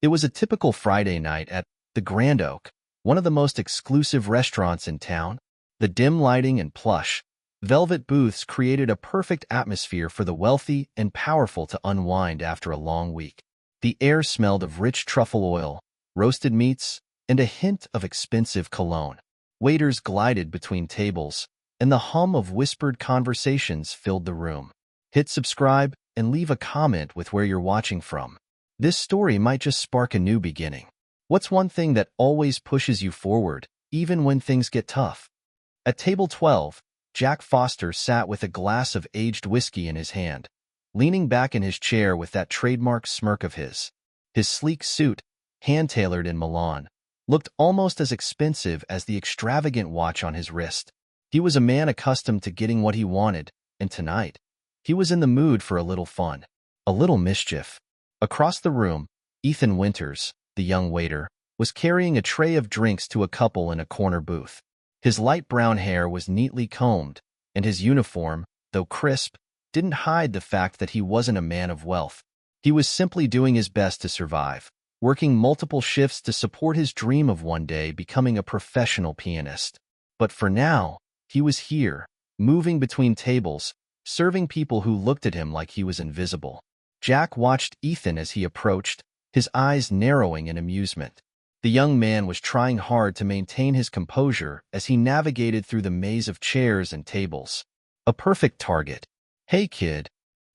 It was a typical Friday night at the Grand Oak, one of the most exclusive restaurants in town. The dim lighting and plush, velvet booths created a perfect atmosphere for the wealthy and powerful to unwind after a long week. The air smelled of rich truffle oil, roasted meats, and a hint of expensive cologne. Waiters glided between tables, and the hum of whispered conversations filled the room. Hit subscribe and leave a comment with where you're watching from. This story might just spark a new beginning. What's one thing that always pushes you forward, even when things get tough? At table 12, Jack Foster sat with a glass of aged whiskey in his hand, leaning back in his chair with that trademark smirk of his. His sleek suit, hand-tailored in Milan, looked almost as expensive as the extravagant watch on his wrist. He was a man accustomed to getting what he wanted, and tonight, he was in the mood for a little fun, a little mischief. Across the room, Ethan Winters, the young waiter, was carrying a tray of drinks to a couple in a corner booth. His light brown hair was neatly combed, and his uniform, though crisp, didn't hide the fact that he wasn't a man of wealth. He was simply doing his best to survive, working multiple shifts to support his dream of one day becoming a professional pianist. But for now, he was here, moving between tables, serving people who looked at him like he was invisible. Jack watched Ethan as he approached, his eyes narrowing in amusement. The young man was trying hard to maintain his composure as he navigated through the maze of chairs and tables. A perfect target. "Hey, kid,"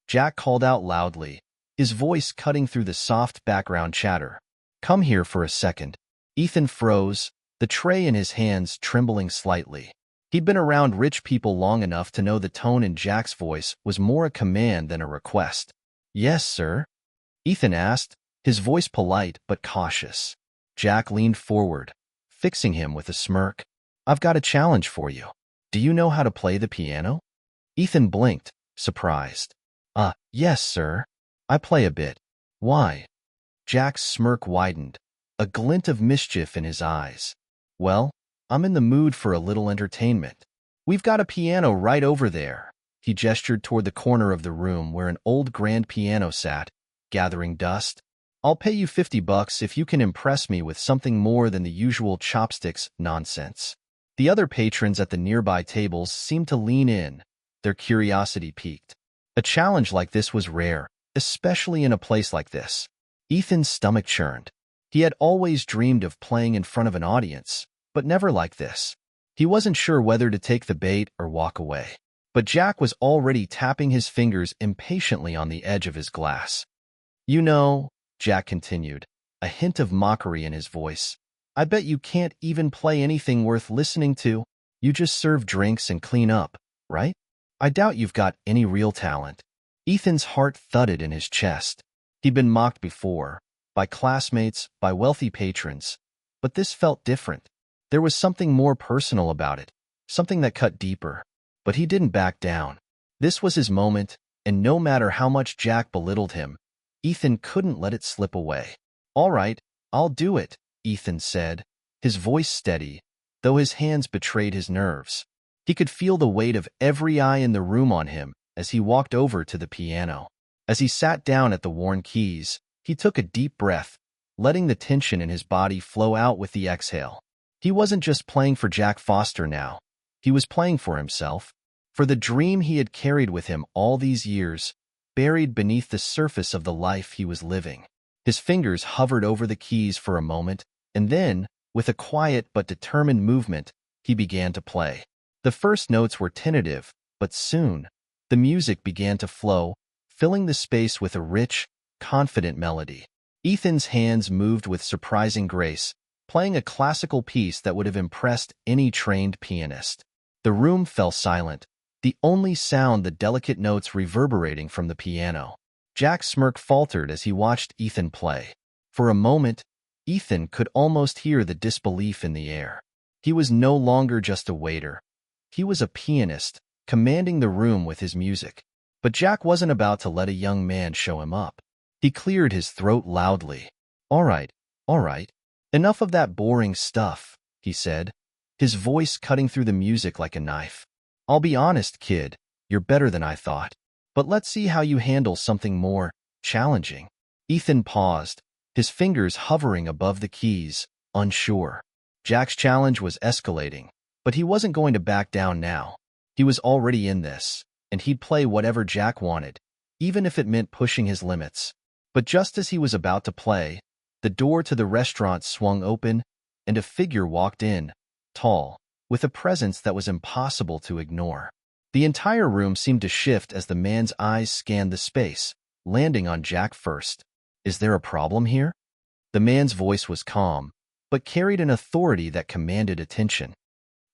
Jack called out loudly, his voice cutting through the soft background chatter. "Come here for a second." Ethan froze, the tray in his hands trembling slightly. He'd been around rich people long enough to know the tone in Jack's voice was more a command than a request. "Yes, sir?" Ethan asked, his voice polite but cautious. Jack leaned forward, fixing him with a smirk. "I've got a challenge for you. Do you know how to play the piano?" Ethan blinked, surprised. Yes, sir. I play a bit." "Why?" Jack's smirk widened, a glint of mischief in his eyes. "Well, I'm in the mood for a little entertainment. We've got a piano right over there." He gestured toward the corner of the room where an old grand piano sat, gathering dust. "I'll pay you $50 if you can impress me with something more than the usual chopsticks nonsense." The other patrons at the nearby tables seemed to lean in, their curiosity piqued. A challenge like this was rare, especially in a place like this. Ethan's stomach churned. He had always dreamed of playing in front of an audience, but never like this. He wasn't sure whether to take the bait or walk away. But Jack was already tapping his fingers impatiently on the edge of his glass. "You know," Jack continued, a hint of mockery in his voice, "I bet you can't even play anything worth listening to. You just serve drinks and clean up, right? I doubt you've got any real talent." Ethan's heart thudded in his chest. He'd been mocked before, by classmates, by wealthy patrons, but this felt different. There was something more personal about it, something that cut deeper. But he didn't back down. This was his moment, and no matter how much Jack belittled him, Ethan couldn't let it slip away. "All right, I'll do it," Ethan said, his voice steady, though his hands betrayed his nerves. He could feel the weight of every eye in the room on him as he walked over to the piano. As he sat down at the worn keys, he took a deep breath, letting the tension in his body flow out with the exhale. He wasn't just playing for Jack Foster now. He was playing for himself, for the dream he had carried with him all these years, buried beneath the surface of the life he was living. His fingers hovered over the keys for a moment, and then, with a quiet but determined movement, he began to play. The first notes were tentative, but soon, the music began to flow, filling the space with a rich, confident melody. Ethan's hands moved with surprising grace, playing a classical piece that would have impressed any trained pianist. The room fell silent, the only sound the delicate notes reverberating from the piano. Jack's smirk faltered as he watched Ethan play. For a moment, Ethan could almost hear the disbelief in the air. He was no longer just a waiter. He was a pianist, commanding the room with his music. But Jack wasn't about to let a young man show him up. He cleared his throat loudly. All right. Enough of that boring stuff," he said, his voice cutting through the music like a knife. "I'll be honest, kid, you're better than I thought. But let's see how you handle something more challenging." Ethan paused, his fingers hovering above the keys, unsure. Jack's challenge was escalating, but he wasn't going to back down now. He was already in this, and he'd play whatever Jack wanted, even if it meant pushing his limits. But just as he was about to play, the door to the restaurant swung open, and a figure walked in, tall, with a presence that was impossible to ignore. The entire room seemed to shift as the man's eyes scanned the space, landing on Jack first. "Is there a problem here?" The man's voice was calm, but carried an authority that commanded attention.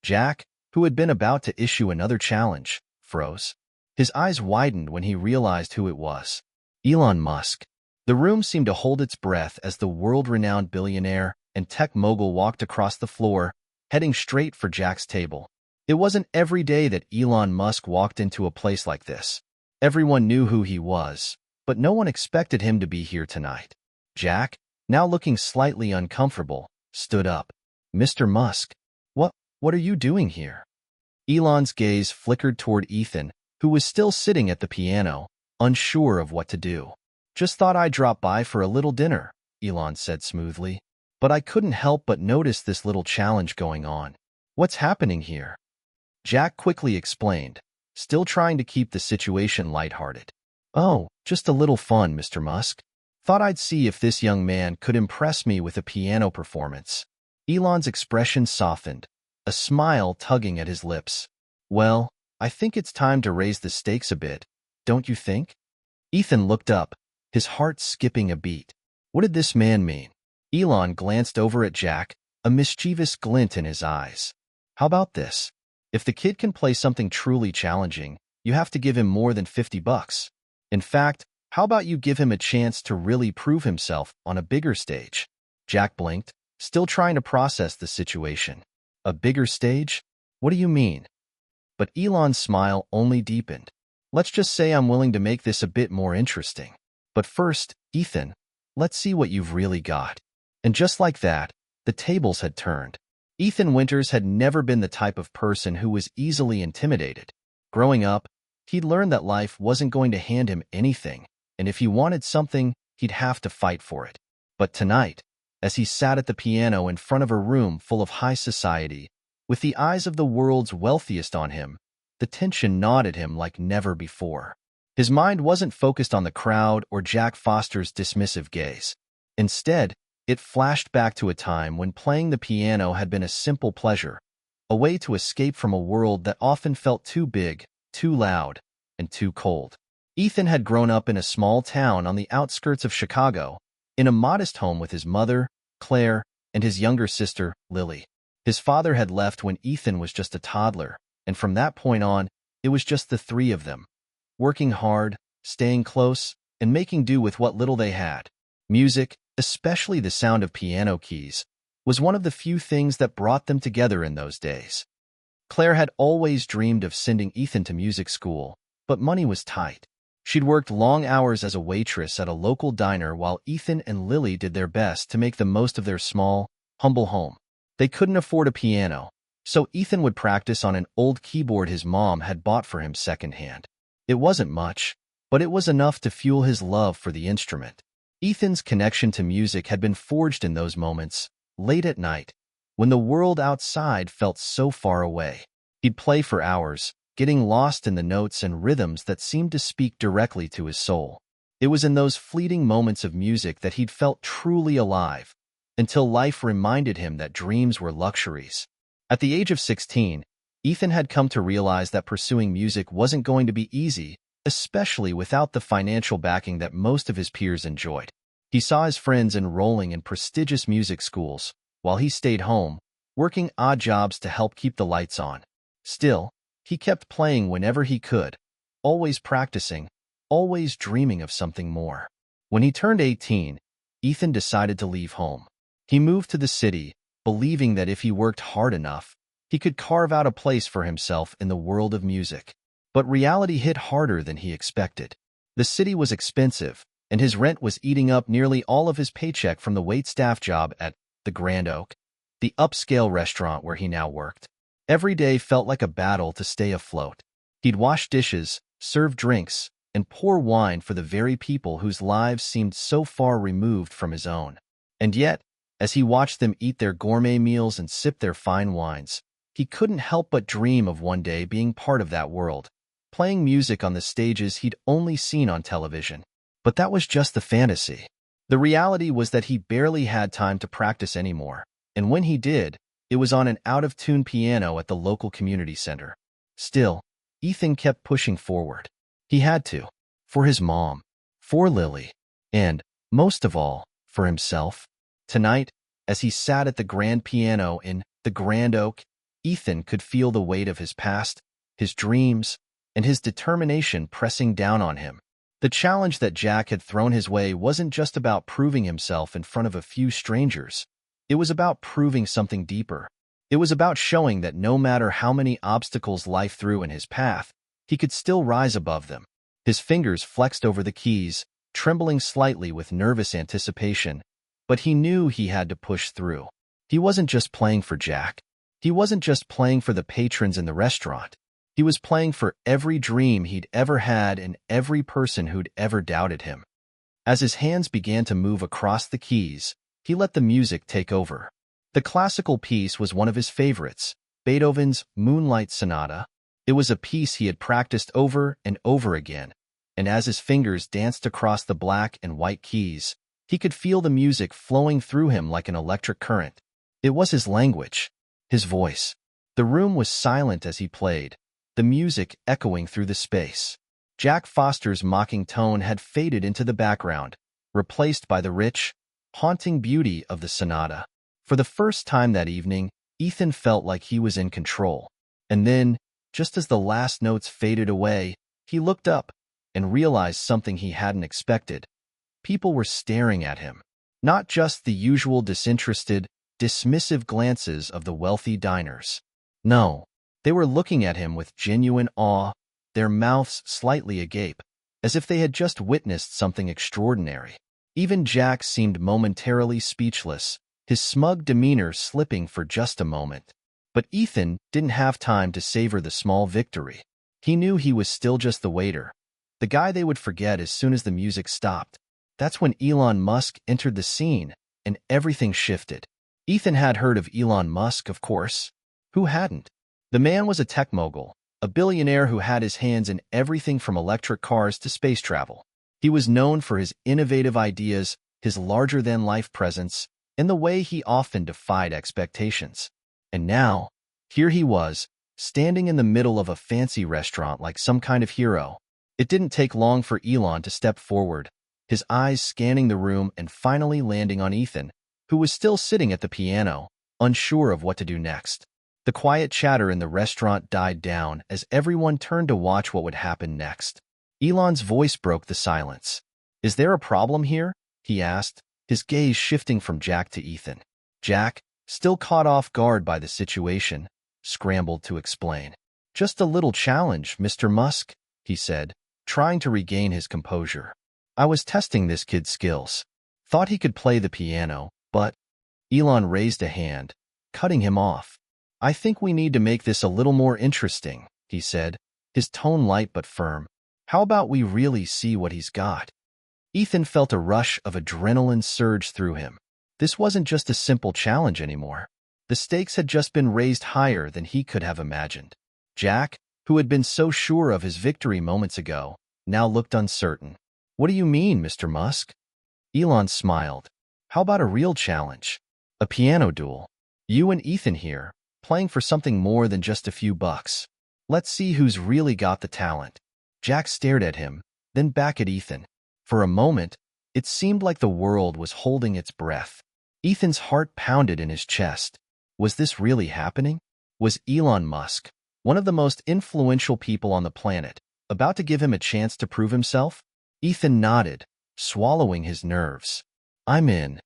Jack, who had been about to issue another challenge, froze. His eyes widened when he realized who it was. Elon Musk. The room seemed to hold its breath as the world-renowned billionaire and tech mogul walked across the floor, heading straight for Jack's table. It wasn't every day that Elon Musk walked into a place like this. Everyone knew who he was, but no one expected him to be here tonight. Jack, now looking slightly uncomfortable, stood up. "Mr. Musk, what are you doing here?" Elon's gaze flickered toward Ethan, who was still sitting at the piano, unsure of what to do. "Just thought I'd drop by for a little dinner," Elon said smoothly. "But I couldn't help but notice this little challenge going on. What's happening here?" Jack quickly explained, still trying to keep the situation lighthearted. "Oh, just a little fun, Mr. Musk. Thought I'd see if this young man could impress me with a piano performance." Elon's expression softened, a smile tugging at his lips. "Well, I think it's time to raise the stakes a bit, don't you think?" Ethan looked up, his heart skipping a beat. What did this man mean? Elon glanced over at Jack, a mischievous glint in his eyes. "How about this? If the kid can play something truly challenging, you have to give him more than $50. In fact, how about you give him a chance to really prove himself on a bigger stage?" Jack blinked, still trying to process the situation. "A bigger stage? What do you mean?" But Elon's smile only deepened. "Let's just say I'm willing to make this a bit more interesting. But first, Ethan, let's see what you've really got." And just like that, the tables had turned. Ethan Winters had never been the type of person who was easily intimidated. Growing up, he'd learned that life wasn't going to hand him anything, and if he wanted something, he'd have to fight for it. But tonight, as he sat at the piano in front of a room full of high society, with the eyes of the world's wealthiest on him, the tension gnawed at him like never before. His mind wasn't focused on the crowd or Jack Foster's dismissive gaze. Instead, it flashed back to a time when playing the piano had been a simple pleasure, a way to escape from a world that often felt too big, too loud, and too cold. Ethan had grown up in a small town on the outskirts of Chicago, in a modest home with his mother, Claire, and his younger sister, Lily. His father had left when Ethan was just a toddler, and from that point on, it was just the three of them, working hard, staying close, and making do with what little they had. Music, especially the sound of piano keys, was one of the few things that brought them together in those days. Claire had always dreamed of sending Ethan to music school, but money was tight. She'd worked long hours as a waitress at a local diner while Ethan and Lily did their best to make the most of their small, humble home. They couldn't afford a piano, so Ethan would practice on an old keyboard his mom had bought for him secondhand. It wasn't much, but it was enough to fuel his love for the instrument. Ethan's connection to music had been forged in those moments, late at night, when the world outside felt so far away. He'd play for hours, getting lost in the notes and rhythms that seemed to speak directly to his soul. It was in those fleeting moments of music that he'd felt truly alive, until life reminded him that dreams were luxuries. At the age of 16, Ethan had come to realize that pursuing music wasn't going to be easy, especially without the financial backing that most of his peers enjoyed. He saw his friends enrolling in prestigious music schools, while he stayed home, working odd jobs to help keep the lights on. Still, he kept playing whenever he could, always practicing, always dreaming of something more. When he turned 18, Ethan decided to leave home. He moved to the city, believing that if he worked hard enough, he could carve out a place for himself in the world of music. But reality hit harder than he expected. The city was expensive, and his rent was eating up nearly all of his paycheck from the waitstaff job at the Grand Oak, the upscale restaurant where he now worked. Every day felt like a battle to stay afloat. He'd wash dishes, serve drinks, and pour wine for the very people whose lives seemed so far removed from his own. And yet, as he watched them eat their gourmet meals and sip their fine wines, he couldn't help but dream of one day being part of that world, playing music on the stages he'd only seen on television. But that was just the fantasy. The reality was that he barely had time to practice anymore, and when he did, it was on an out-of-tune piano at the local community center. Still, Ethan kept pushing forward. He had to. For his mom, for Lily, and, most of all, for himself. Tonight, as he sat at the grand piano in the Grand Oak, Ethan could feel the weight of his past, his dreams, and his determination pressing down on him. The challenge that Jack had thrown his way wasn't just about proving himself in front of a few strangers. It was about proving something deeper. It was about showing that no matter how many obstacles life threw in his path, he could still rise above them. His fingers flexed over the keys, trembling slightly with nervous anticipation, but he knew he had to push through. He wasn't just playing for Jack. He wasn't just playing for the patrons in the restaurant. He was playing for every dream he'd ever had and every person who'd ever doubted him. As his hands began to move across the keys, he let the music take over. The classical piece was one of his favorites, Beethoven's Moonlight Sonata. It was a piece he had practiced over and over again, and as his fingers danced across the black and white keys, he could feel the music flowing through him like an electric current. It was his language, his voice. The room was silent as he played, the music echoing through the space. Jack Foster's mocking tone had faded into the background, replaced by the rich, haunting beauty of the sonata. For the first time that evening, Ethan felt like he was in control. And then, just as the last notes faded away, he looked up and realized something he hadn't expected. People were staring at him. Not just the usual disinterested, dismissive glances of the wealthy diners. No, they were looking at him with genuine awe, their mouths slightly agape, as if they had just witnessed something extraordinary. Even Jack seemed momentarily speechless, his smug demeanor slipping for just a moment. But Ethan didn't have time to savor the small victory. He knew he was still just the waiter, the guy they would forget as soon as the music stopped. That's when Elon Musk entered the scene, and everything shifted. Ethan had heard of Elon Musk, of course. Who hadn't? The man was a tech mogul, a billionaire who had his hands in everything from electric cars to space travel. He was known for his innovative ideas, his larger-than-life presence, and the way he often defied expectations. And now, here he was, standing in the middle of a fancy restaurant like some kind of hero. It didn't take long for Elon to step forward, his eyes scanning the room and finally landing on Ethan, who was still sitting at the piano, unsure of what to do next. The quiet chatter in the restaurant died down as everyone turned to watch what would happen next. Elon's voice broke the silence. "Is there a problem here?" he asked, his gaze shifting from Jack to Ethan. Jack, still caught off guard by the situation, scrambled to explain. "Just a little challenge, Mr. Musk," he said, trying to regain his composure. "I was testing this kid's skills. Thought he could play the piano, but—" Elon raised a hand, cutting him off. "I think we need to make this a little more interesting," he said, his tone light but firm. "How about we really see what he's got?" Ethan felt a rush of adrenaline surge through him. This wasn't just a simple challenge anymore. The stakes had just been raised higher than he could have imagined. Jack, who had been so sure of his victory moments ago, now looked uncertain. "What do you mean, Mr. Musk?" Elon smiled. "How about a real challenge? A piano duel? You and Ethan here, playing for something more than just a few bucks. Let's see who's really got the talent." Jack stared at him, then back at Ethan. For a moment, it seemed like the world was holding its breath. Ethan's heart pounded in his chest. Was this really happening? Was Elon Musk, one of the most influential people on the planet, about to give him a chance to prove himself? Ethan nodded, swallowing his nerves. "I'm in."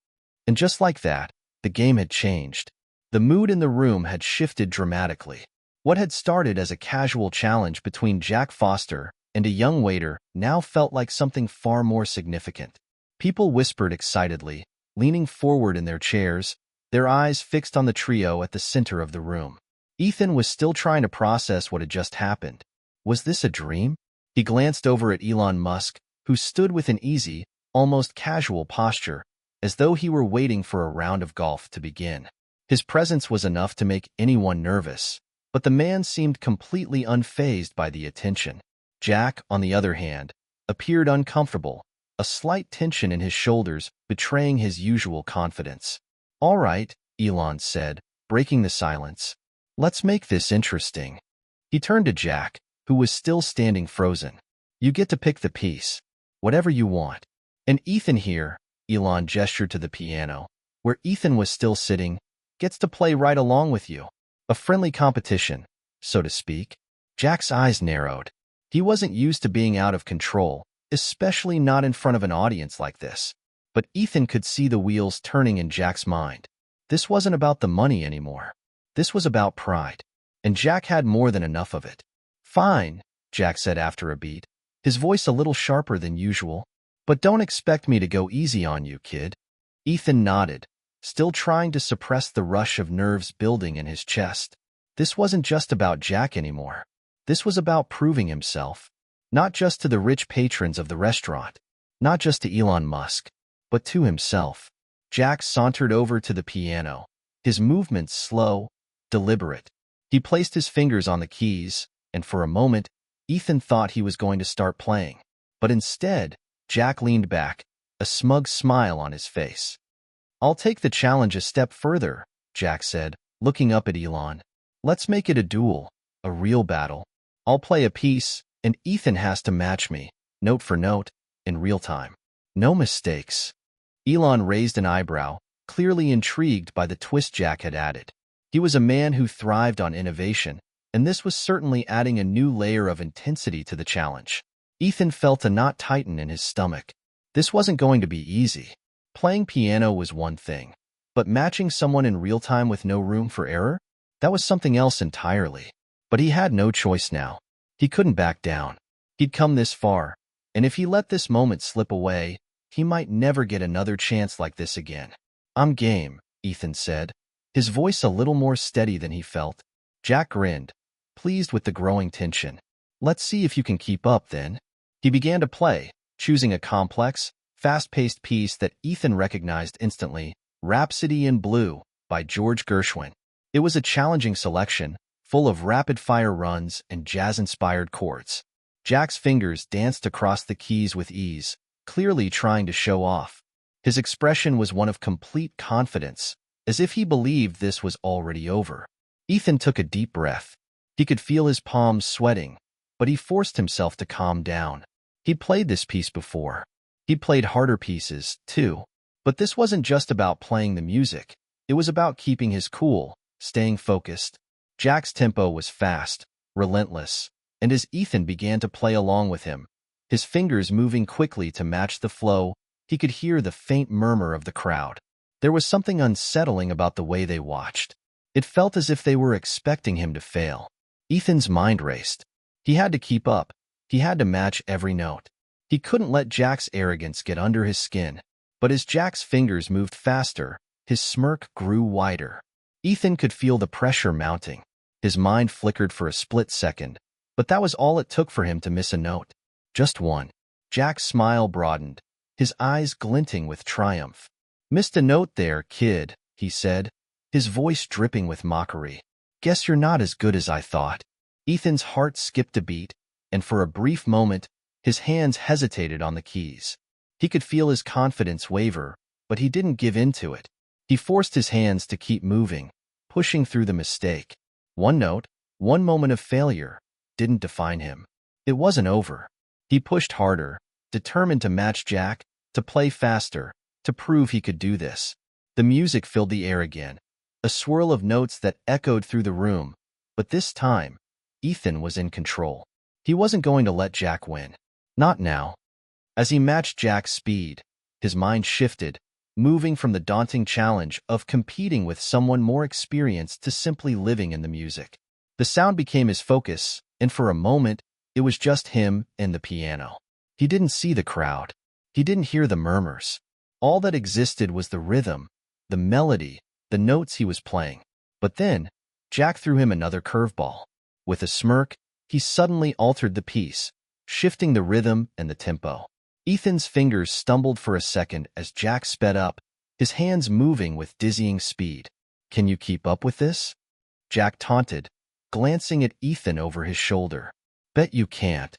And just like that, the game had changed. The mood in the room had shifted dramatically. What had started as a casual challenge between Jack Foster and a young waiter now felt like something far more significant. People whispered excitedly, leaning forward in their chairs, their eyes fixed on the trio at the center of the room. Ethan was still trying to process what had just happened. Was this a dream? He glanced over at Elon Musk, who stood with an easy, almost casual posture, as though he were waiting for a round of golf to begin. His presence was enough to make anyone nervous, but the man seemed completely unfazed by the attention. Jack, on the other hand, appeared uncomfortable, a slight tension in his shoulders betraying his usual confidence. "All right," Elon said, breaking the silence. "Let's make this interesting." He turned to Jack, who was still standing frozen. "You get to pick the piece. Whatever you want. And Ethan here," Elon gestured to the piano, where Ethan was still sitting, "gets to play right along with you. A friendly competition, so to speak." Jack's eyes narrowed. He wasn't used to being out of control, especially not in front of an audience like this. But Ethan could see the wheels turning in Jack's mind. This wasn't about the money anymore. This was about pride. And Jack had more than enough of it. "Fine," Jack said after a beat, his voice a little sharper than usual. "But don't expect me to go easy on you, kid." Ethan nodded, still trying to suppress the rush of nerves building in his chest. This wasn't just about Jack anymore. This was about proving himself, not just to the rich patrons of the restaurant, not just to Elon Musk, but to himself. Jack sauntered over to the piano, his movements slow, deliberate. He placed his fingers on the keys, and for a moment, Ethan thought he was going to start playing. But instead, Jack leaned back, a smug smile on his face. "I'll take the challenge a step further," Jack said, looking up at Elon. "Let's make it a duel, a real battle. I'll play a piece, and Ethan has to match me, note for note, in real time. No mistakes." Elon raised an eyebrow, clearly intrigued by the twist Jack had added. He was a man who thrived on innovation, and this was certainly adding a new layer of intensity to the challenge. Ethan felt a knot tighten in his stomach. This wasn't going to be easy. Playing piano was one thing, but matching someone in real time with no room for error? That was something else entirely. But he had no choice now. He couldn't back down. He'd come this far, and if he let this moment slip away, he might never get another chance like this again. "I'm game," Ethan said, his voice a little more steady than he felt. Jack grinned, pleased with the growing tension. "Let's see if you can keep up, then." He began to play, choosing a complex, fast-paced piece that Ethan recognized instantly, Rhapsody in Blue by George Gershwin. It was a challenging selection, full of rapid-fire runs and jazz-inspired chords. Jack's fingers danced across the keys with ease, clearly trying to show off. His expression was one of complete confidence, as if he believed this was already over. Ethan took a deep breath. He could feel his palms sweating, but he forced himself to calm down. He'd played this piece before. He'd played harder pieces, too. But this wasn't just about playing the music. It was about keeping his cool, staying focused. Jack's tempo was fast, relentless, and as Ethan began to play along with him, his fingers moving quickly to match the flow, he could hear the faint murmur of the crowd. There was something unsettling about the way they watched. It felt as if they were expecting him to fail. Ethan's mind raced. He had to keep up. He had to match every note. He couldn't let Jack's arrogance get under his skin. But as Jack's fingers moved faster, his smirk grew wider. Ethan could feel the pressure mounting. His mind flickered for a split second, but that was all it took for him to miss a note. Just one. Jack's smile broadened, his eyes glinting with triumph. "Missed a note there, kid," he said, his voice dripping with mockery. "Guess you're not as good as I thought." Ethan's heart skipped a beat, and for a brief moment, his hands hesitated on the keys. He could feel his confidence waver, but he didn't give in to it. He forced his hands to keep moving, pushing through the mistake. One note, one moment of failure, didn't define him. It wasn't over. He pushed harder, determined to match Jack, to play faster, to prove he could do this. The music filled the air again, a swirl of notes that echoed through the room, but this time, Ethan was in control. He wasn't going to let Jack win. Not now. As he matched Jack's speed, his mind shifted, moving from the daunting challenge of competing with someone more experienced to simply living in the music. The sound became his focus, and for a moment, it was just him and the piano. He didn't see the crowd. He didn't hear the murmurs. All that existed was the rhythm, the melody, the notes he was playing. But then, Jack threw him another curveball. With a smirk, he suddenly altered the piece, shifting the rhythm and the tempo. Ethan's fingers stumbled for a second as Jack sped up, his hands moving with dizzying speed. "Can you keep up with this?" Jack taunted, glancing at Ethan over his shoulder. "Bet you can't."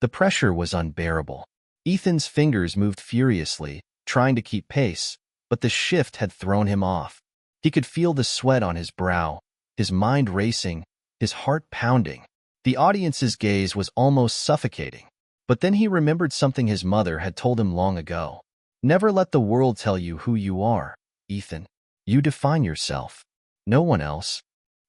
The pressure was unbearable. Ethan's fingers moved furiously, trying to keep pace, but the shift had thrown him off. He could feel the sweat on his brow, his mind racing, his heart pounding. The audience's gaze was almost suffocating. But then he remembered something his mother had told him long ago. "Never let the world tell you who you are, Ethan. You define yourself. No one else."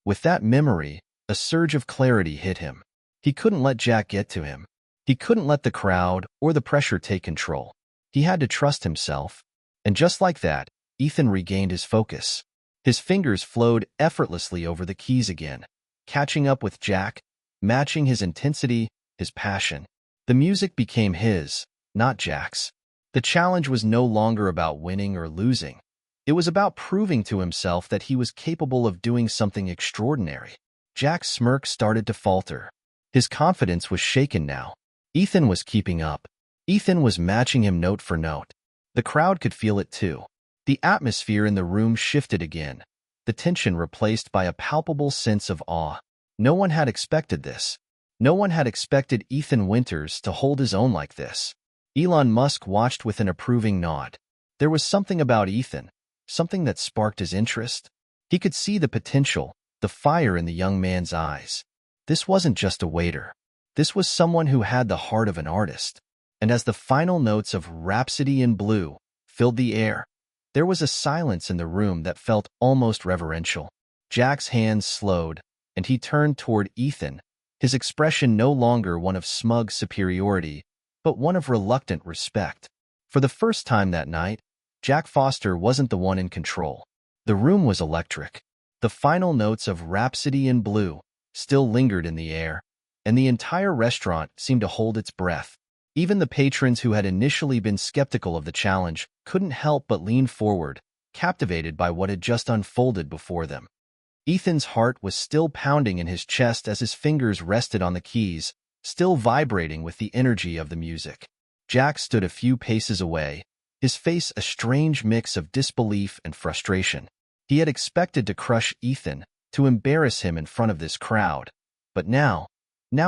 With that memory, a surge of clarity hit him. He couldn't let Jack get to him. He couldn't let the crowd or the pressure take control. He had to trust himself. And just like that, Ethan regained his focus. His fingers flowed effortlessly over the keys again, catching up with Jack, matching his intensity, his passion. The music became his, not Jack's. The challenge was no longer about winning or losing. It was about proving to himself that he was capable of doing something extraordinary. Jack's smirk started to falter. His confidence was shaken now. Ethan was keeping up. Ethan was matching him note for note. The crowd could feel it too. The atmosphere in the room shifted again, the tension replaced by a palpable sense of awe. No one had expected this. No one had expected Ethan Winters to hold his own like this. Elon Musk watched with an approving nod. There was something about Ethan, something that sparked his interest. He could see the potential, the fire in the young man's eyes. This wasn't just a waiter. This was someone who had the heart of an artist. And as the final notes of Rhapsody in Blue filled the air, there was a silence in the room that felt almost reverential. Jack's hands slowed, and he turned toward Ethan, his expression no longer one of smug superiority, but one of reluctant respect. For the first time that night, Jack Foster wasn't the one in control. The room was electric. The final notes of Rhapsody in Blue still lingered in the air, and the entire restaurant seemed to hold its breath. Even the patrons who had initially been skeptical of the challenge couldn't help but lean forward, captivated by what had just unfolded before them. Ethan's heart was still pounding in his chest as his fingers rested on the keys, still vibrating with the energy of the music. Jack stood a few paces away, his face a strange mix of disbelief and frustration. He had expected to crush Ethan, to embarrass him in front of this crowd. But now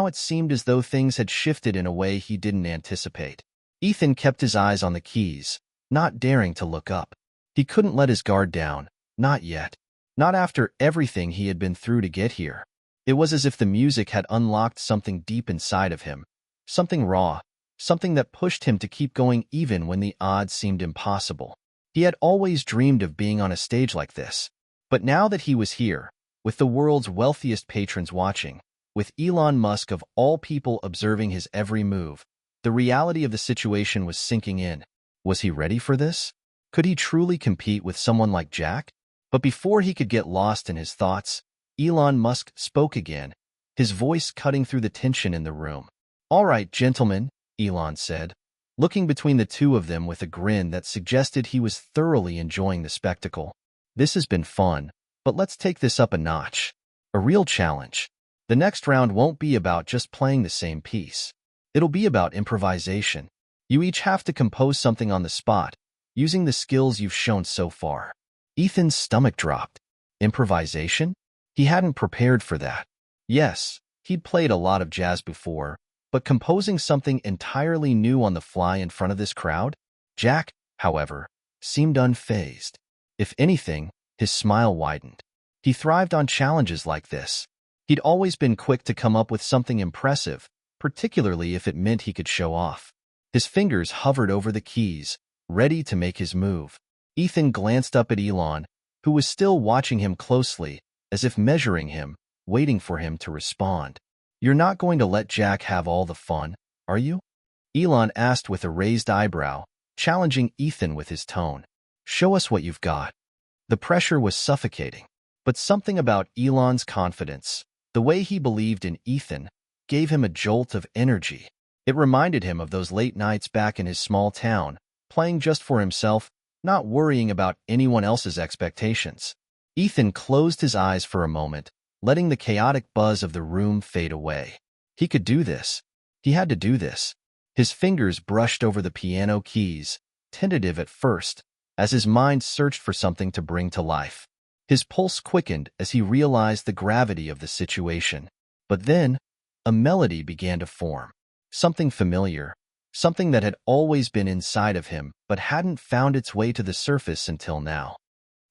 it seemed as though things had shifted in a way he didn't anticipate. Ethan kept his eyes on the keys, not daring to look up. He couldn't let his guard down, not yet. Not after everything he had been through to get here. It was as if the music had unlocked something deep inside of him, something raw, something that pushed him to keep going even when the odds seemed impossible. He had always dreamed of being on a stage like this. But now that he was here, with the world's wealthiest patrons watching, with Elon Musk of all people observing his every move, the reality of the situation was sinking in. Was he ready for this? Could he truly compete with someone like Jack? But before he could get lost in his thoughts, Elon Musk spoke again, his voice cutting through the tension in the room. "All right, gentlemen," Elon said, looking between the two of them with a grin that suggested he was thoroughly enjoying the spectacle. "This has been fun, but let's take this up a notch. A real challenge. The next round won't be about just playing the same piece. It'll be about improvisation. You each have to compose something on the spot, using the skills you've shown so far." Ethan's stomach dropped. Improvisation? He hadn't prepared for that. Yes, he'd played a lot of jazz before, but composing something entirely new on the fly in front of this crowd? Jack, however, seemed unfazed. If anything, his smile widened. He thrived on challenges like this. He'd always been quick to come up with something impressive, particularly if it meant he could show off. His fingers hovered over the keys, ready to make his move. Ethan glanced up at Elon, who was still watching him closely, as if measuring him, waiting for him to respond. "You're not going to let Jack have all the fun, are you?" Elon asked with a raised eyebrow, challenging Ethan with his tone. "Show us what you've got." The pressure was suffocating, but something about Elon's confidence, the way he believed in Ethan, gave him a jolt of energy. It reminded him of those late nights back in his small town, playing just for himself, not worrying about anyone else's expectations. Ethan closed his eyes for a moment, letting the chaotic buzz of the room fade away. He could do this. He had to do this. His fingers brushed over the piano keys, tentative at first, as his mind searched for something to bring to life. His pulse quickened as he realized the gravity of the situation. But then, a melody began to form. Something familiar, something that had always been inside of him but hadn't found its way to the surface until now.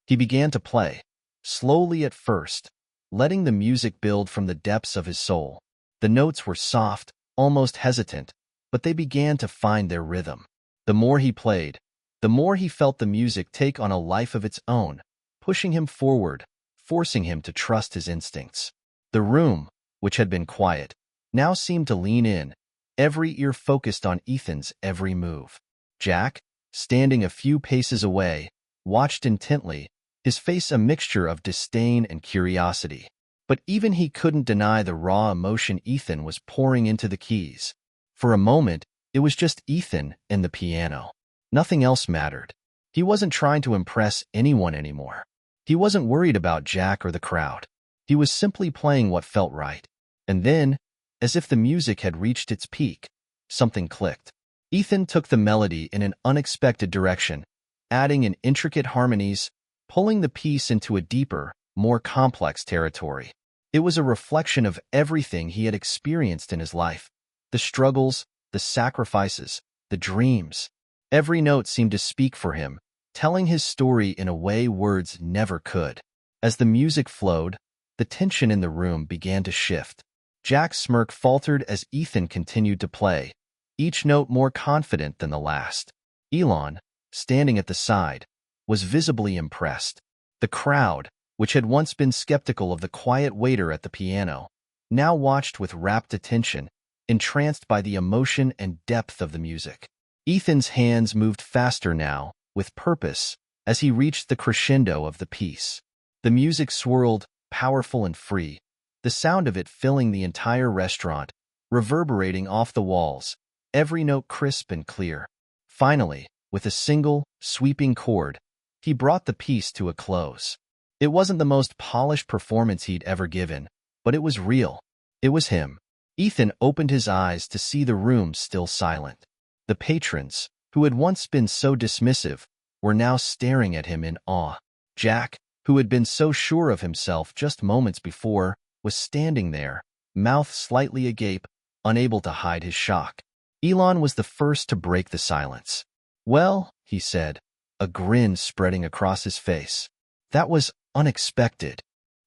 He began to play, slowly at first, letting the music build from the depths of his soul. The notes were soft, almost hesitant, but they began to find their rhythm. The more he played, the more he felt the music take on a life of its own, pushing him forward, forcing him to trust his instincts. The room, which had been quiet, now seemed to lean in, every ear focused on Ethan's every move. Jack, standing a few paces away, watched intently, his face a mixture of disdain and curiosity. But even he couldn't deny the raw emotion Ethan was pouring into the keys. For a moment, it was just Ethan and the piano. Nothing else mattered. He wasn't trying to impress anyone anymore. He wasn't worried about Jack or the crowd. He was simply playing what felt right. And then, as if the music had reached its peak, something clicked. Ethan took the melody in an unexpected direction, adding in intricate harmonies, pulling the piece into a deeper, more complex territory. It was a reflection of everything he had experienced in his life. The struggles, the sacrifices, the dreams. Every note seemed to speak for him, telling his story in a way words never could. As the music flowed, the tension in the room began to shift. Jack's smirk faltered as Ethan continued to play, each note more confident than the last. Elon, standing at the side, was visibly impressed. The crowd, which had once been skeptical of the quiet waiter at the piano, now watched with rapt attention, entranced by the emotion and depth of the music. Ethan's hands moved faster now, with purpose, as he reached the crescendo of the piece. The music swirled, powerful and free, the sound of it filling the entire restaurant, reverberating off the walls, every note crisp and clear. Finally, with a single, sweeping chord, he brought the piece to a close. It wasn't the most polished performance he'd ever given, but it was real. It was him. Ethan opened his eyes to see the room still silent. The patrons, who had once been so dismissive, were now staring at him in awe. Jack, who had been so sure of himself just moments before, was standing there, mouth slightly agape, unable to hide his shock. Elon was the first to break the silence. "Well," he said, a grin spreading across his face. "That was unexpected."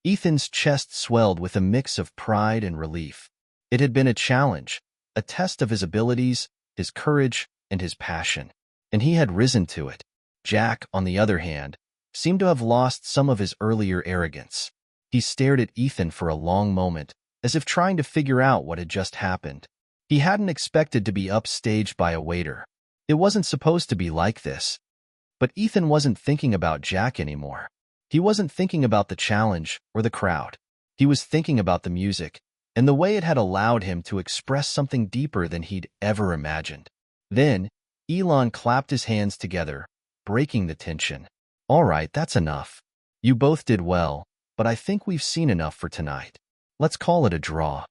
Ethan's chest swelled with a mix of pride and relief. It had been a challenge, a test of his abilities, his courage, and his passion, and he had risen to it. Jack, on the other hand, seemed to have lost some of his earlier arrogance. He stared at Ethan for a long moment, as if trying to figure out what had just happened. He hadn't expected to be upstaged by a waiter. It wasn't supposed to be like this. But Ethan wasn't thinking about Jack anymore. He wasn't thinking about the challenge or the crowd. He was thinking about the music, and the way it had allowed him to express something deeper than he'd ever imagined. Then, Elon clapped his hands together, breaking the tension. "All right, that's enough. You both did well, but I think we've seen enough for tonight. Let's call it a draw."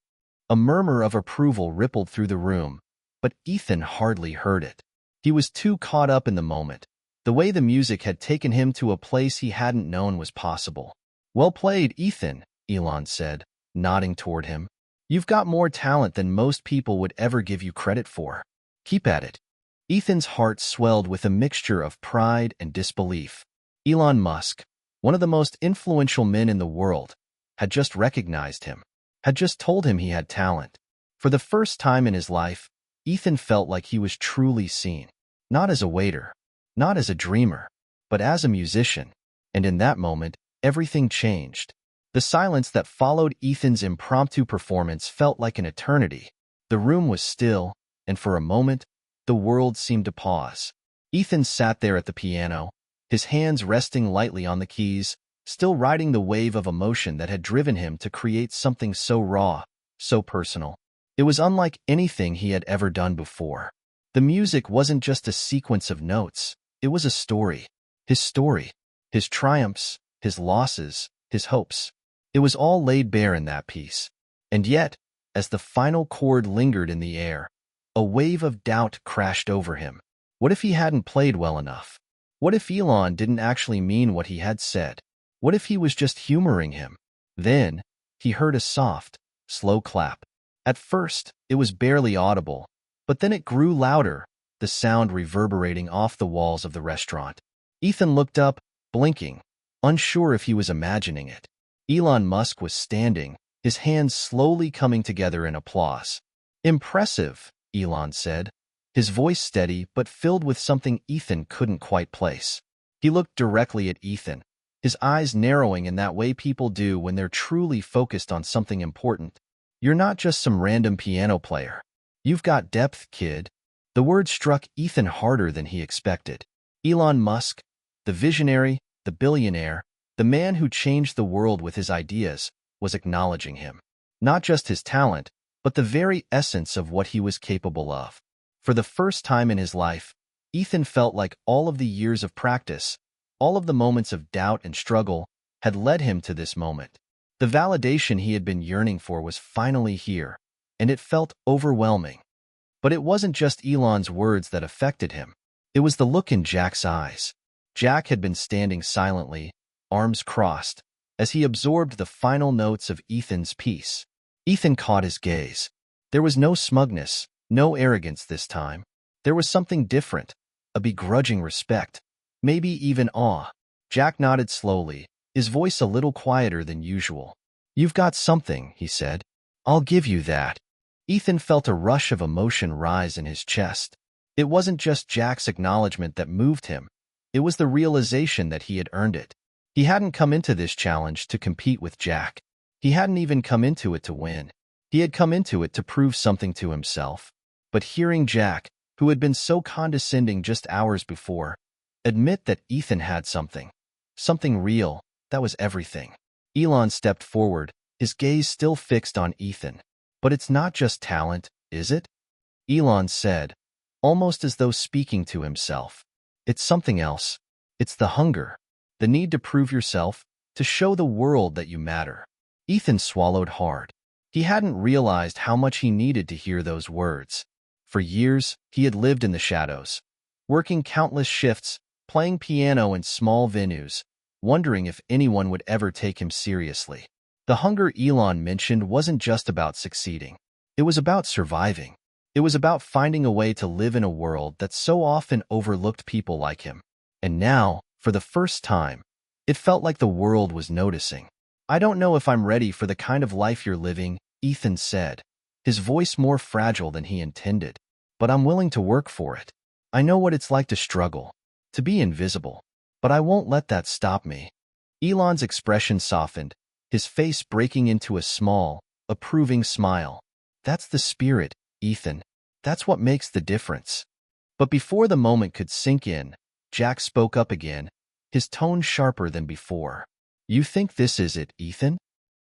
A murmur of approval rippled through the room, but Ethan hardly heard it. He was too caught up in the moment, the way the music had taken him to a place he hadn't known was possible. "Well played, Ethan," Elon said, nodding toward him. "You've got more talent than most people would ever give you credit for. Keep at it." Ethan's heart swelled with a mixture of pride and disbelief. Elon Musk, one of the most influential men in the world, had just recognized him, had just told him he had talent. For the first time in his life, Ethan felt like he was truly seen, not as a waiter, not as a dreamer, but as a musician. And in that moment, everything changed. The silence that followed Ethan's impromptu performance felt like an eternity. The room was still, and for a moment, the world seemed to pause. Ethan sat there at the piano, his hands resting lightly on the keys, still riding the wave of emotion that had driven him to create something so raw, so personal. It was unlike anything he had ever done before. The music wasn't just a sequence of notes, it was a story. His triumphs, his losses, his hopes. It was all laid bare in that piece. And yet, As the final chord lingered in the air, a wave of doubt crashed over him. What if he hadn't played well enough? What if Elon didn't actually mean what he had said? What if he was just humoring him? Then, he heard a soft, slow clap. At first, it was barely audible, but then it grew louder, the sound reverberating off the walls of the restaurant. Ethan looked up, blinking, unsure if he was imagining it. Elon Musk was standing, his hands slowly coming together in applause. "Impressive," Elon said, his voice steady but filled with something Ethan couldn't quite place. He looked directly at Ethan, his eyes narrowing in that way people do when they're truly focused on something important. "You're not just some random piano player. You've got depth, kid." The word struck Ethan harder than he expected. Elon Musk, the visionary, the billionaire, the man who changed the world with his ideas, was acknowledging him. Not just his talent, but the very essence of what he was capable of. For the first time in his life, Ethan felt like all of the years of practice, all of the moments of doubt and struggle, had led him to this moment. The validation he had been yearning for was finally here, and it felt overwhelming. But it wasn't just Elon's words that affected him. It was the look in Jack's eyes. Jack had been standing silently, arms crossed, as he absorbed the final notes of Ethan's piece. Ethan caught his gaze. There was no smugness, no arrogance this time. There was something different, a begrudging respect, maybe even awe. Jack nodded slowly, his voice a little quieter than usual. "You've got something," he said. "I'll give you that." Ethan felt a rush of emotion rise in his chest. It wasn't just Jack's acknowledgement that moved him. It was the realization that he had earned it. He hadn't come into this challenge to compete with Jack. He hadn't even come into it to win. He had come into it to prove something to himself. But hearing Jack, who had been so condescending just hours before, admit that Ethan had something real, that was everything. Elon stepped forward, his gaze still fixed on Ethan. "But it's not just talent, is it?" Elon said, almost as though speaking to himself. "It's something else. It's the hunger, the need to prove yourself, to show the world that you matter." Ethan swallowed hard. He hadn't realized how much he needed to hear those words. For years, he had lived in the shadows, working countless shifts, playing piano in small venues, wondering if anyone would ever take him seriously. The hunger Elon mentioned wasn't just about succeeding. It was about surviving. It was about finding a way to live in a world that so often overlooked people like him. And now, for the first time, it felt like the world was noticing. "I don't know if I'm ready for the kind of life you're living," Ethan said, his voice more fragile than he intended. "But I'm willing to work for it. I know what it's like to struggle, to be invisible. But I won't let that stop me." Elon's expression softened, his face breaking into a small, approving smile. "That's the spirit, Ethan. That's what makes the difference." But before the moment could sink in, Jack spoke up again, his tone sharper than before. "You think this is it, Ethan?"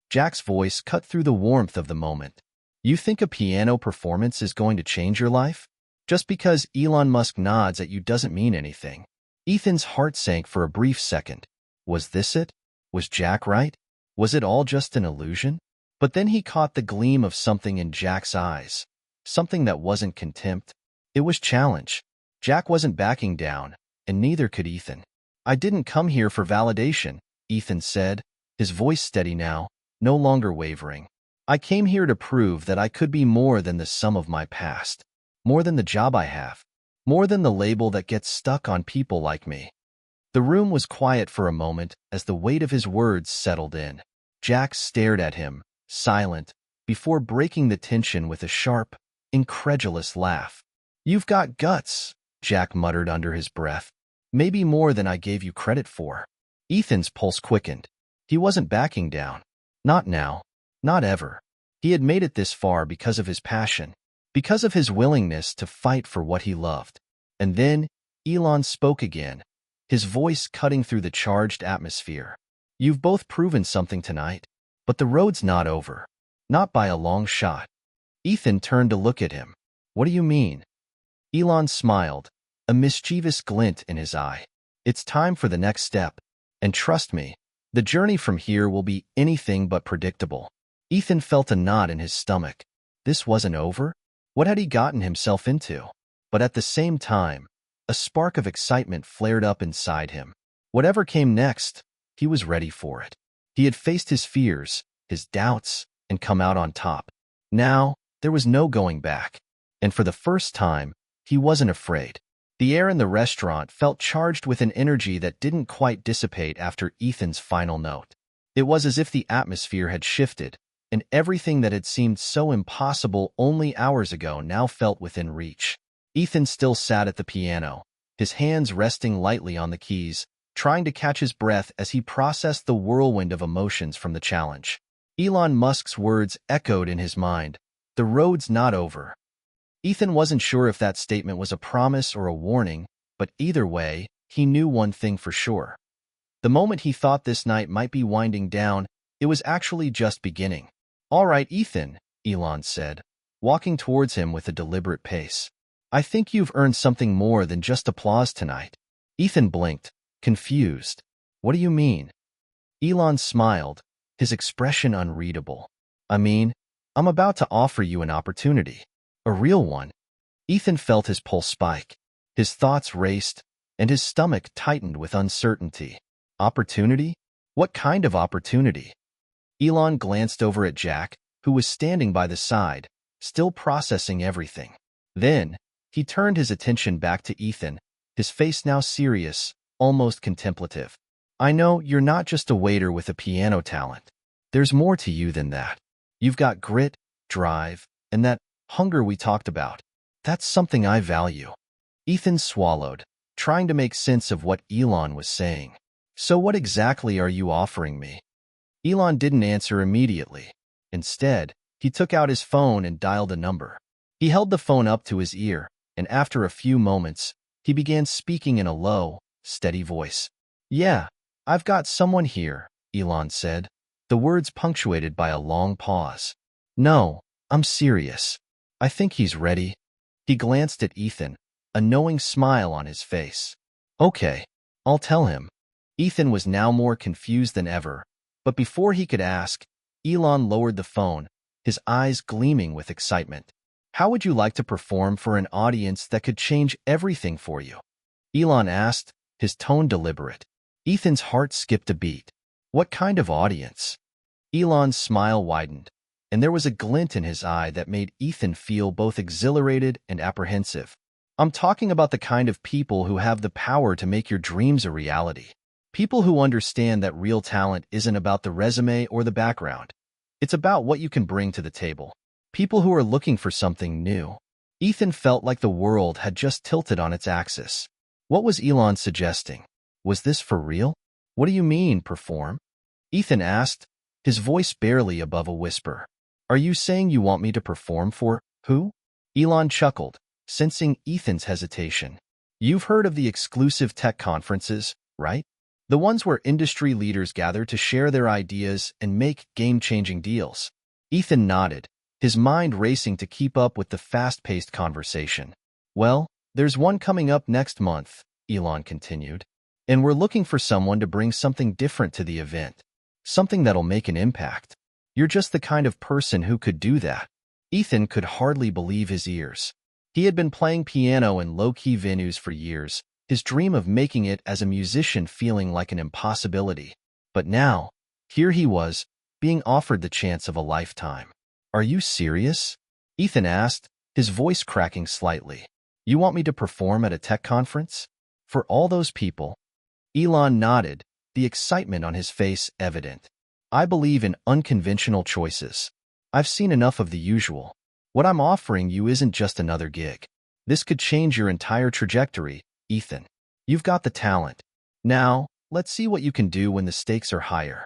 Jack's voice cut through the warmth of the moment. "You think a piano performance is going to change your life? Just because Elon Musk nods at you doesn't mean anything." Ethan's heart sank for a brief second. Was this it? Was Jack right? Was it all just an illusion? But then he caught the gleam of something in Jack's eyes. Something that wasn't contempt. It was challenge. Jack wasn't backing down, and neither could Ethan. "I didn't come here for validation," Ethan said, his voice steady now, no longer wavering. "I came here to prove that I could be more than the sum of my past. More than the job I have. More than the label that gets stuck on people like me." The room was quiet for a moment as the weight of his words settled in. Jack stared at him, silent, before breaking the tension with a sharp, incredulous laugh. "You've got guts," Jack muttered under his breath. "Maybe more than I gave you credit for." Ethan's pulse quickened. He wasn't backing down. Not now. Not ever. He had made it this far because of his passion, because of his willingness to fight for what he loved. And then, Elon spoke again, his voice cutting through the charged atmosphere. "You've both proven something tonight, but the road's not over. Not by a long shot." Ethan turned to look at him. "What do you mean?" Elon smiled, a mischievous glint in his eye. "It's time for the next step. And trust me, the journey from here will be anything but predictable." Ethan felt a knot in his stomach. This wasn't over? What had he gotten himself into? But at the same time, a spark of excitement flared up inside him. Whatever came next, he was ready for it. He had faced his fears, his doubts, and come out on top. Now, there was no going back. And for the first time, he wasn't afraid. The air in the restaurant felt charged with an energy that didn't quite dissipate after Ethan's final note. It was as if the atmosphere had shifted, and everything that had seemed so impossible only hours ago now felt within reach. Ethan still sat at the piano, his hands resting lightly on the keys, trying to catch his breath as he processed the whirlwind of emotions from the challenge. Elon Musk's words echoed in his mind, "The road's not over." Ethan wasn't sure if that statement was a promise or a warning, but either way, he knew one thing for sure. The moment he thought this night might be winding down, it was actually just beginning. "All right, Ethan," Elon said, walking towards him with a deliberate pace. "I think you've earned something more than just applause tonight." Ethan blinked, confused. "What do you mean?" Elon smiled, his expression unreadable. "I mean, I'm about to offer you an opportunity. A real one." Ethan felt his pulse spike. His thoughts raced, and his stomach tightened with uncertainty. Opportunity? What kind of opportunity? Elon glanced over at Jack, who was standing by the side, still processing everything. Then, he turned his attention back to Ethan, his face now serious, almost contemplative. "I know you're not just a waiter with a piano talent. There's more to you than that. You've got grit, drive, and that hunger we talked about. That's something I value." Ethan swallowed, trying to make sense of what Elon was saying. "So what exactly are you offering me?" Elon didn't answer immediately. Instead, he took out his phone and dialed a number. He held the phone up to his ear, and after a few moments, he began speaking in a low, steady voice. "Yeah, I've got someone here," Elon said, the words punctuated by a long pause. "No, I'm serious. I think he's ready." He glanced at Ethan, a knowing smile on his face. "Okay, I'll tell him." Ethan was now more confused than ever, but before he could ask, Elon lowered the phone, his eyes gleaming with excitement. "How would you like to perform for an audience that could change everything for you?" Elon asked, his tone deliberate. Ethan's heart skipped a beat. What kind of audience? Elon's smile widened, and there was a glint in his eye that made Ethan feel both exhilarated and apprehensive. "I'm talking about the kind of people who have the power to make your dreams a reality. People who understand that real talent isn't about the resume or the background. It's about what you can bring to the table. People who are looking for something new." Ethan felt like the world had just tilted on its axis. What was Elon suggesting? Was this for real? "What do you mean, perform?" Ethan asked, his voice barely above a whisper. "Are you saying you want me to perform for who?" Elon chuckled, sensing Ethan's hesitation. "You've heard of the exclusive tech conferences, right? The ones where industry leaders gather to share their ideas and make game-changing deals." Ethan nodded, his mind racing to keep up with the fast-paced conversation. "Well, there's one coming up next month," Elon continued, "and we're looking for someone to bring something different to the event. Something that'll make an impact. You're just the kind of person who could do that." Ethan could hardly believe his ears. He had been playing piano in low-key venues for years, his dream of making it as a musician feeling like an impossibility. But now, here he was, being offered the chance of a lifetime. "Are you serious?" Ethan asked, his voice cracking slightly. "You want me to perform at a tech conference? For all those people?" Elon nodded, the excitement on his face evident. "I believe in unconventional choices. I've seen enough of the usual. What I'm offering you isn't just another gig. This could change your entire trajectory, Ethan. You've got the talent. Now, let's see what you can do when the stakes are higher."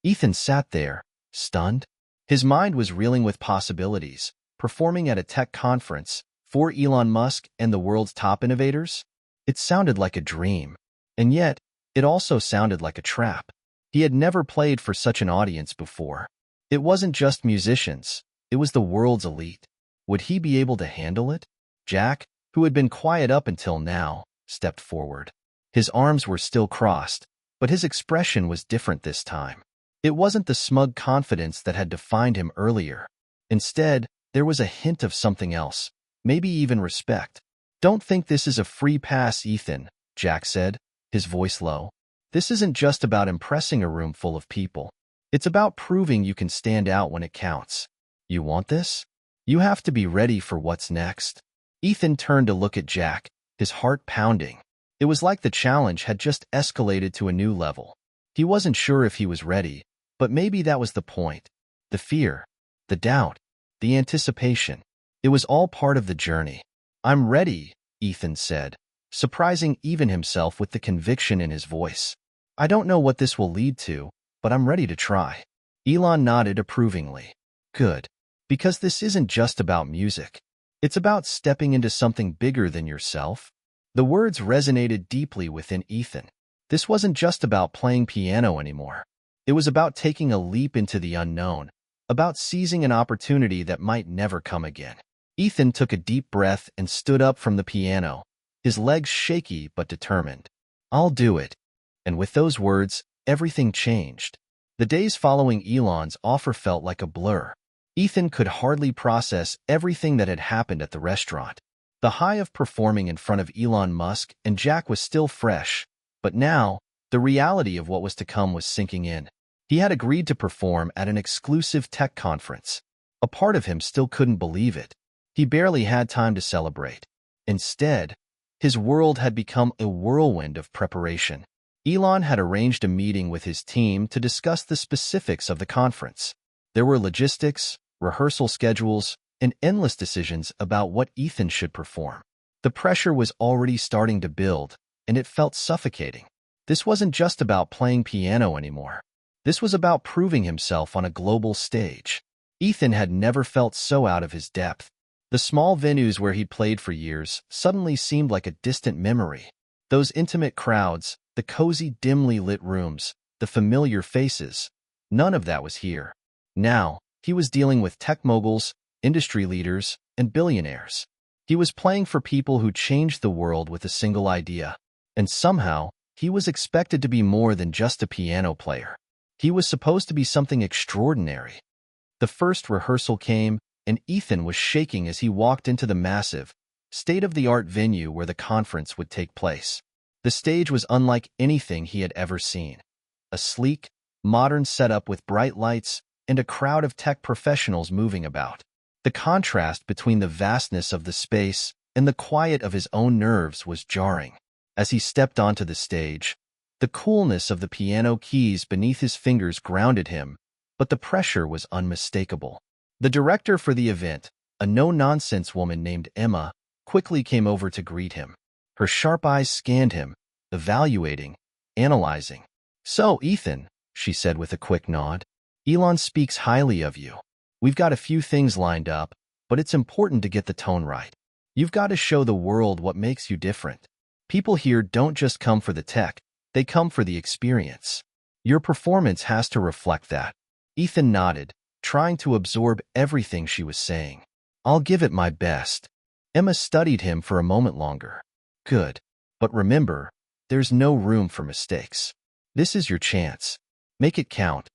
Ethan sat there, stunned. His mind was reeling with possibilities, performing at a tech conference for Elon Musk and the world's top innovators. It sounded like a dream, and yet, it also sounded like a trap. He had never played for such an audience before. It wasn't just musicians, it was the world's elite. Would he be able to handle it? Jack, who had been quiet up until now, stepped forward. His arms were still crossed, but his expression was different this time. It wasn't the smug confidence that had defined him earlier. Instead, there was a hint of something else, maybe even respect. "Don't think this is a free pass, Ethan," Jack said, his voice low. "This isn't just about impressing a room full of people. It's about proving you can stand out when it counts. You want this? You have to be ready for what's next." Ethan turned to look at Jack, his heart pounding. It was like the challenge had just escalated to a new level. He wasn't sure if he was ready, but maybe that was the point. The fear, the doubt, the anticipation. It was all part of the journey. "I'm ready," Ethan said, surprising even himself with the conviction in his voice. "I don't know what this will lead to, but I'm ready to try." Elon nodded approvingly. "Good. Because this isn't just about music. It's about stepping into something bigger than yourself." The words resonated deeply within Ethan. This wasn't just about playing piano anymore. It was about taking a leap into the unknown, about seizing an opportunity that might never come again. Ethan took a deep breath and stood up from the piano, his legs shaky but determined. "I'll do it." And with those words, everything changed. The days following Elon's offer felt like a blur. Ethan could hardly process everything that had happened at the restaurant. The high of performing in front of Elon Musk and Jack was still fresh, but now, the reality of what was to come was sinking in. He had agreed to perform at an exclusive tech conference. A part of him still couldn't believe it. He barely had time to celebrate. Instead, his world had become a whirlwind of preparation. Elon had arranged a meeting with his team to discuss the specifics of the conference. There were logistics, rehearsal schedules, and endless decisions about what Ethan should perform. The pressure was already starting to build, and it felt suffocating. This wasn't just about playing piano anymore. This was about proving himself on a global stage. Ethan had never felt so out of his depth. The small venues where he'd played for years suddenly seemed like a distant memory. Those intimate crowds, the cozy, dimly lit rooms, the familiar faces, none of that was here. Now, he was dealing with tech moguls, industry leaders, and billionaires. He was playing for people who changed the world with a single idea. And somehow, he was expected to be more than just a piano player. He was supposed to be something extraordinary. The first rehearsal came, and Ethan was shaking as he walked into the massive, state-of-the-art venue where the conference would take place. The stage was unlike anything he had ever seen. A sleek, modern setup with bright lights and a crowd of tech professionals moving about. The contrast between the vastness of the space and the quiet of his own nerves was jarring. As he stepped onto the stage, the coolness of the piano keys beneath his fingers grounded him, but the pressure was unmistakable. The director for the event, a no-nonsense woman named Emma, quickly came over to greet him. Her sharp eyes scanned him, evaluating, analyzing. "So, Ethan," she said with a quick nod, "Elon speaks highly of you. We've got a few things lined up, but it's important to get the tone right. You've got to show the world what makes you different. People here don't just come for the tech, they come for the experience. Your performance has to reflect that." Ethan nodded, trying to absorb everything she was saying. "I'll give it my best." Emma studied him for a moment longer. "Good. But remember, there's no room for mistakes. This is your chance. Make it count."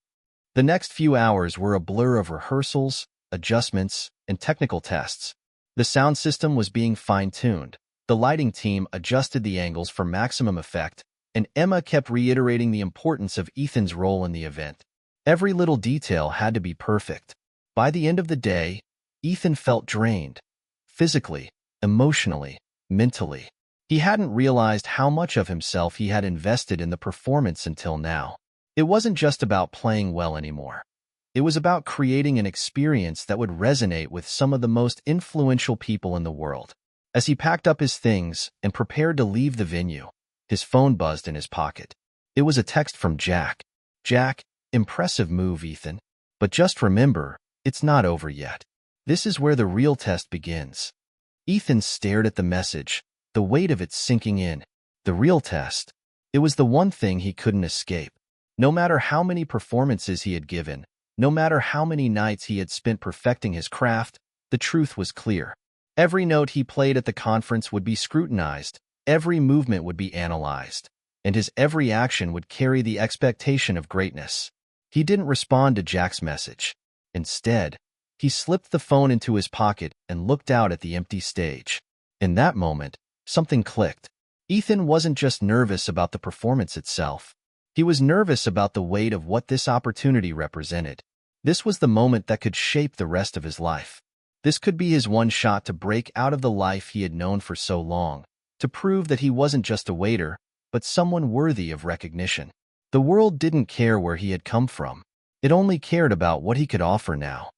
The next few hours were a blur of rehearsals, adjustments, and technical tests. The sound system was being fine-tuned. The lighting team adjusted the angles for maximum effect, and Emma kept reiterating the importance of Ethan's role in the event. Every little detail had to be perfect. By the end of the day, Ethan felt drained. Physically, emotionally, mentally. He hadn't realized how much of himself he had invested in the performance until now. It wasn't just about playing well anymore. It was about creating an experience that would resonate with some of the most influential people in the world. As he packed up his things and prepared to leave the venue, his phone buzzed in his pocket. It was a text from Jack. "Jack, impressive move, Ethan. But just remember, it's not over yet. This is where the real test begins." Ethan stared at the message, the weight of it sinking in. The real test. It was the one thing he couldn't escape. No matter how many performances he had given, no matter how many nights he had spent perfecting his craft, the truth was clear. Every note he played at the conference would be scrutinized, every movement would be analyzed, and his every action would carry the expectation of greatness. He didn't respond to Jack's message. Instead, He slipped the phone into his pocket and looked out at the empty stage. In that moment, something clicked. Ethan wasn't just nervous about the performance itself. He was nervous about the weight of what this opportunity represented. This was the moment that could shape the rest of his life. This could be his one shot to break out of the life he had known for so long, to prove that he wasn't just a waiter, but someone worthy of recognition. The world didn't care where he had come from. It only cared about what he could offer now.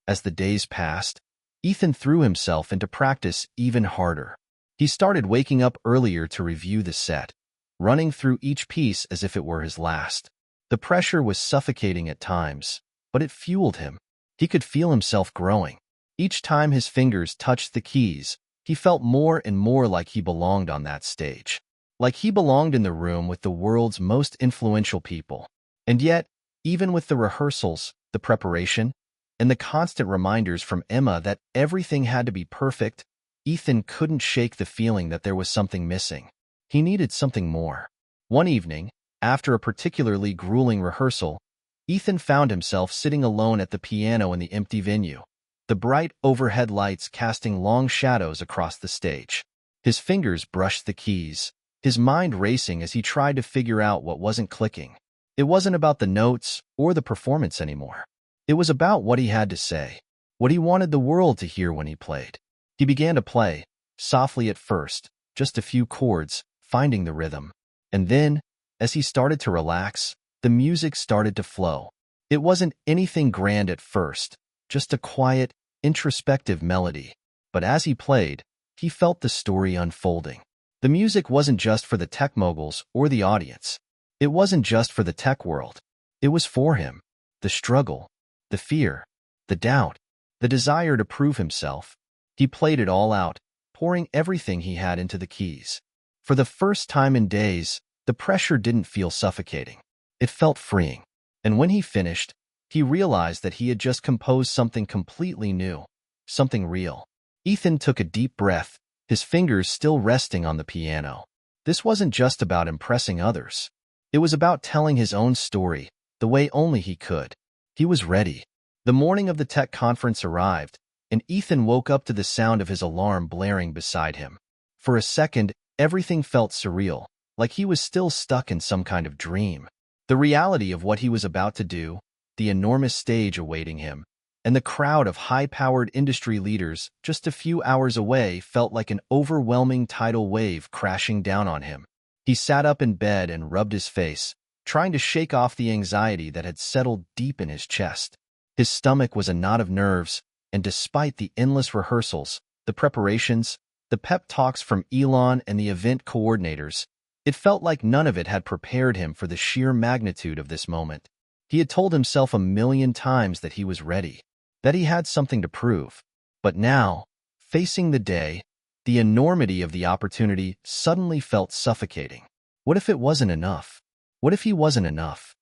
As the days passed, Ethan threw himself into practice even harder. He started waking up earlier to review the set, running through each piece as if it were his last. The pressure was suffocating at times, but it fueled him. He could feel himself growing. Each time his fingers touched the keys, he felt more and more like he belonged on that stage. Like he belonged in the room with the world's most influential people. And yet, even with the rehearsals, the preparation, and the constant reminders from Emma that everything had to be perfect, Ethan couldn't shake the feeling that there was something missing. He needed something more. One evening, after a particularly grueling rehearsal, Ethan found himself sitting alone at the piano in the empty venue, the bright overhead lights casting long shadows across the stage. His fingers brushed the keys, his mind racing as he tried to figure out what wasn't clicking. It wasn't about the notes or the performance anymore. It was about what he had to say, what he wanted the world to hear when he played. He began to play, softly at first, just a few chords, finding the rhythm. And then, as he started to relax, the music started to flow. It wasn't anything grand at first, just a quiet, introspective melody. But as he played, he felt the story unfolding. The music wasn't just for the tech moguls or the audience. It wasn't just for the tech world. It was for him. The struggle, the fear, the doubt, the desire to prove himself. He played it all out, pouring everything he had into the keys. For the first time in days, the pressure didn't feel suffocating. It felt freeing. And when he finished, he realized that he had just composed something completely new, something real. Ethan took a deep breath, his fingers still resting on the piano. This wasn't just about impressing others. It was about telling his own story, the way only he could. He was ready. The morning of the tech conference arrived, and Ethan woke up to the sound of his alarm blaring beside him. For a second, everything felt surreal, like he was still stuck in some kind of dream. The reality of what he was about to do, the enormous stage awaiting him, and the crowd of high-powered industry leaders just a few hours away felt like an overwhelming tidal wave crashing down on him. He sat up in bed and rubbed his face, trying to shake off the anxiety that had settled deep in his chest. His stomach was a knot of nerves, and despite the endless rehearsals, the preparations, the pep talks from Elon and the event coordinators, it felt like none of it had prepared him for the sheer magnitude of this moment. He had told himself 1,000,000 times that he was ready, that he had something to prove. But now, facing the day, the enormity of the opportunity suddenly felt suffocating. What if it wasn't enough? What if he wasn't enough?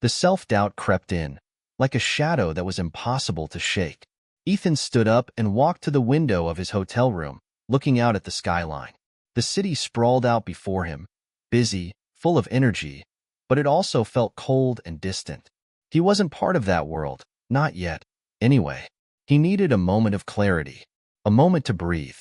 The self-doubt crept in, like a shadow that was impossible to shake. Ethan stood up and walked to the window of his hotel room, looking out at the skyline. The city sprawled out before him, busy, full of energy, but it also felt cold and distant. He wasn't part of that world, not yet. Anyway, he needed a moment of clarity, a moment to breathe.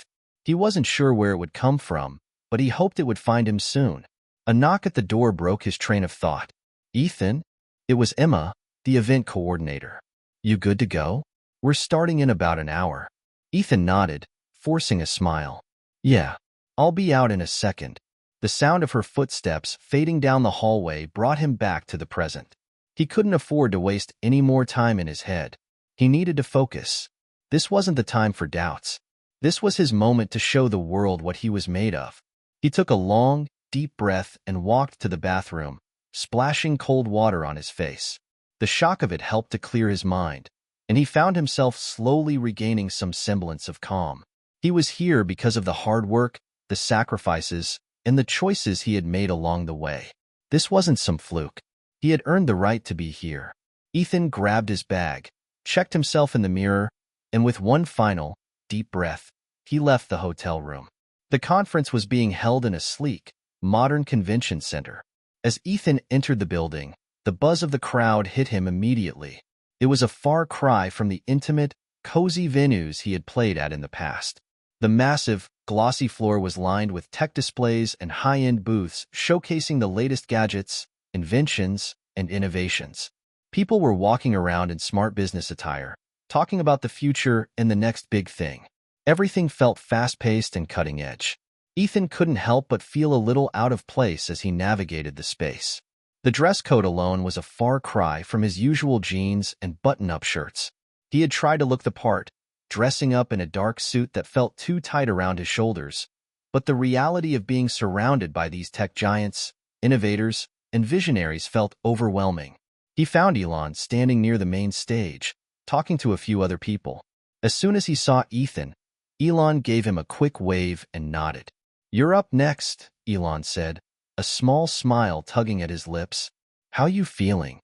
He wasn't sure where it would come from, but he hoped it would find him soon. A knock at the door broke his train of thought. Ethan? It was Emma, the event coordinator. You good to go? We're starting in about an hour. Ethan nodded, forcing a smile. Yeah, I'll be out in a second. The sound of her footsteps fading down the hallway brought him back to the present. He couldn't afford to waste any more time in his head. He needed to focus. This wasn't the time for doubts. This was his moment to show the world what he was made of. He took a long, deep breath and walked to the bathroom, splashing cold water on his face. The shock of it helped to clear his mind, and he found himself slowly regaining some semblance of calm. He was here because of the hard work, the sacrifices, and the choices he had made along the way. This wasn't some fluke. He had earned the right to be here. Ethan grabbed his bag, checked himself in the mirror, and with one final, deep breath, he left the hotel room. The conference was being held in a sleek, modern convention center. As Ethan entered the building, the buzz of the crowd hit him immediately. It was a far cry from the intimate, cozy venues he had played at in the past. The massive, glossy floor was lined with tech displays and high-end booths showcasing the latest gadgets, inventions, and innovations. People were walking around in smart business attire, talking about the future and the next big thing. Everything felt fast-paced and cutting-edge. Ethan couldn't help but feel a little out of place as he navigated the space. The dress code alone was a far cry from his usual jeans and button-up shirts. He had tried to look the part, dressing up in a dark suit that felt too tight around his shoulders. But the reality of being surrounded by these tech giants, innovators, and visionaries felt overwhelming. He found Elon standing near the main stage, talking to a few other people. As soon as he saw Ethan, Elon gave him a quick wave and nodded. "You're up next," Elon said, a small smile tugging at his lips. "How you feeling?"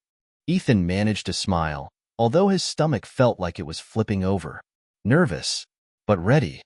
Ethan managed to smile, although his stomach felt like it was flipping over. "Nervous, but ready."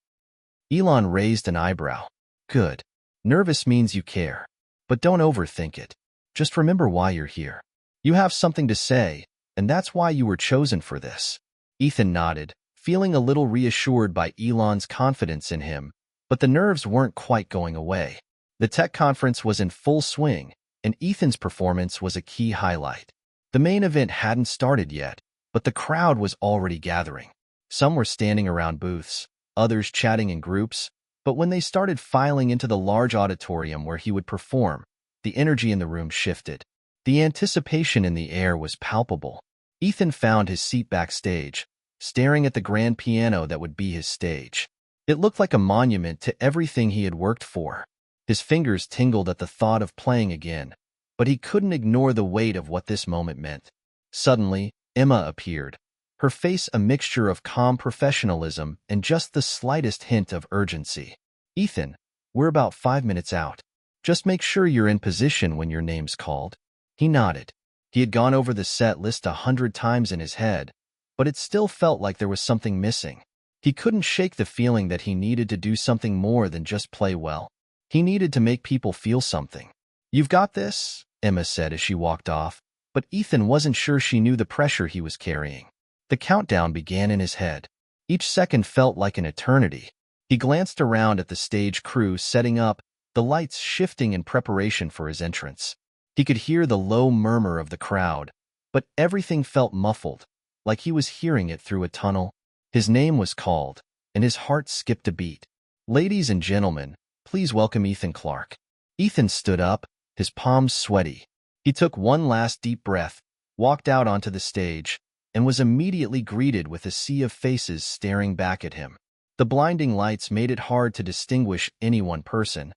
Elon raised an eyebrow. "Good. Nervous means you care. But don't overthink it. Just remember why you're here. You have something to say, and that's why you were chosen for this." Ethan nodded, feeling a little reassured by Elon's confidence in him, but the nerves weren't quite going away. The tech conference was in full swing, and Ethan's performance was a key highlight. The main event hadn't started yet, but the crowd was already gathering. Some were standing around booths, others chatting in groups, but when they started filing into the large auditorium where he would perform, the energy in the room shifted. The anticipation in the air was palpable. Ethan found his seat backstage, staring at the grand piano that would be his stage. It looked like a monument to everything he had worked for. His fingers tingled at the thought of playing again, but he couldn't ignore the weight of what this moment meant. Suddenly, Emma appeared, her face a mixture of calm professionalism and just the slightest hint of urgency. "Ethan, we're about 5 minutes out. Just make sure you're in position when your name's called." He nodded. He had gone over the set list 100 times in his head, but it still felt like there was something missing. He couldn't shake the feeling that he needed to do something more than just play well. He needed to make people feel something. "You've got this," Emma said as she walked off, but Ethan wasn't sure she knew the pressure he was carrying. The countdown began in his head. Each second felt like an eternity. He glanced around at the stage crew setting up, the lights shifting in preparation for his entrance. He could hear the low murmur of the crowd, but everything felt muffled, like he was hearing it through a tunnel. His name was called, and his heart skipped a beat. "Ladies and gentlemen, please welcome Ethan Clark." Ethan stood up, his palms sweaty. He took one last deep breath, walked out onto the stage, and was immediately greeted with a sea of faces staring back at him. The blinding lights made it hard to distinguish any one person,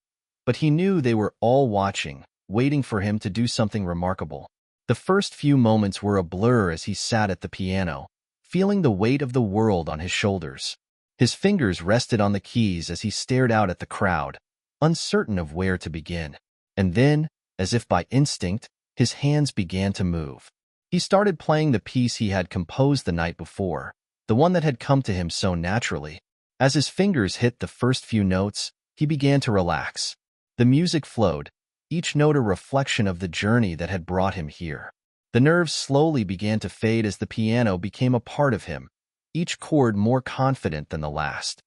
but he knew they were all watching, waiting for him to do something remarkable. The first few moments were a blur as he sat at the piano, feeling the weight of the world on his shoulders. His fingers rested on the keys as he stared out at the crowd, uncertain of where to begin. And then, as if by instinct, his hands began to move. He started playing the piece he had composed the night before, the one that had come to him so naturally. As his fingers hit the first few notes, he began to relax. The music flowed, each note a reflection of the journey that had brought him here. The nerves slowly began to fade as the piano became a part of him, each chord more confident than the last.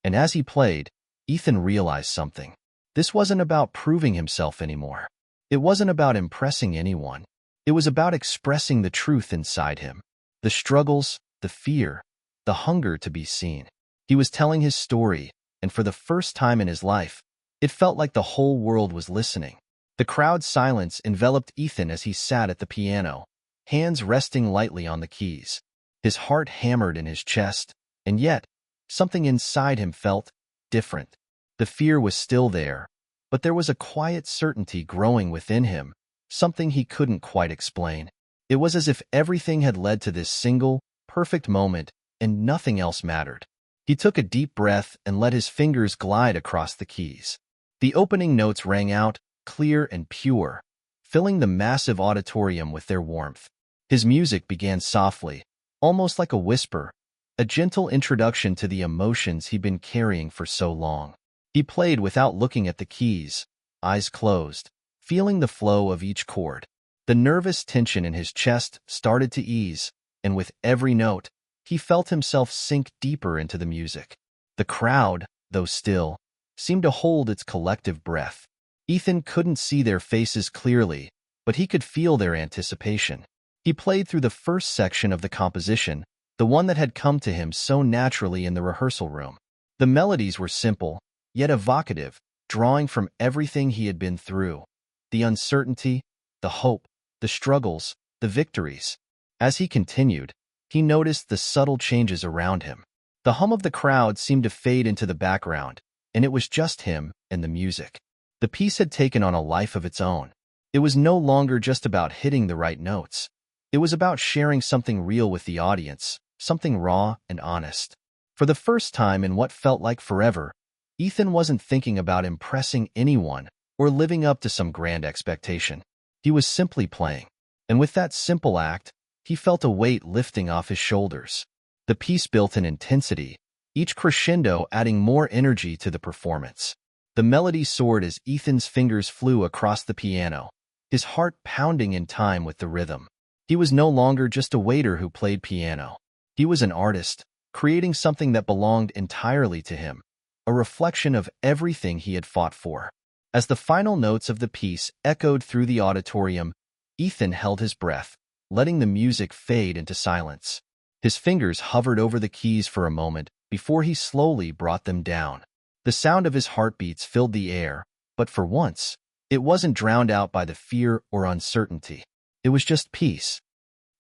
And as he played, Ethan realized something. This wasn't about proving himself anymore. It wasn't about impressing anyone. It was about expressing the truth inside him. The struggles, the fear, the hunger to be seen. He was telling his story, and for the first time in his life, it felt like the whole world was listening. The crowd's silence enveloped Ethan as he sat at the piano, hands resting lightly on the keys. His heart hammered in his chest, and yet, something inside him felt different. The fear was still there, but there was a quiet certainty growing within him, something he couldn't quite explain. It was as if everything had led to this single, perfect moment, and nothing else mattered. He took a deep breath and let his fingers glide across the keys. The opening notes rang out, clear and pure, filling the massive auditorium with their warmth. His music began softly, almost like a whisper, a gentle introduction to the emotions he'd been carrying for so long. He played without looking at the keys, eyes closed, feeling the flow of each chord. The nervous tension in his chest started to ease, and with every note, He felt himself sink deeper into the music. The crowd, though still, seemed to hold its collective breath. Ethan couldn't see their faces clearly, but he could feel their anticipation. He played through the first section of the composition, the one that had come to him so naturally in the rehearsal room. The melodies were simple, yet evocative, drawing from everything he had been through. The uncertainty, the hope, the struggles, the victories. As he continued, he noticed the subtle changes around him. The hum of the crowd seemed to fade into the background, and it was just him and the music. The piece had taken on a life of its own. It was no longer just about hitting the right notes. It was about sharing something real with the audience, something raw and honest. For the first time in what felt like forever, Ethan wasn't thinking about impressing anyone or living up to some grand expectation. He was simply playing. And with that simple act, he felt a weight lifting off his shoulders. The piece built in intensity, each crescendo adding more energy to the performance. The melody soared as Ethan's fingers flew across the piano, his heart pounding in time with the rhythm. He was no longer just a waiter who played piano. He was an artist, creating something that belonged entirely to him, a reflection of everything he had fought for. As the final notes of the piece echoed through the auditorium, Ethan held his breath, letting the music fade into silence. His fingers hovered over the keys for a moment before he slowly brought them down. The sound of his heartbeats filled the air, but for once, it wasn't drowned out by the fear or uncertainty. It was just peace.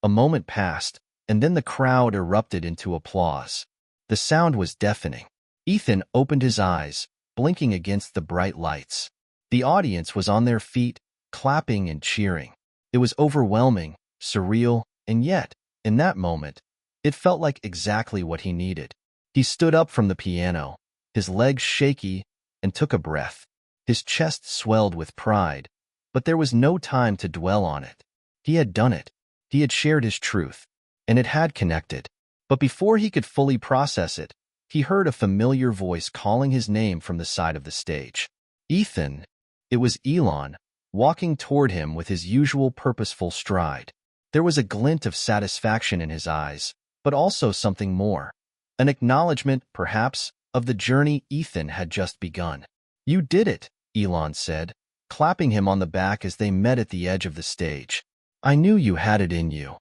A moment passed, and then the crowd erupted into applause. The sound was deafening. Ethan opened his eyes, blinking against the bright lights. The audience was on their feet, clapping and cheering. It was overwhelming, surreal, and yet, in that moment, it felt like exactly what he needed. He stood up from the piano, his legs shaky, and took a breath. His chest swelled with pride, but there was no time to dwell on it. He had done it. He had shared his truth, and it had connected. But before he could fully process it, he heard a familiar voice calling his name from the side of the stage. Ethan. It was Elon, walking toward him with his usual purposeful stride. There was a glint of satisfaction in his eyes, but also something more. An acknowledgement, perhaps, of the journey Ethan had just begun. "You did it," Elon said, clapping him on the back as they met at the edge of the stage. "I knew you had it in you."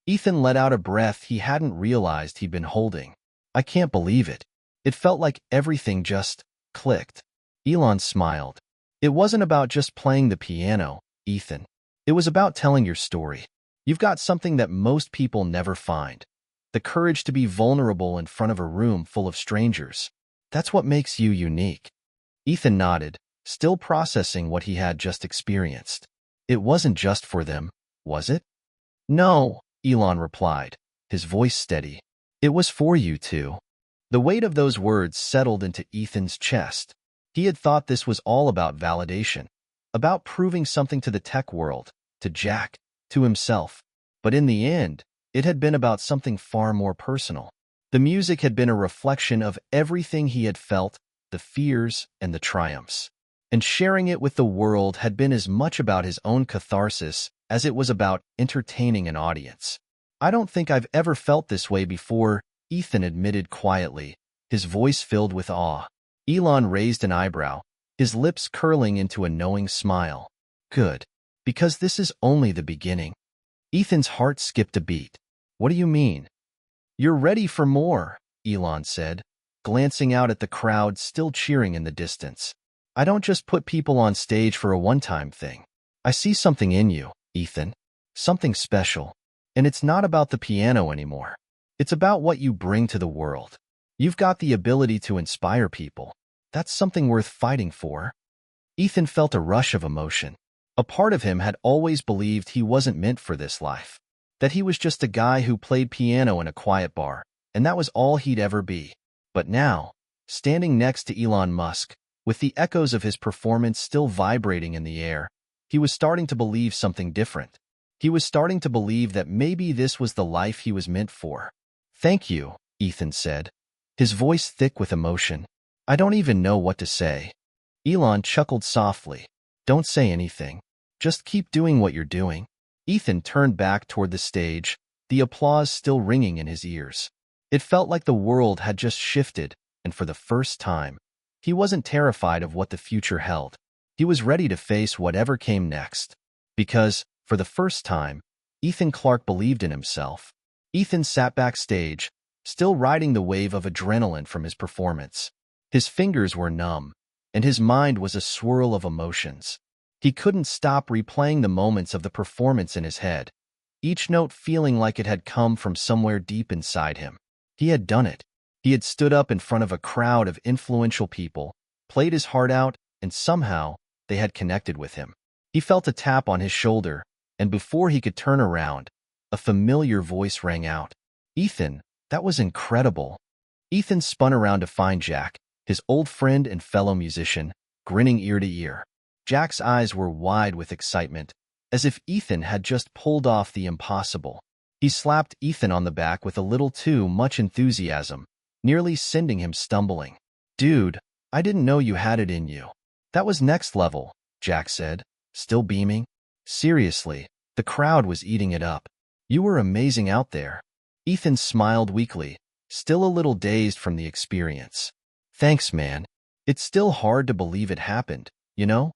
Ethan let out a breath he hadn't realized he'd been holding. "I can't believe it." It felt like everything just clicked. Elon smiled. "It wasn't about just playing the piano, Ethan. It was about telling your story. You've got something that most people never find. The courage to be vulnerable in front of a room full of strangers. That's what makes you unique." Ethan nodded, still processing what he had just experienced. "It wasn't just for them, was it?" "No," Elon replied, his voice steady. "It was for you too." The weight of those words settled into Ethan's chest. He had thought this was all about validation, about proving something to the tech world, to Jack, to himself. But in the end, it had been about something far more personal. The music had been a reflection of everything he had felt, the fears and the triumphs. And sharing it with the world had been as much about his own catharsis as it was about entertaining an audience. "I don't think I've ever felt this way before," Ethan admitted quietly, his voice filled with awe. Elon raised an eyebrow, his lips curling into a knowing smile. "Good. Because this is only the beginning." Ethan's heart skipped a beat. "What do you mean?" "You're ready for more," Elon said, glancing out at the crowd still cheering in the distance. "I don't just put people on stage for a one-time thing. I see something in you, Ethan. Something special. And it's not about the piano anymore. It's about what you bring to the world. You've got the ability to inspire people. That's something worth fighting for." Ethan felt a rush of emotion. A part of him had always believed he wasn't meant for this life, that he was just a guy who played piano in a quiet bar, and that was all he'd ever be. But now, standing next to Elon Musk, with the echoes of his performance still vibrating in the air, he was starting to believe something different. He was starting to believe that maybe this was the life he was meant for. "Thank you," Ethan said, his voice thick with emotion. "I don't even know what to say." Elon chuckled softly. "Don't say anything. Just keep doing what you're doing." Ethan turned back toward the stage, the applause still ringing in his ears. It felt like the world had just shifted, and for the first time, he wasn't terrified of what the future held. He was ready to face whatever came next. Because, for the first time, Ethan Clark believed in himself. Ethan sat backstage, still riding the wave of adrenaline from his performance. His fingers were numb, and his mind was a swirl of emotions. He couldn't stop replaying the moments of the performance in his head, each note feeling like it had come from somewhere deep inside him. He had done it. He had stood up in front of a crowd of influential people, played his heart out, and somehow they had connected with him. He felt a tap on his shoulder, and before he could turn around, a familiar voice rang out. "Ethan, that was incredible." Ethan spun around to find Jack, his old friend and fellow musician, grinning ear to ear. Jack's eyes were wide with excitement, as if Ethan had just pulled off the impossible. He slapped Ethan on the back with a little too much enthusiasm, nearly sending him stumbling. "Dude, I didn't know you had it in you." "That was next level," Jack said, still beaming. Seriously, the crowd was eating it up. "You were amazing out there." Ethan smiled weakly, still a little dazed from the experience. "Thanks, man. It's still hard to believe it happened, you know?"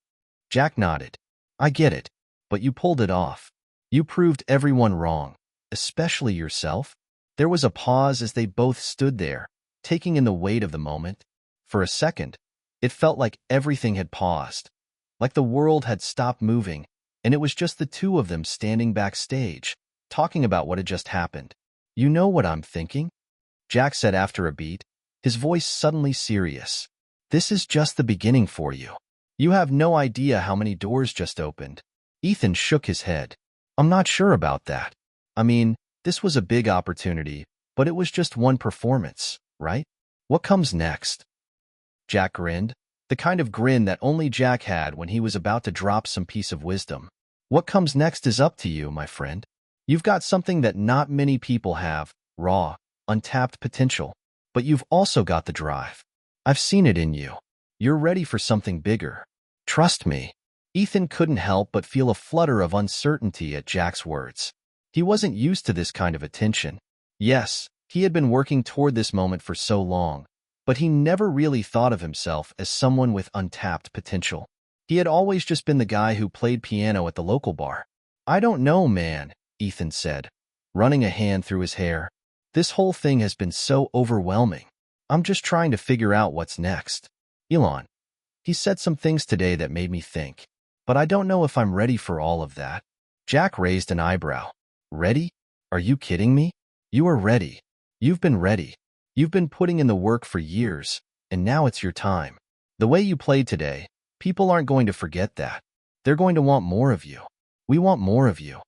Jack nodded. "I get it, but you pulled it off. You proved everyone wrong, especially yourself." There was a pause as they both stood there, taking in the weight of the moment. For a second, it felt like everything had paused, like the world had stopped moving, and it was just the two of them standing backstage, talking about what had just happened. "You know what I'm thinking?" Jack said after a beat, his voice suddenly serious. "This is just the beginning for you. You have no idea how many doors just opened." Ethan shook his head. "I'm not sure about that. I mean, this was a big opportunity, but it was just one performance, right? What comes next?" Jack grinned, the kind of grin that only Jack had when he was about to drop some piece of wisdom. "What comes next is up to you, my friend. You've got something that not many people have, raw, untapped potential, but you've also got the drive. I've seen it in you. You're ready for something bigger. Trust me." Ethan couldn't help but feel a flutter of uncertainty at Jack's words. He wasn't used to this kind of attention. Yes, he had been working toward this moment for so long, but he never really thought of himself as someone with untapped potential. He had always just been the guy who played piano at the local bar. "I don't know, man," Ethan said, running a hand through his hair. "This whole thing has been so overwhelming. I'm just trying to figure out what's next. Elon, he said some things today that made me think, but I don't know if I'm ready for all of that." Jack raised an eyebrow. "Ready? Are you kidding me? You are ready. You've been ready. You've been putting in the work for years, and now it's your time. The way you played today, people aren't going to forget that. They're going to want more of you. We want more of you."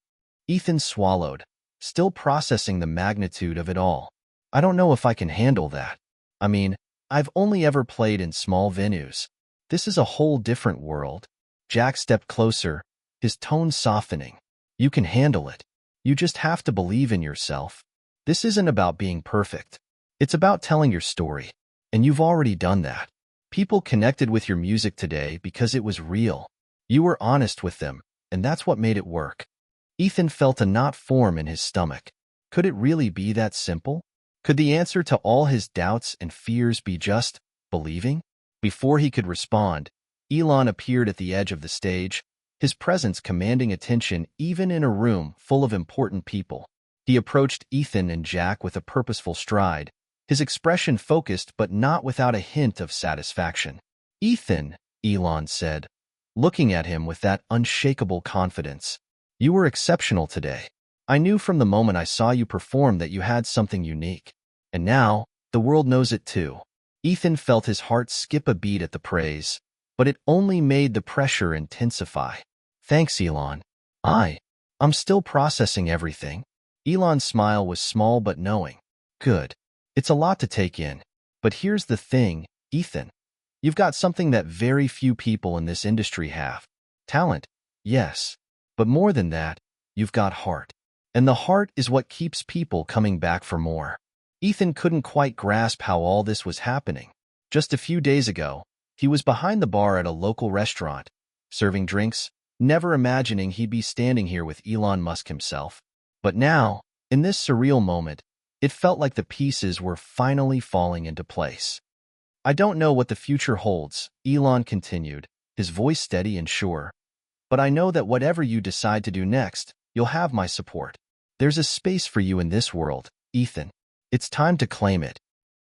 Ethan swallowed, still processing the magnitude of it all. "I don't know if I can handle that. I mean, I've only ever played in small venues. This is a whole different world." Jack stepped closer, his tone softening. "You can handle it. You just have to believe in yourself. This isn't about being perfect. It's about telling your story, and you've already done that. People connected with your music today because it was real. You were honest with them, and that's what made it work." Ethan felt a knot form in his stomach. Could it really be that simple? Could the answer to all his doubts and fears be just believing? Before he could respond, Elon appeared at the edge of the stage, his presence commanding attention even in a room full of important people. He approached Ethan and Jack with a purposeful stride, his expression focused but not without a hint of satisfaction. "Ethan," Elon said, looking at him with that unshakable confidence, "you were exceptional today. I knew from the moment I saw you perform that you had something unique. And now, the world knows it too." Ethan felt his heart skip a beat at the praise, but it only made the pressure intensify. "Thanks, Elon. I'm still processing everything." Elon's smile was small but knowing. "Good. It's a lot to take in. But here's the thing, Ethan. You've got something that very few people in this industry have. Talent, yes. But more than that, you've got heart. And the heart is what keeps people coming back for more." Ethan couldn't quite grasp how all this was happening. Just a few days ago, he was behind the bar at a local restaurant, serving drinks, never imagining he'd be standing here with Elon Musk himself. But now, in this surreal moment, It felt like the pieces were finally falling into place. I don't know what the future holds, Elon continued, his voice steady and sure. But I know that whatever you decide to do next, you'll have my support. There's a space for you in this world, Ethan. It's time to claim it.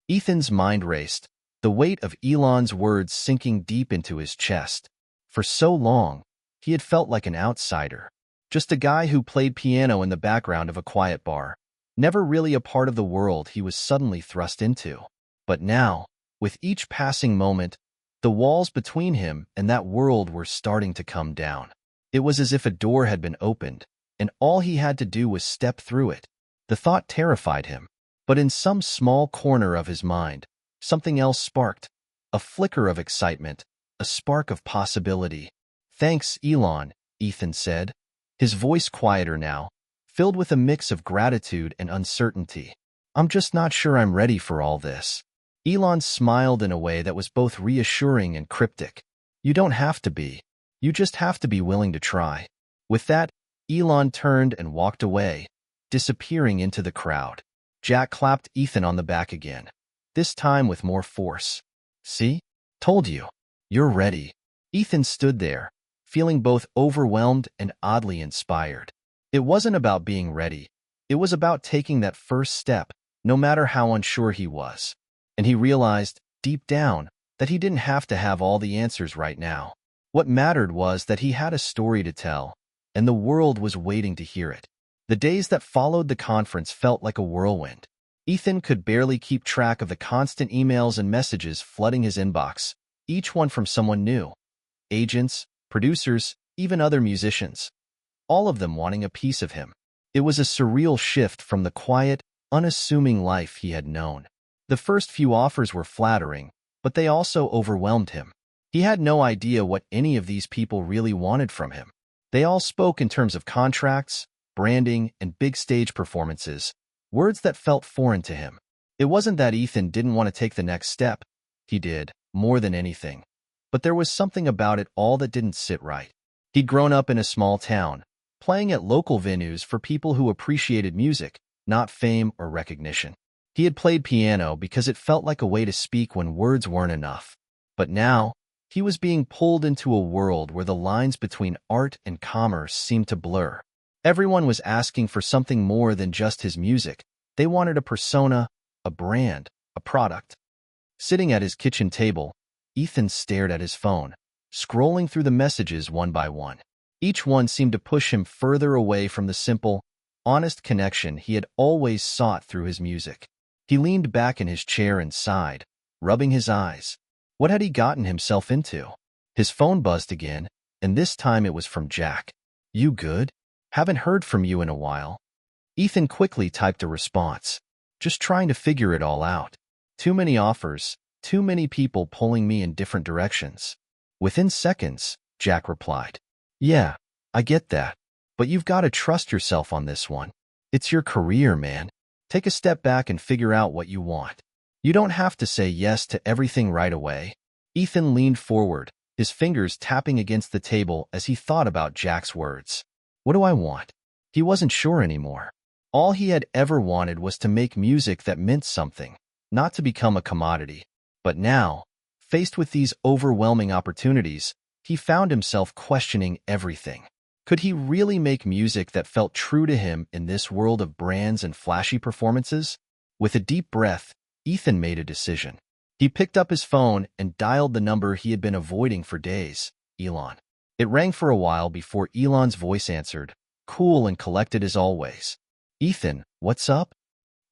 Ethan's mind raced, the weight of Elon's words sinking deep into his chest. For so long, he had felt like an outsider, just a guy who played piano in the background of a quiet bar, never really a part of the world he was suddenly thrust into. But now, with each passing moment, the walls between him and that world were starting to come down. It was as if a door had been opened, and all he had to do was step through it. The thought terrified him, but in some small corner of his mind, something else sparked, a flicker of excitement, a spark of possibility. "Thanks, Elon," Ethan said, his voice quieter now, filled with a mix of gratitude and uncertainty. "I'm just not sure I'm ready for all this." Elon smiled in a way that was both reassuring and cryptic. "You don't have to be. You just have to be willing to try." With that, Elon turned and walked away, disappearing into the crowd. Jack clapped Ethan on the back again, this time with more force. "See? Told you. You're ready." Ethan stood there, feeling both overwhelmed and oddly inspired. It wasn't about being ready. It was about taking that first step, no matter how unsure he was. And he realized, deep down, that he didn't have to have all the answers right now. What mattered was that he had a story to tell, and the world was waiting to hear it. The days that followed the conference felt like a whirlwind. Ethan could barely keep track of the constant emails and messages flooding his inbox, each one from someone new. Agents, producers, even other musicians. All of them wanting a piece of him. It was a surreal shift from the quiet, unassuming life he had known. The first few offers were flattering, but they also overwhelmed him. He had no idea what any of these people really wanted from him. They all spoke in terms of contracts, branding, and big stage performances, words that felt foreign to him. It wasn't that Ethan didn't want to take the next step. He did, more than anything. But there was something about it all that didn't sit right. He'd grown up in a small town, playing at local venues for people who appreciated music, not fame or recognition. He had played piano because it felt like a way to speak when words weren't enough. But now, he was being pulled into a world where the lines between art and commerce seemed to blur. Everyone was asking for something more than just his music. They wanted a persona, a brand, a product. Sitting at his kitchen table, Ethan stared at his phone, scrolling through the messages one by one. Each one seemed to push him further away from the simple, honest connection he had always sought through his music. He leaned back in his chair and sighed, rubbing his eyes. What had he gotten himself into? His phone buzzed again, and this time it was from Jack. "You good? Haven't heard from you in a while." Ethan quickly typed a response. "Just trying to figure it all out. Too many offers, too many people pulling me in different directions." Within seconds, Jack replied, "Yeah, I get that. But you've got to trust yourself on this one. It's your career, man. Take a step back and figure out what you want. You don't have to say yes to everything right away." Ethan leaned forward, his fingers tapping against the table as he thought about Jack's words. What do I want? He wasn't sure anymore. All he had ever wanted was to make music that meant something, not to become a commodity. But now, faced with these overwhelming opportunities, he found himself questioning everything. Could he really make music that felt true to him in this world of brands and flashy performances? With a deep breath, Ethan made a decision. He picked up his phone and dialed the number he had been avoiding for days, Elon. It rang for a while before Elon's voice answered, cool and collected as always. "Ethan, what's up?"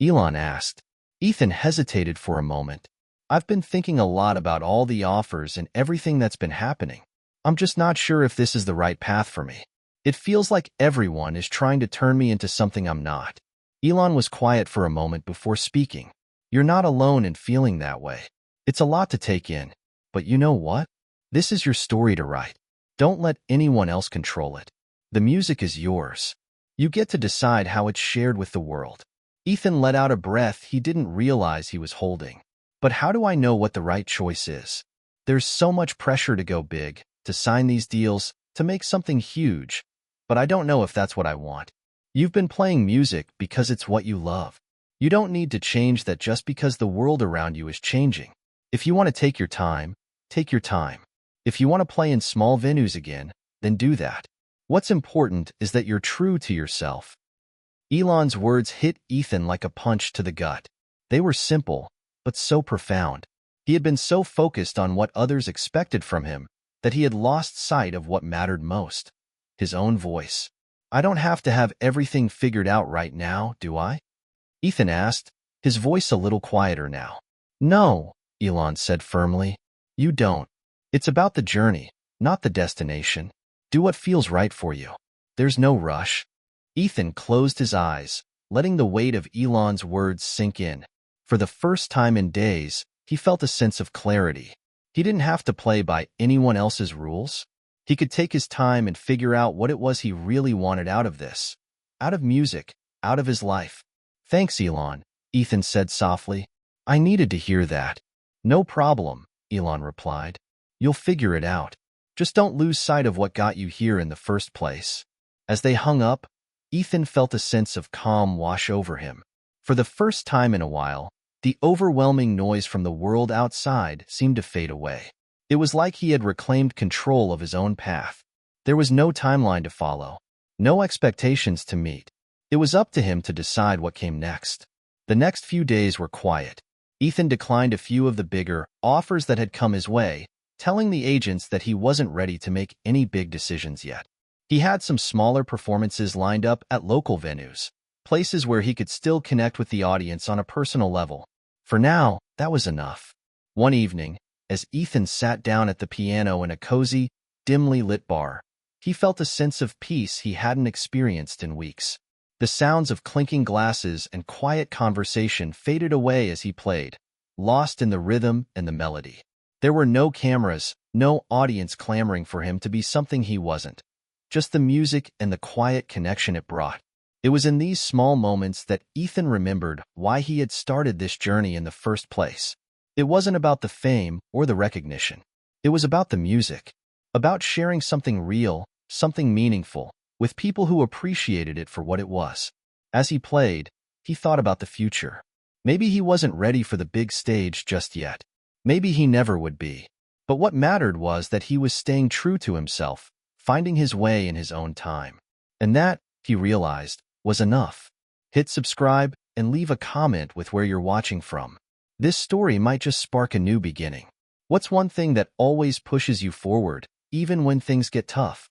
Elon asked. Ethan hesitated for a moment. "I've been thinking a lot about all the offers and everything that's been happening. I'm just not sure if this is the right path for me. It feels like everyone is trying to turn me into something I'm not." Elon was quiet for a moment before speaking. "You're not alone in feeling that way. It's a lot to take in. But you know what? This is your story to write. Don't let anyone else control it. The music is yours. You get to decide how it's shared with the world." Ethan let out a breath he didn't realize he was holding. "But how do I know what the right choice is? There's so much pressure to go big, to sign these deals, to make something huge. But I don't know if that's what I want. You've been playing music because it's what you love. You don't need to change that just because the world around you is changing. If you want to take your time, take your time. If you want to play in small venues again, then do that. What's important is that you're true to yourself. Elon's words hit Ethan like a punch to the gut. They were simple, but so profound. He had been so focused on what others expected from him that he had lost sight of what mattered most: his own voice. I don't have to have everything figured out right now, do I? Ethan asked, his voice a little quieter now. No, Elon said firmly. You don't. It's about the journey, not the destination. Do what feels right for you. There's no rush. Ethan closed his eyes, letting the weight of Elon's words sink in. For the first time in days, he felt a sense of clarity. He didn't have to play by anyone else's rules. He could take his time and figure out what it was he really wanted out of this. Out of music, out of his life. Thanks, Elon, Ethan said softly. I needed to hear that. No problem, Elon replied. You'll figure it out. Just don't lose sight of what got you here in the first place. As they hung up, Ethan felt a sense of calm wash over him. For the first time in a while, the overwhelming noise from the world outside seemed to fade away. It was like he had reclaimed control of his own path. There was no timeline to follow, no expectations to meet. It was up to him to decide what came next. The next few days were quiet. Ethan declined a few of the bigger offers that had come his way, telling the agents that he wasn't ready to make any big decisions yet. He had some smaller performances lined up at local venues, places where he could still connect with the audience on a personal level. For now, that was enough. One evening, as Ethan sat down at the piano in a cozy, dimly lit bar, he felt a sense of peace he hadn't experienced in weeks. The sounds of clinking glasses and quiet conversation faded away as he played, lost in the rhythm and the melody. There were no cameras, no audience clamoring for him to be something he wasn't. Just the music and the quiet connection it brought. It was in these small moments that Ethan remembered why he had started this journey in the first place. It wasn't about the fame or the recognition. It was about the music, about sharing something real, something meaningful, with people who appreciated it for what it was. As he played, he thought about the future. Maybe he wasn't ready for the big stage just yet. Maybe he never would be. But what mattered was that he was staying true to himself, finding his way in his own time. And that, he realized, was enough. Hit subscribe and leave a comment with where you're watching from. This story might just spark a new beginning. What's one thing that always pushes you forward, even when things get tough?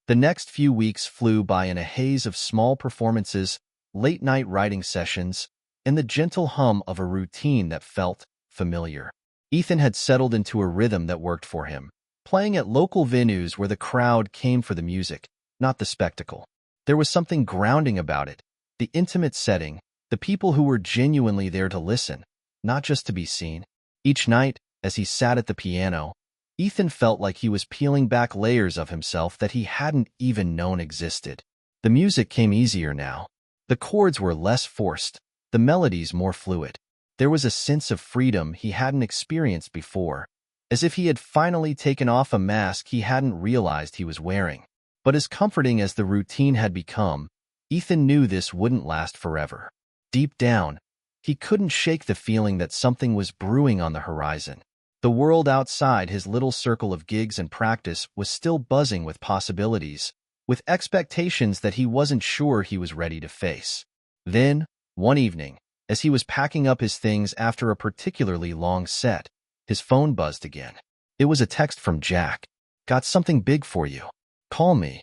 The next few weeks flew by in a haze of small performances, late-night writing sessions, and the gentle hum of a routine that felt familiar. Ethan had settled into a rhythm that worked for him, playing at local venues where the crowd came for the music, not the spectacle. There was something grounding about it, the intimate setting, the people who were genuinely there to listen, not just to be seen. Each night, as he sat at the piano, Ethan felt like he was peeling back layers of himself that he hadn't even known existed. The music came easier now. The chords were less forced, the melodies more fluid. There was a sense of freedom he hadn't experienced before, as if he had finally taken off a mask he hadn't realized he was wearing. But as comforting as the routine had become, Ethan knew this wouldn't last forever. Deep down, he couldn't shake the feeling that something was brewing on the horizon. The world outside his little circle of gigs and practice was still buzzing with possibilities, with expectations that he wasn't sure he was ready to face. Then, one evening, as he was packing up his things after a particularly long set, his phone buzzed again. It was a text from Jack. "Got something big for you. Call me."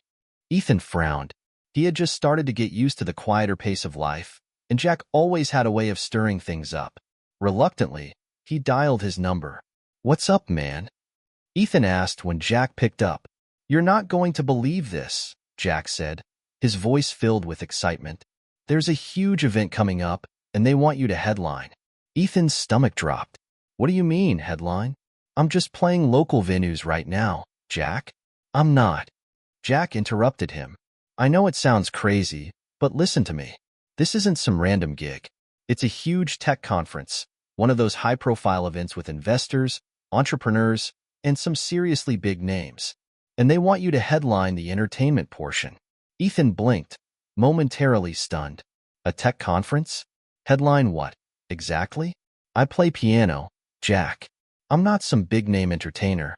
Ethan frowned. He had just started to get used to the quieter pace of life, and Jack always had a way of stirring things up. Reluctantly, he dialed his number. "What's up, man?" Ethan asked when Jack picked up. "You're not going to believe this," Jack said, his voice filled with excitement. "There's a huge event coming up, and they want you to headline." Ethan's stomach dropped. "What do you mean, headline?" "I'm just playing local venues right now, Jack." "I'm not." Jack interrupted him. "I know it sounds crazy, but listen to me. This isn't some random gig. It's a huge tech conference, one of those high-profile events with investors, entrepreneurs, and some seriously big names. And they want you to headline the entertainment portion." Ethan blinked, momentarily stunned. "A tech conference? Headline what? Exactly? I play piano, Jack. I'm not some big-name entertainer.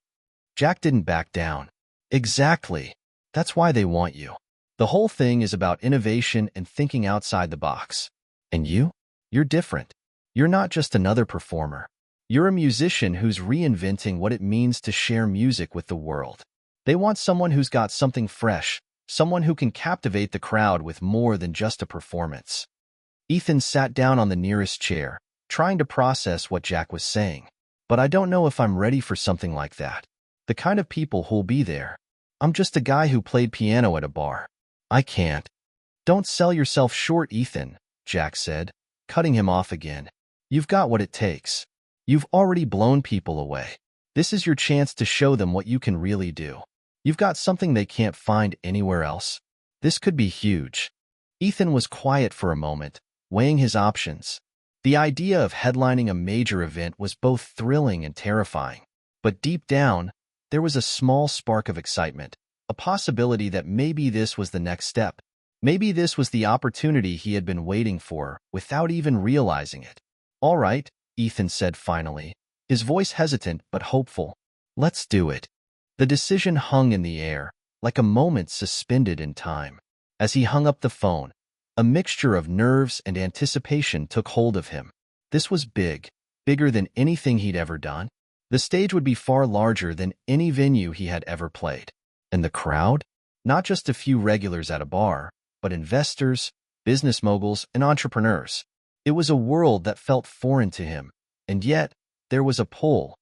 Jack didn't back down. Exactly. That's why they want you. The whole thing is about innovation and thinking outside the box. And you? You're different. You're not just another performer. You're a musician who's reinventing what it means to share music with the world. They want someone who's got something fresh, someone who can captivate the crowd with more than just a performance. Ethan sat down on the nearest chair, trying to process what Jack was saying. But I don't know if I'm ready for something like that. The kind of people who'll be there. I'm just a guy who played piano at a bar. I can't. Don't sell yourself short, Ethan, Jack said, cutting him off again. You've got what it takes. You've already blown people away. This is your chance to show them what you can really do. You've got something they can't find anywhere else. This could be huge. Ethan was quiet for a moment, weighing his options. The idea of headlining a major event was both thrilling and terrifying. But deep down, there was a small spark of excitement, a possibility that maybe this was the next step. Maybe this was the opportunity he had been waiting for without even realizing it. All right, Ethan said finally, his voice hesitant but hopeful. Let's do it. The decision hung in the air, like a moment suspended in time. As he hung up the phone, a mixture of nerves and anticipation took hold of him. This was big, bigger than anything he'd ever done. The stage would be far larger than any venue he had ever played. And the crowd? Not just a few regulars at a bar, but investors, business moguls, and entrepreneurs. It was a world that felt foreign to him, and yet there was a pull,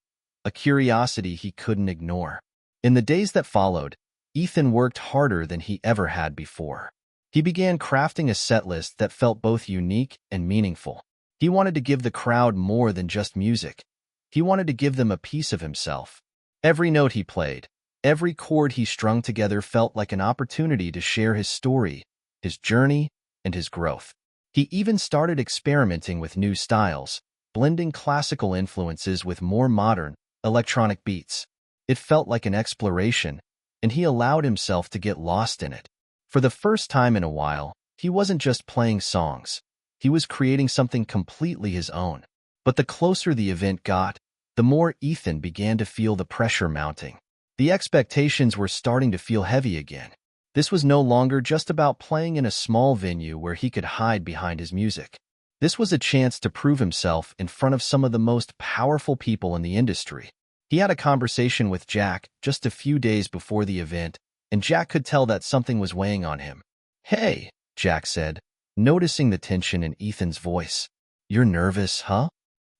a curiosity he couldn't ignore. In the days that followed, Ethan worked harder than he ever had before. He began crafting a setlist that felt both unique and meaningful. He wanted to give the crowd more than just music. He wanted to give them a piece of himself. Every note he played, every chord he strung together felt like an opportunity to share his story, his journey, and his growth. He even started experimenting with new styles, blending classical influences with more modern, electronic beats. It felt like an exploration, and he allowed himself to get lost in it. For the first time in a while, he wasn't just playing songs. He was creating something completely his own. But the closer the event got, the more Ethan began to feel the pressure mounting. The expectations were starting to feel heavy again. This was no longer just about playing in a small venue where he could hide behind his music. This was a chance to prove himself in front of some of the most powerful people in the industry. He had a conversation with Jack just a few days before the event, and Jack could tell that something was weighing on him. "Hey," Jack said, noticing the tension in Ethan's voice. "You're nervous, huh?"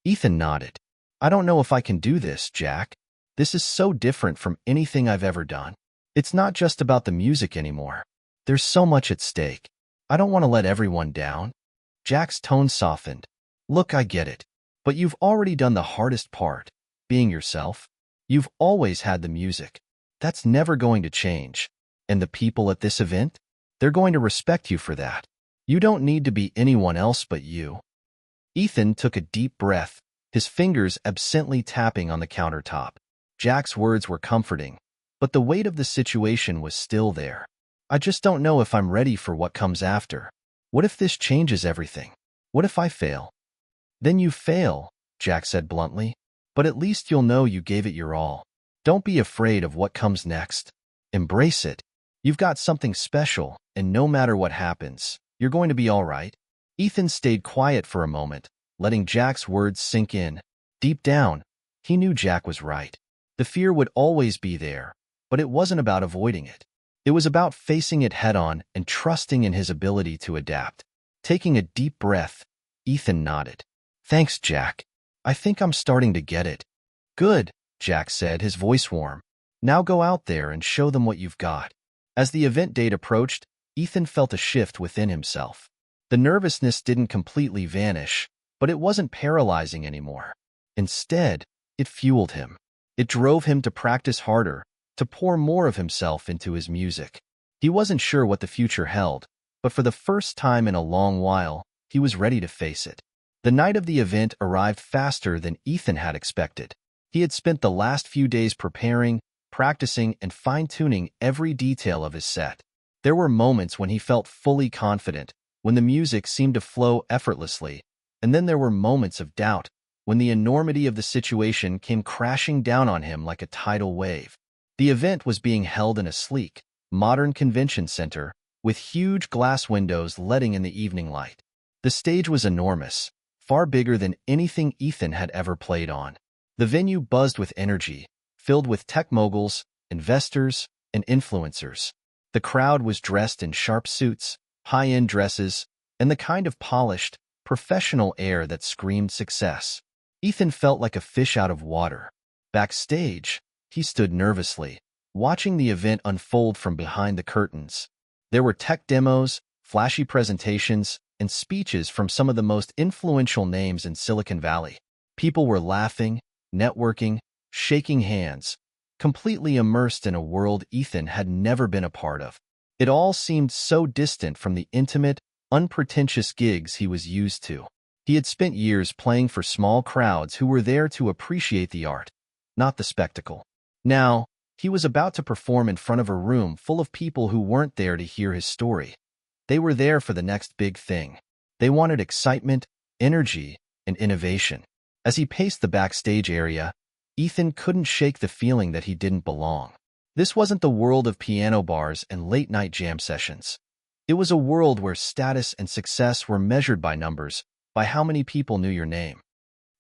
Ethan nodded. "I don't know if I can do this, Jack. This is so different from anything I've ever done. It's not just about the music anymore. There's so much at stake. I don't want to let everyone down." Jack's tone softened. "Look, I get it. But you've already done the hardest part, being yourself. You've always had the music. That's never going to change. And the people at this event? They're going to respect you for that. You don't need to be anyone else but you." Ethan took a deep breath, his fingers absently tapping on the countertop. Jack's words were comforting, but the weight of the situation was still there. "I just don't know if I'm ready for what comes after. What if this changes everything? What if I fail?" "Then you fail," Jack said bluntly, "but at least you'll know you gave it your all. Don't be afraid of what comes next. Embrace it. You've got something special, and no matter what happens, you're going to be all right." Ethan stayed quiet for a moment, letting Jack's words sink in. Deep down, he knew Jack was right. The fear would always be there, but it wasn't about avoiding it. It was about facing it head-on and trusting in his ability to adapt. Taking a deep breath, Ethan nodded. "Thanks, Jack. I think I'm starting to get it." "Good," Jack said, his voice warm. "Now go out there and show them what you've got." As the event date approached, Ethan felt a shift within himself. The nervousness didn't completely vanish, but it wasn't paralyzing anymore. Instead, it fueled him. It drove him to practice harder, to pour more of himself into his music. He wasn't sure what the future held, but for the first time in a long while, he was ready to face it. The night of the event arrived faster than Ethan had expected. He had spent the last few days preparing, practicing, and fine-tuning every detail of his set. There were moments when he felt fully confident, when the music seemed to flow effortlessly, And then there were moments of doubt, when the enormity of the situation came crashing down on him like a tidal wave. The event was being held in a sleek, modern convention center, with huge glass windows letting in the evening light. The stage was enormous, far bigger than anything Ethan had ever played on. The venue buzzed with energy, filled with tech moguls, investors, and influencers. The crowd was dressed in sharp suits, high-end dresses, and the kind of polished, professional air that screamed success. Ethan felt like a fish out of water. Backstage, he stood nervously, watching the event unfold from behind the curtains. There were tech demos, flashy presentations, and speeches from some of the most influential names in Silicon Valley. People were laughing, networking, shaking hands, completely immersed in a world Ethan had never been a part of. It all seemed so distant from the intimate, unpretentious gigs he was used to. He had spent years playing for small crowds who were there to appreciate the art, not the spectacle. Now, he was about to perform in front of a room full of people who weren't there to hear his story. They were there for the next big thing. They wanted excitement, energy, and innovation. As he paced the backstage area, Ethan couldn't shake the feeling that he didn't belong. This wasn't the world of piano bars and late-night jam sessions. It was a world where status and success were measured by numbers, by how many people knew your name.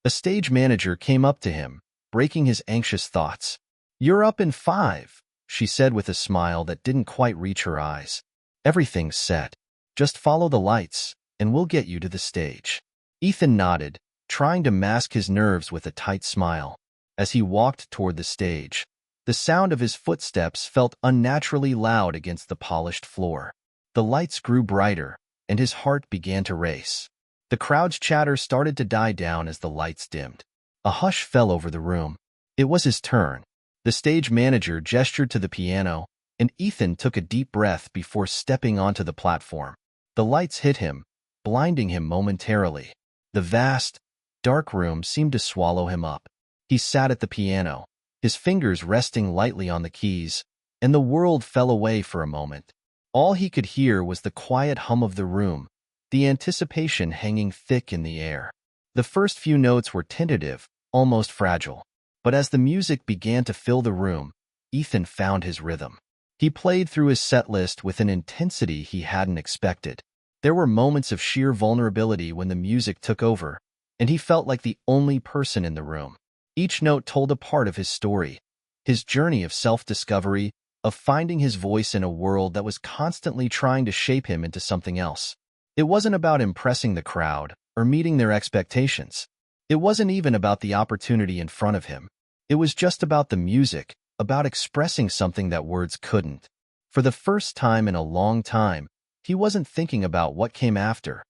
A stage manager came up to him, breaking his anxious thoughts. "You're up in 5, she said with a smile that didn't quite reach her eyes. "Everything's set. Just follow the lights, and we'll get you to the stage." Ethan nodded, trying to mask his nerves with a tight smile. As he walked toward the stage, the sound of his footsteps felt unnaturally loud against the polished floor. The lights grew brighter, and his heart began to race. The crowd's chatter started to die down as the lights dimmed. A hush fell over the room. It was his turn. The stage manager gestured to the piano, and Ethan took a deep breath before stepping onto the platform. The lights hit him, blinding him momentarily. The vast, dark room seemed to swallow him up. He sat at the piano, his fingers resting lightly on the keys, and the world fell away for a moment. All he could hear was the quiet hum of the room, the anticipation hanging thick in the air. The first few notes were tentative, almost fragile. But as the music began to fill the room, Ethan found his rhythm. He played through his set list with an intensity he hadn't expected. There were moments of sheer vulnerability when the music took over, and he felt like the only person in the room. Each note told a part of his story, his journey of self-discovery, of finding his voice in a world that was constantly trying to shape him into something else. It wasn't about impressing the crowd or meeting their expectations. It wasn't even about the opportunity in front of him. It was just about the music, about expressing something that words couldn't. For the first time in a long time, he wasn't thinking about what came after.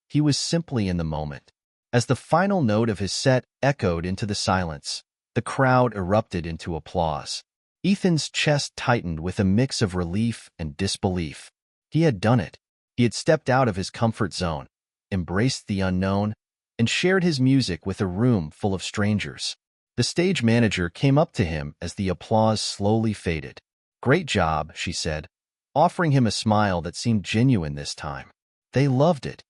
He was simply in the moment. As the final note of his set echoed into the silence, the crowd erupted into applause. Ethan's chest tightened with a mix of relief and disbelief. He had done it. He had stepped out of his comfort zone, embraced the unknown, and shared his music with a room full of strangers. The stage manager came up to him as the applause slowly faded. "Great job," she said, offering him a smile that seemed genuine this time. They loved it.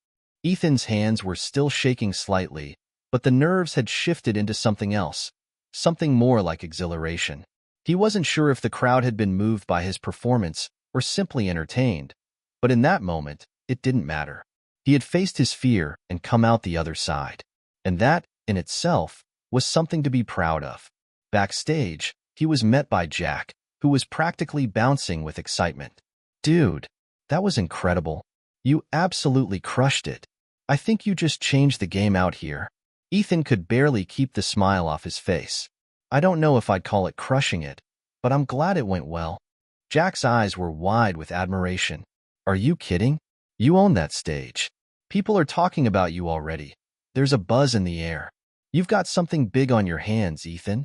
Ethan's hands were still shaking slightly, but the nerves had shifted into something else, something more like exhilaration. He wasn't sure if the crowd had been moved by his performance or simply entertained, but in that moment, it didn't matter. He had faced his fear and come out the other side, and that, in itself, was something to be proud of. Backstage, he was met by Jack, who was practically bouncing with excitement. "Dude, that was incredible. You absolutely crushed it. I think you just changed the game out here." Ethan could barely keep the smile off his face. "I don't know if I'd call it crushing it, but I'm glad it went well." Jack's eyes were wide with admiration. "Are you kidding? You own that stage. People are talking about you already. There's a buzz in the air. You've got something big on your hands, Ethan."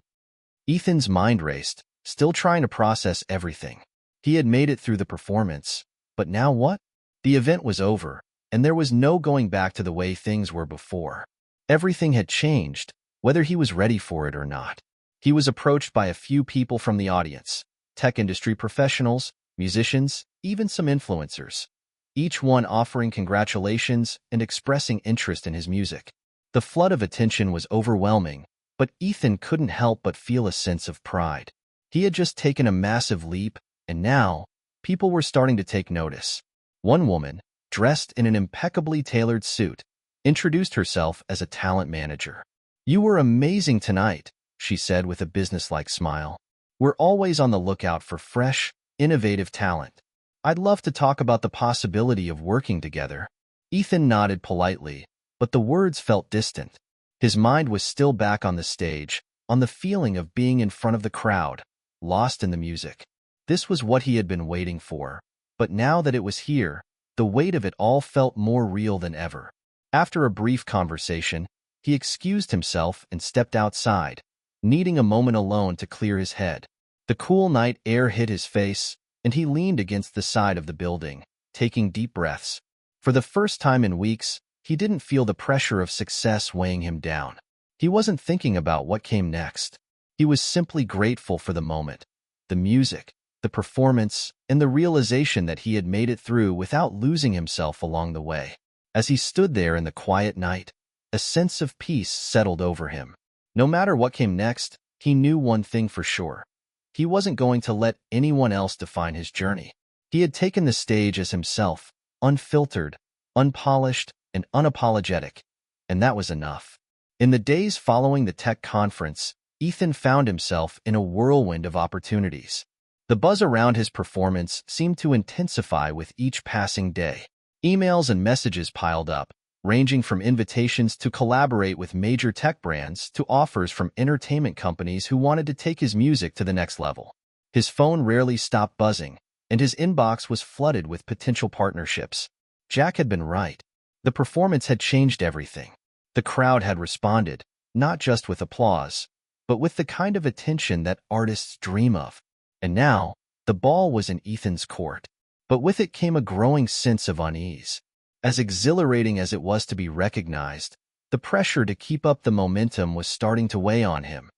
Ethan's mind raced, still trying to process everything. He had made it through the performance, but now what? The event was over, and there was no going back to the way things were before. Everything had changed, whether he was ready for it or not. He was approached by a few people from the audience, tech industry professionals, musicians, even some influencers, each one offering congratulations and expressing interest in his music. The flood of attention was overwhelming, but Ethan couldn't help but feel a sense of pride. He had just taken a massive leap, and now, people were starting to take notice. One woman, dressed in an impeccably tailored suit, introduced herself as a talent manager. "You were amazing tonight," she said with a businesslike smile. "We're always on the lookout for fresh, innovative talent. I'd love to talk about the possibility of working together." Ethan nodded politely, but the words felt distant. His mind was still back on the stage, on the feeling of being in front of the crowd, lost in the music. This was what he had been waiting for, but now that it was here, the weight of it all felt more real than ever. After a brief conversation, he excused himself and stepped outside, needing a moment alone to clear his head. The cool night air hit his face, and he leaned against the side of the building, taking deep breaths. For the first time in weeks, he didn't feel the pressure of success weighing him down. He wasn't thinking about what came next. He was simply grateful for the moment, the music, the performance, and the realization that he had made it through without losing himself along the way. As he stood there in the quiet night, a sense of peace settled over him. No matter what came next, he knew one thing for sure. He wasn't going to let anyone else define his journey. He had taken the stage as himself, unfiltered, unpolished, and unapologetic, and that was enough. In the days following the tech conference, Ethan found himself in a whirlwind of opportunities. The buzz around his performance seemed to intensify with each passing day. Emails and messages piled up, ranging from invitations to collaborate with major tech brands to offers from entertainment companies who wanted to take his music to the next level. His phone rarely stopped buzzing, and his inbox was flooded with potential partnerships. Jack had been right. The performance had changed everything. The crowd had responded, not just with applause, but with the kind of attention that artists dream of. And now, the ball was in Ethan's court. But with it came a growing sense of unease. As exhilarating as it was to be recognized, the pressure to keep up the momentum was starting to weigh on him.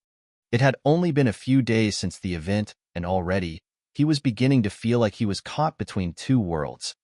It had only been a few days since the event, and already, he was beginning to feel like he was caught between two worlds.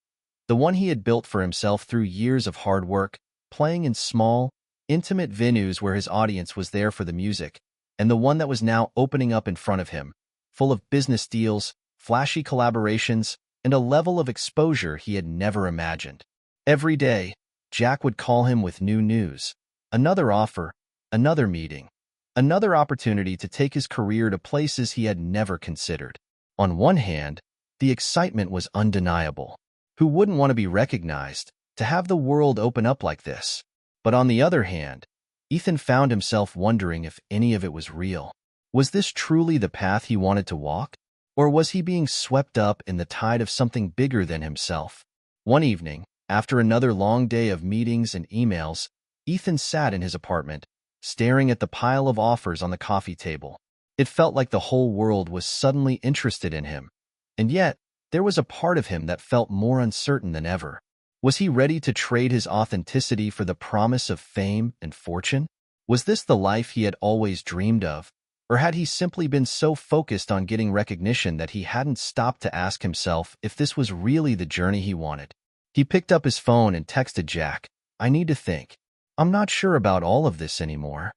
The one he had built for himself through years of hard work, playing in small, intimate venues where his audience was there for the music, and the one that was now opening up in front of him, full of business deals, flashy collaborations, and a level of exposure he had never imagined. Every day, Jack would call him with new news, another offer, another meeting, another opportunity to take his career to places he had never considered. On one hand, the excitement was undeniable. Who wouldn't want to be recognized, to have the world open up like this? But on the other hand, Ethan found himself wondering if any of it was real. Was this truly the path he wanted to walk? Or was he being swept up in the tide of something bigger than himself? One evening, after another long day of meetings and emails, Ethan sat in his apartment, staring at the pile of offers on the coffee table. It felt like the whole world was suddenly interested in him. And yet, there was a part of him that felt more uncertain than ever. Was he ready to trade his authenticity for the promise of fame and fortune? Was this the life he had always dreamed of? Or had he simply been so focused on getting recognition that he hadn't stopped to ask himself if this was really the journey he wanted? He picked up his phone and texted Jack, "I need to think. I'm not sure about all of this anymore."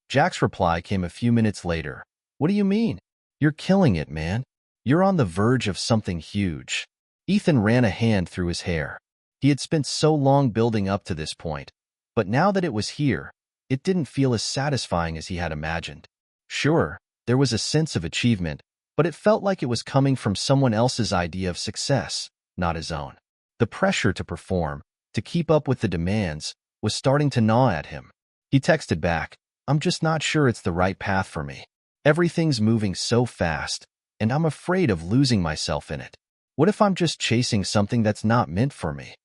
Jack's reply came a few minutes later. "What do you mean? You're killing it, man. You're on the verge of something huge." Ethan ran a hand through his hair. He had spent so long building up to this point, but now that it was here, it didn't feel as satisfying as he had imagined. Sure, there was a sense of achievement, but it felt like it was coming from someone else's idea of success, not his own. The pressure to perform, to keep up with the demands, was starting to gnaw at him. He texted back, "I'm just not sure it's the right path for me. Everything's moving so fast, and I'm afraid of losing myself in it. What if I'm just chasing something that's not meant for me?"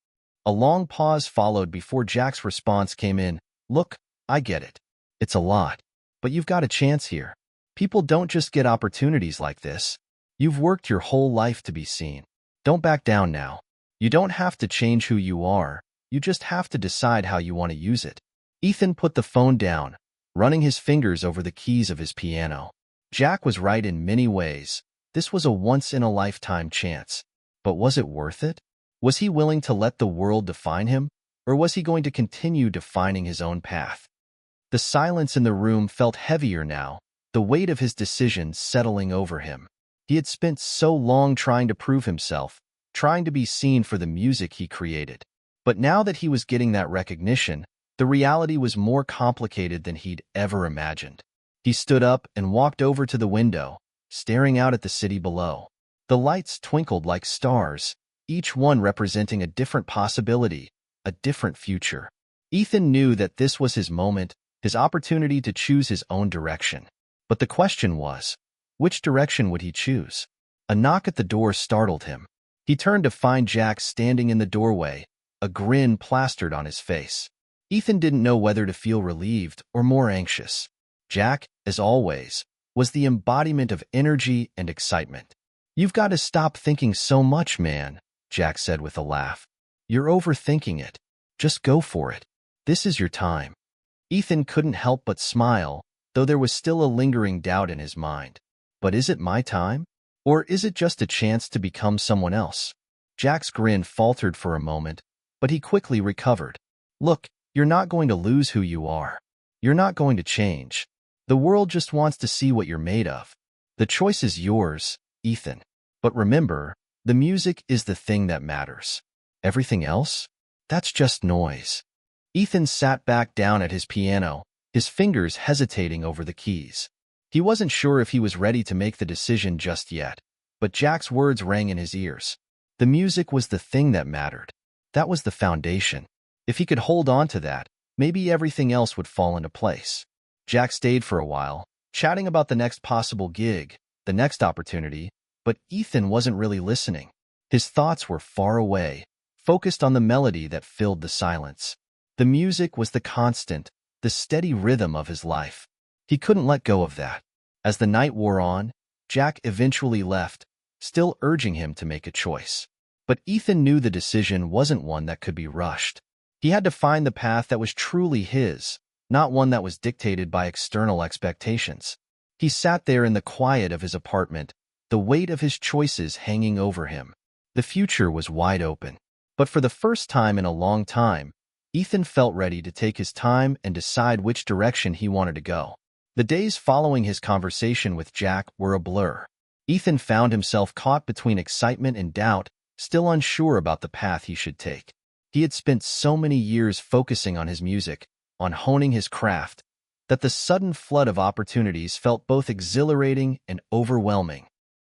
A long pause followed before Jack's response came in, "Look, I get it. It's a lot. But you've got a chance here. People don't just get opportunities like this. You've worked your whole life to be seen. Don't back down now. You don't have to change who you are. You just have to decide how you want to use it." Ethan put the phone down, running his fingers over the keys of his piano. Jack was right in many ways. This was a once-in-a-lifetime chance. But was it worth it? Was he willing to let the world define him, or was he going to continue defining his own path? The silence in the room felt heavier now, the weight of his decision settling over him. He had spent so long trying to prove himself, trying to be seen for the music he created. But now that he was getting that recognition, the reality was more complicated than he'd ever imagined. He stood up and walked over to the window, staring out at the city below. The lights twinkled like stars, each one representing a different possibility, a different future. Ethan knew that this was his moment, his opportunity to choose his own direction. But the question was, which direction would he choose? A knock at the door startled him. He turned to find Jack standing in the doorway, a grin plastered on his face. Ethan didn't know whether to feel relieved or more anxious. Jack, as always, was the embodiment of energy and excitement. "You've got to stop thinking so much, man," Jack said with a laugh. "You're overthinking it. Just go for it. This is your time." Ethan couldn't help but smile, though there was still a lingering doubt in his mind. But is it my time? Or is it just a chance to become someone else? Jack's grin faltered for a moment, but he quickly recovered. "Look, you're not going to lose who you are. You're not going to change. The world just wants to see what you're made of. The choice is yours, Ethan. But remember, the music is the thing that matters. Everything else? That's just noise." Ethan sat back down at his piano, his fingers hesitating over the keys. He wasn't sure if he was ready to make the decision just yet, but Jack's words rang in his ears. The music was the thing that mattered. That was the foundation. If he could hold on to that, maybe everything else would fall into place. Jack stayed for a while, chatting about the next possible gig, the next opportunity, but Ethan wasn't really listening. His thoughts were far away, focused on the melody that filled the silence. The music was the constant, the steady rhythm of his life. He couldn't let go of that. As the night wore on, Jack eventually left, still urging him to make a choice. But Ethan knew the decision wasn't one that could be rushed. He had to find the path that was truly his, not one that was dictated by external expectations. He sat there in the quiet of his apartment, the weight of his choices hanging over him. The future was wide open. But for the first time in a long time, Ethan felt ready to take his time and decide which direction he wanted to go. The days following his conversation with Jack were a blur. Ethan found himself caught between excitement and doubt, still unsure about the path he should take. He had spent so many years focusing on his music, on honing his craft, that the sudden flood of opportunities felt both exhilarating and overwhelming.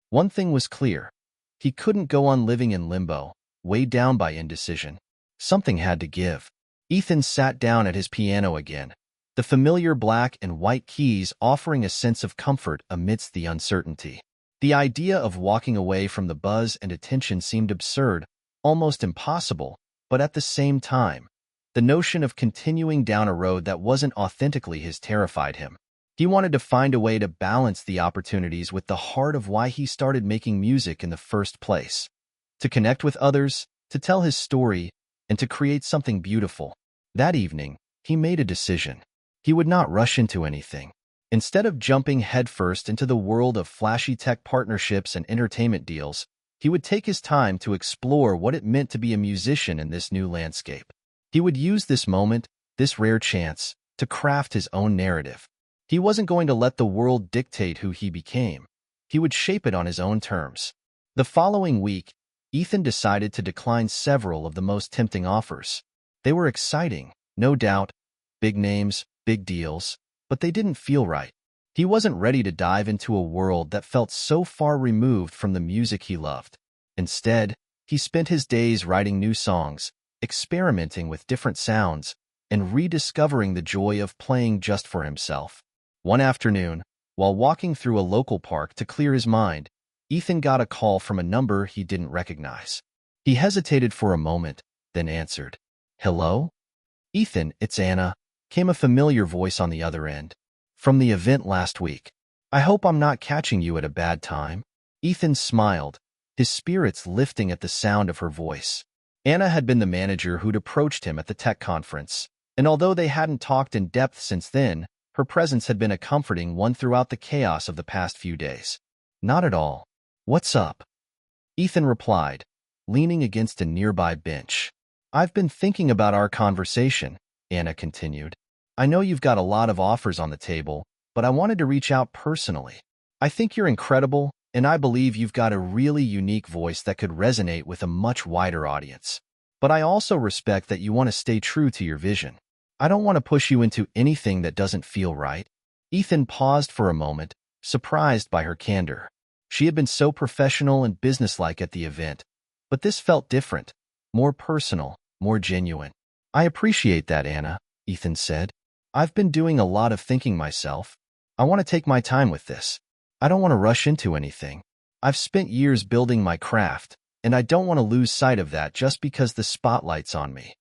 One thing was clear. He couldn't go on living in limbo, weighed down by indecision. Something had to give. Ethan sat down at his piano again, the familiar black and white keys offering a sense of comfort amidst the uncertainty. The idea of walking away from the buzz and attention seemed absurd, almost impossible, but at the same time, the notion of continuing down a road that wasn't authentically his terrified him. He wanted to find a way to balance the opportunities with the heart of why he started making music in the first place. To connect with others, to tell his story, and to create something beautiful. That evening, he made a decision. He would not rush into anything. Instead of jumping headfirst into the world of flashy tech partnerships and entertainment deals, he would take his time to explore what it meant to be a musician in this new landscape. He would use this moment, this rare chance, to craft his own narrative. He wasn't going to let the world dictate who he became. He would shape it on his own terms. The following week, Ethan decided to decline several of the most tempting offers. They were exciting, no doubt, big names, big deals, but they didn't feel right. He wasn't ready to dive into a world that felt so far removed from the music he loved. Instead, he spent his days writing new songs, experimenting with different sounds, and rediscovering the joy of playing just for himself. One afternoon, while walking through a local park to clear his mind, Ethan got a call from a number he didn't recognize. He hesitated for a moment, then answered. "Hello?" "Ethan, it's Anna," came a familiar voice on the other end. "From the event last week. I hope I'm not catching you at a bad time." Ethan smiled, his spirits lifting at the sound of her voice. Anna had been the manager who'd approached him at the tech conference, and although they hadn't talked in depth since then, her presence had been a comforting one throughout the chaos of the past few days. "Not at all. What's up?" Ethan replied, leaning against a nearby bench. "I've been thinking about our conversation," Anna continued. I know you've got a lot of offers on the table, but I wanted to reach out personally. I think you're incredible, and I believe you've got a really unique voice that could resonate with a much wider audience. But I also respect that you want to stay true to your vision. I don't want to push you into anything that doesn't feel right." Ethan paused for a moment, surprised by her candor. She had been so professional and businesslike at the event, but this felt different, more personal, more genuine. "I appreciate that, Anna," Ethan said. "I've been doing a lot of thinking myself. I want to take my time with this. I don't want to rush into anything. I've spent years building my craft, and I don't want to lose sight of that just because the spotlight's on me."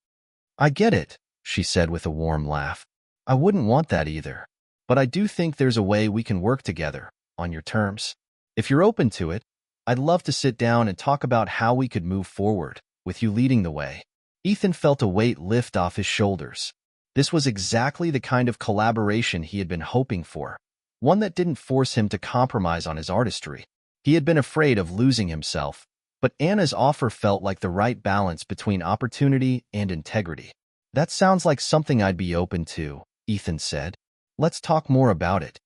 "I get it," she said with a warm laugh. "I wouldn't want that either. But I do think there's a way we can work together, on your terms. If you're open to it, I'd love to sit down and talk about how we could move forward, with you leading the way." Ethan felt a weight lift off his shoulders. This was exactly the kind of collaboration he had been hoping for, one that didn't force him to compromise on his artistry. He had been afraid of losing himself, but Anna's offer felt like the right balance between opportunity and integrity. "That sounds like something I'd be open to," Ethan said. "Let's talk more about it."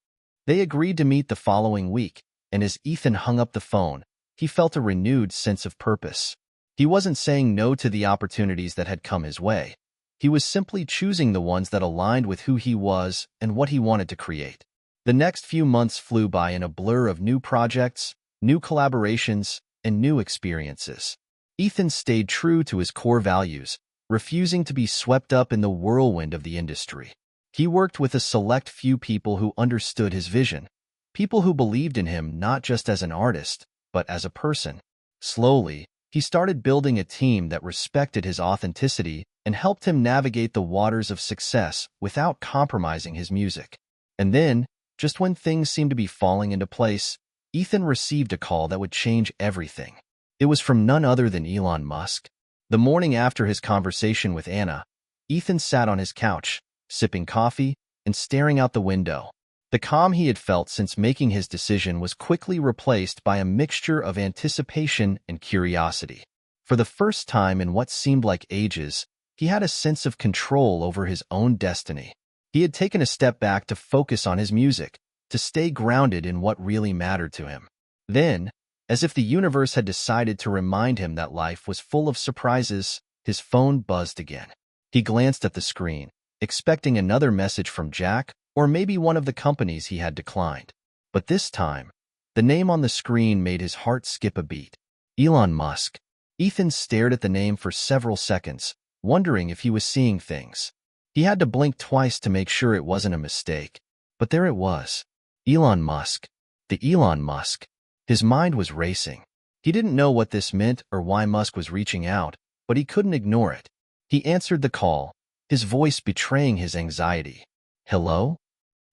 They agreed to meet the following week, and as Ethan hung up the phone, he felt a renewed sense of purpose. He wasn't saying no to the opportunities that had come his way. He was simply choosing the ones that aligned with who he was and what he wanted to create. The next few months flew by in a blur of new projects, new collaborations, and new experiences. Ethan stayed true to his core values, refusing to be swept up in the whirlwind of the industry. He worked with a select few people who understood his vision, people who believed in him not just as an artist, but as a person. Slowly, he started building a team that respected his authenticity and helped him navigate the waters of success without compromising his music. And then, just when things seemed to be falling into place, Ethan received a call that would change everything. It was from none other than Elon Musk. The morning after his conversation with Anna, Ethan sat on his couch, sipping coffee and staring out the window. The calm he had felt since making his decision was quickly replaced by a mixture of anticipation and curiosity. For the first time in what seemed like ages, he had a sense of control over his own destiny. He had taken a step back to focus on his music, to stay grounded in what really mattered to him. Then, as if the universe had decided to remind him that life was full of surprises, his phone buzzed again. He glanced at the screen, expecting another message from Jack or maybe one of the companies he had declined. But this time, the name on the screen made his heart skip a beat. Elon Musk. Ethan stared at the name for several seconds, wondering if he was seeing things. He had to blink twice to make sure it wasn't a mistake. But there it was. Elon Musk. The Elon Musk. His mind was racing. He didn't know what this meant or why Musk was reaching out, but he couldn't ignore it. He answered the call, his voice betraying his anxiety. "Hello?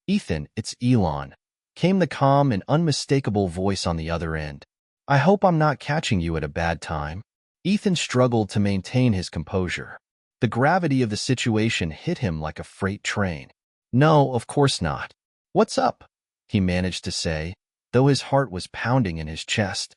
Ethan, it's Elon," came the calm and unmistakable voice on the other end. "I hope I'm not catching you at a bad time." Ethan struggled to maintain his composure. The gravity of the situation hit him like a freight train. "No, of course not. What's up?" he managed to say, though his heart was pounding in his chest.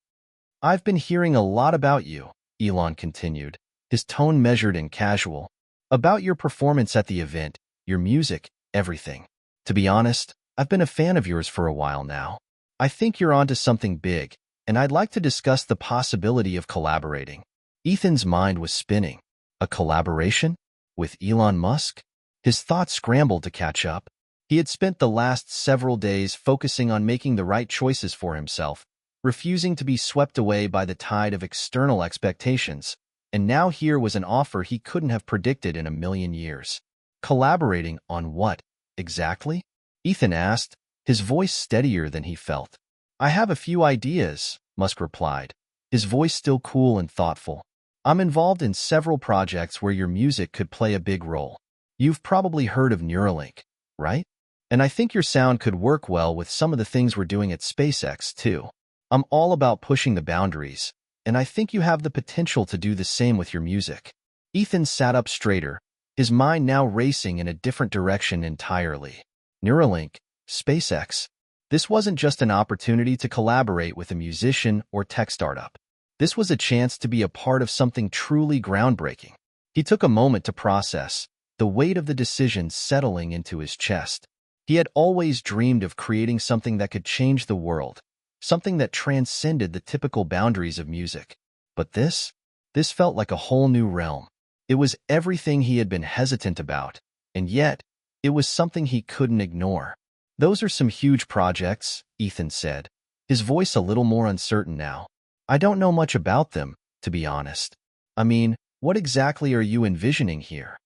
"I've been hearing a lot about you," Elon continued, his tone measured and casual. "About your performance at the event, your music, everything. To be honest, I've been a fan of yours for a while now. I think you're onto something big, and I'd like to discuss the possibility of collaborating." Ethan's mind was spinning. A collaboration? With Elon Musk? His thoughts scrambled to catch up. He had spent the last several days focusing on making the right choices for himself, refusing to be swept away by the tide of external expectations, and now here was an offer he couldn't have predicted in a million years. Collaborating on what, exactly? Ethan asked, his voice steadier than he felt. "I have a few ideas," Musk replied, his voice still cool and thoughtful. "I'm involved in several projects where your music could play a big role. You've probably heard of Neuralink, right? And I think your sound could work well with some of the things we're doing at SpaceX, too. I'm all about pushing the boundaries, and I think you have the potential to do the same with your music." Ethan sat up straighter, his mind now racing in a different direction entirely. Neuralink, SpaceX. This wasn't just an opportunity to collaborate with a musician or tech startup. This was a chance to be a part of something truly groundbreaking. He took a moment to process, the weight of the decision settling into his chest. He had always dreamed of creating something that could change the world, something that transcended the typical boundaries of music. But this felt like a whole new realm. It was everything he had been hesitant about, and yet, it was something he couldn't ignore. "Those are some huge projects," Ethan said, his voice a little more uncertain now. "I don't know much about them, to be honest. I mean, what exactly are you envisioning here?"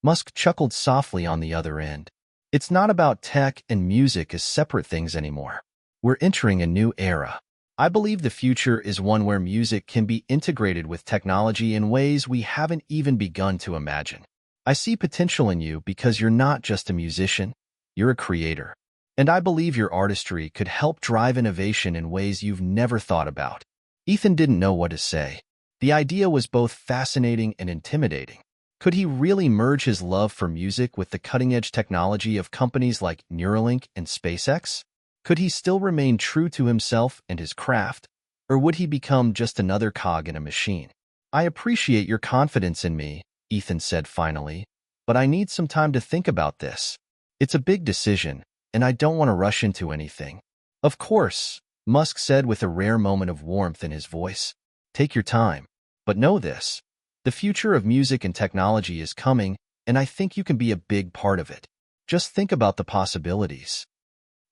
Musk chuckled softly on the other end. "It's not about tech and music as separate things anymore. We're entering a new era. I believe the future is one where music can be integrated with technology in ways we haven't even begun to imagine. I see potential in you because you're not just a musician, you're a creator. And I believe your artistry could help drive innovation in ways you've never thought about." Ethan didn't know what to say. The idea was both fascinating and intimidating. Could he really merge his love for music with the cutting-edge technology of companies like Neuralink and SpaceX? Could he still remain true to himself and his craft, or would he become just another cog in a machine? "I appreciate your confidence in me," Ethan said finally, "but I need some time to think about this. It's a big decision, and I don't want to rush into anything." "Of course," Musk said with a rare moment of warmth in his voice. "Take your time. But know this. The future of music and technology is coming, and I think you can be a big part of it. Just think about the possibilities."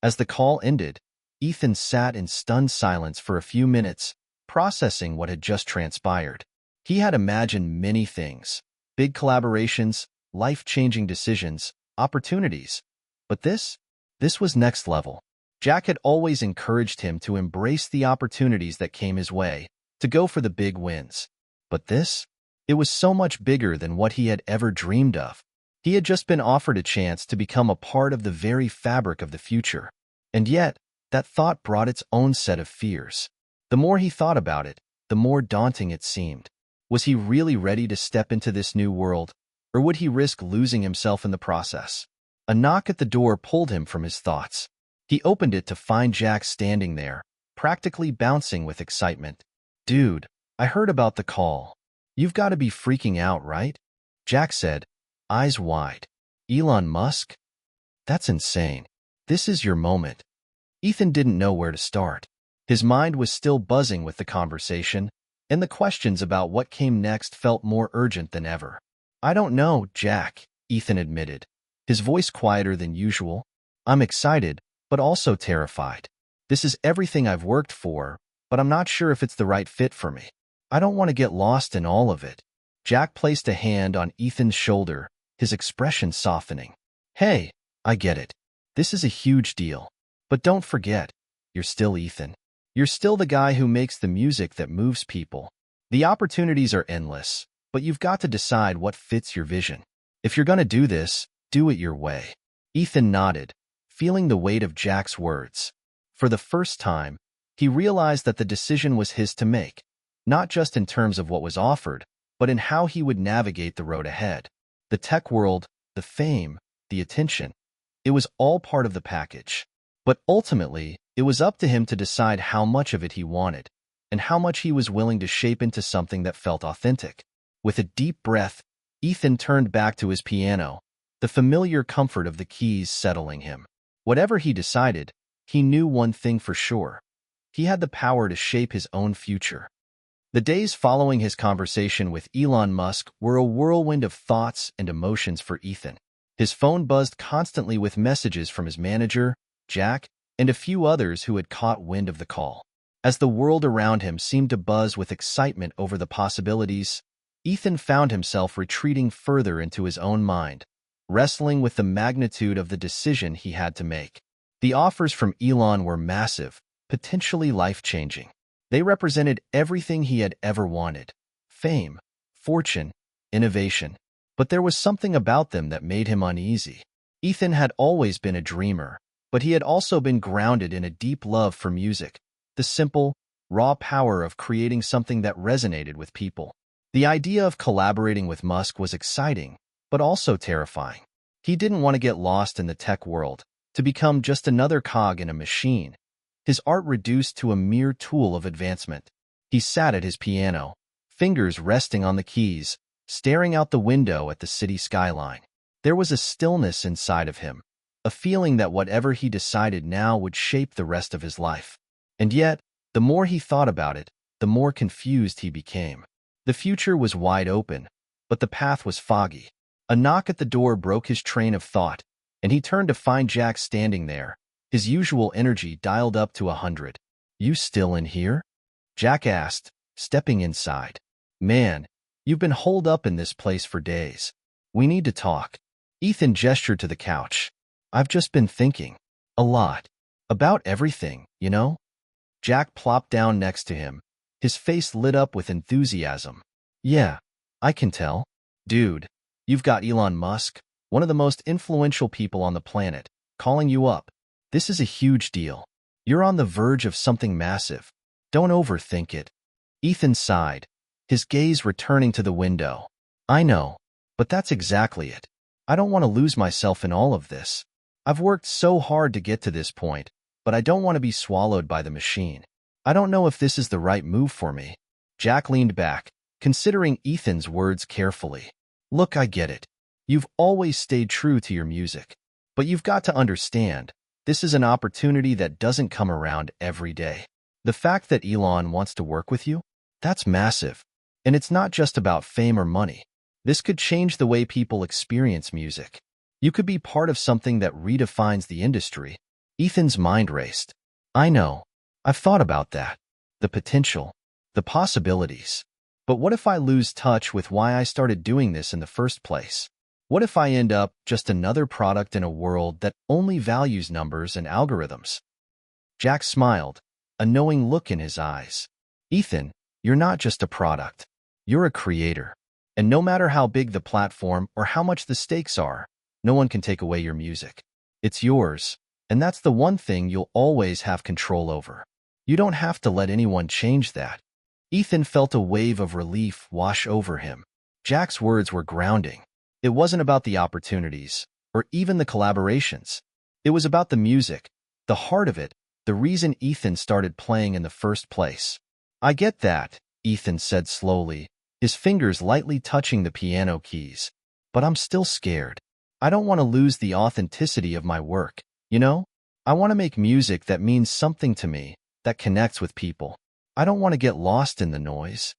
As the call ended, Ethan sat in stunned silence for a few minutes, processing what had just transpired. He had imagined many things: big collaborations, life-changing decisions, opportunities. But this was next level. Jack had always encouraged him to embrace the opportunities that came his way, to go for the big wins. But it was so much bigger than what he had ever dreamed of. He had just been offered a chance to become a part of the very fabric of the future. And yet, that thought brought its own set of fears. The more he thought about it, the more daunting it seemed. Was he really ready to step into this new world, or would he risk losing himself in the process? A knock at the door pulled him from his thoughts. He opened it to find Jack standing there, practically bouncing with excitement. "Dude, I heard about the call. You've got to be freaking out, right?" Jack said, eyes wide. "Elon Musk? That's insane. This is your moment." Ethan didn't know where to start. His mind was still buzzing with the conversation, and the questions about what came next felt more urgent than ever. "I don't know, Jack," Ethan admitted, his voice quieter than usual. "I'm excited, but also terrified. This is everything I've worked for, but I'm not sure if it's the right fit for me. I don't want to get lost in all of it." Jack placed a hand on Ethan's shoulder, his expression softening. "Hey, I get it. This is a huge deal. But don't forget, you're still Ethan. You're still the guy who makes the music that moves people. The opportunities are endless, but you've got to decide what fits your vision. If you're going to do this, do it your way." Ethan nodded, feeling the weight of Jack's words. For the first time, he realized that the decision was his to make, not just in terms of what was offered, but in how he would navigate the road ahead. The tech world, the fame, the attention, it was all part of the package. But ultimately, it was up to him to decide how much of it he wanted, and how much he was willing to shape into something that felt authentic. With a deep breath, Ethan turned back to his piano, the familiar comfort of the keys settling him. Whatever he decided, he knew one thing for sure. He had the power to shape his own future. The days following his conversation with Elon Musk were a whirlwind of thoughts and emotions for Ethan. His phone buzzed constantly with messages from his manager, Jack, and a few others who had caught wind of the call. As the world around him seemed to buzz with excitement over the possibilities, Ethan found himself retreating further into his own mind, wrestling with the magnitude of the decision he had to make. The offers from Elon were massive, potentially life-changing. They represented everything he had ever wanted: fame, fortune, innovation. But there was something about them that made him uneasy. Ethan had always been a dreamer, but he had also been grounded in a deep love for music, the simple, raw power of creating something that resonated with people. The idea of collaborating with Musk was exciting, but also terrifying. He didn't want to get lost in the tech world, to become just another cog in a machine, his art reduced to a mere tool of advancement. He sat at his piano, fingers resting on the keys, staring out the window at the city skyline. There was a stillness inside of him, a feeling that whatever he decided now would shape the rest of his life. And yet, the more he thought about it, the more confused he became. The future was wide open, but the path was foggy. A knock at the door broke his train of thought, and he turned to find Jack standing there, his usual energy dialed up to 100. "You still in here?" Jack asked, stepping inside. "Man, you've been holed up in this place for days. We need to talk." Ethan gestured to the couch. "I've just been thinking. A lot. About everything, you know?" Jack plopped down next to him, his face lit up with enthusiasm. "Yeah, I can tell. Dude, you've got Elon Musk, one of the most influential people on the planet, calling you up. This is a huge deal. You're on the verge of something massive. Don't overthink it." Ethan sighed, his gaze returning to the window. "I know, but that's exactly it. I don't want to lose myself in all of this. I've worked so hard to get to this point, but I don't want to be swallowed by the machine. I don't know if this is the right move for me." Jack leaned back, considering Ethan's words carefully. "Look, I get it. You've always stayed true to your music. But you've got to understand, this is an opportunity that doesn't come around every day. The fact that Elon wants to work with you, that's massive. And it's not just about fame or money. This could change the way people experience music. You could be part of something that redefines the industry." Ethan's mind raced. "I know. I've thought about that. The potential. The possibilities. But what if I lose touch with why I started doing this in the first place? What if I end up just another product in a world that only values numbers and algorithms?" Jack smiled, a knowing look in his eyes. "Ethan, you're not just a product. You're a creator. And no matter how big the platform or how much the stakes are, no one can take away your music. It's yours, and that's the one thing you'll always have control over. You don't have to let anyone change that." Ethan felt a wave of relief wash over him. Jack's words were grounding. It wasn't about the opportunities, or even the collaborations. It was about the music, the heart of it, the reason Ethan started playing in the first place. "I get that," Ethan said slowly, his fingers lightly touching the piano keys. "But I'm still scared. I don't want to lose the authenticity of my work, you know? I want to make music that means something to me, that connects with people. I don't want to get lost in the noise."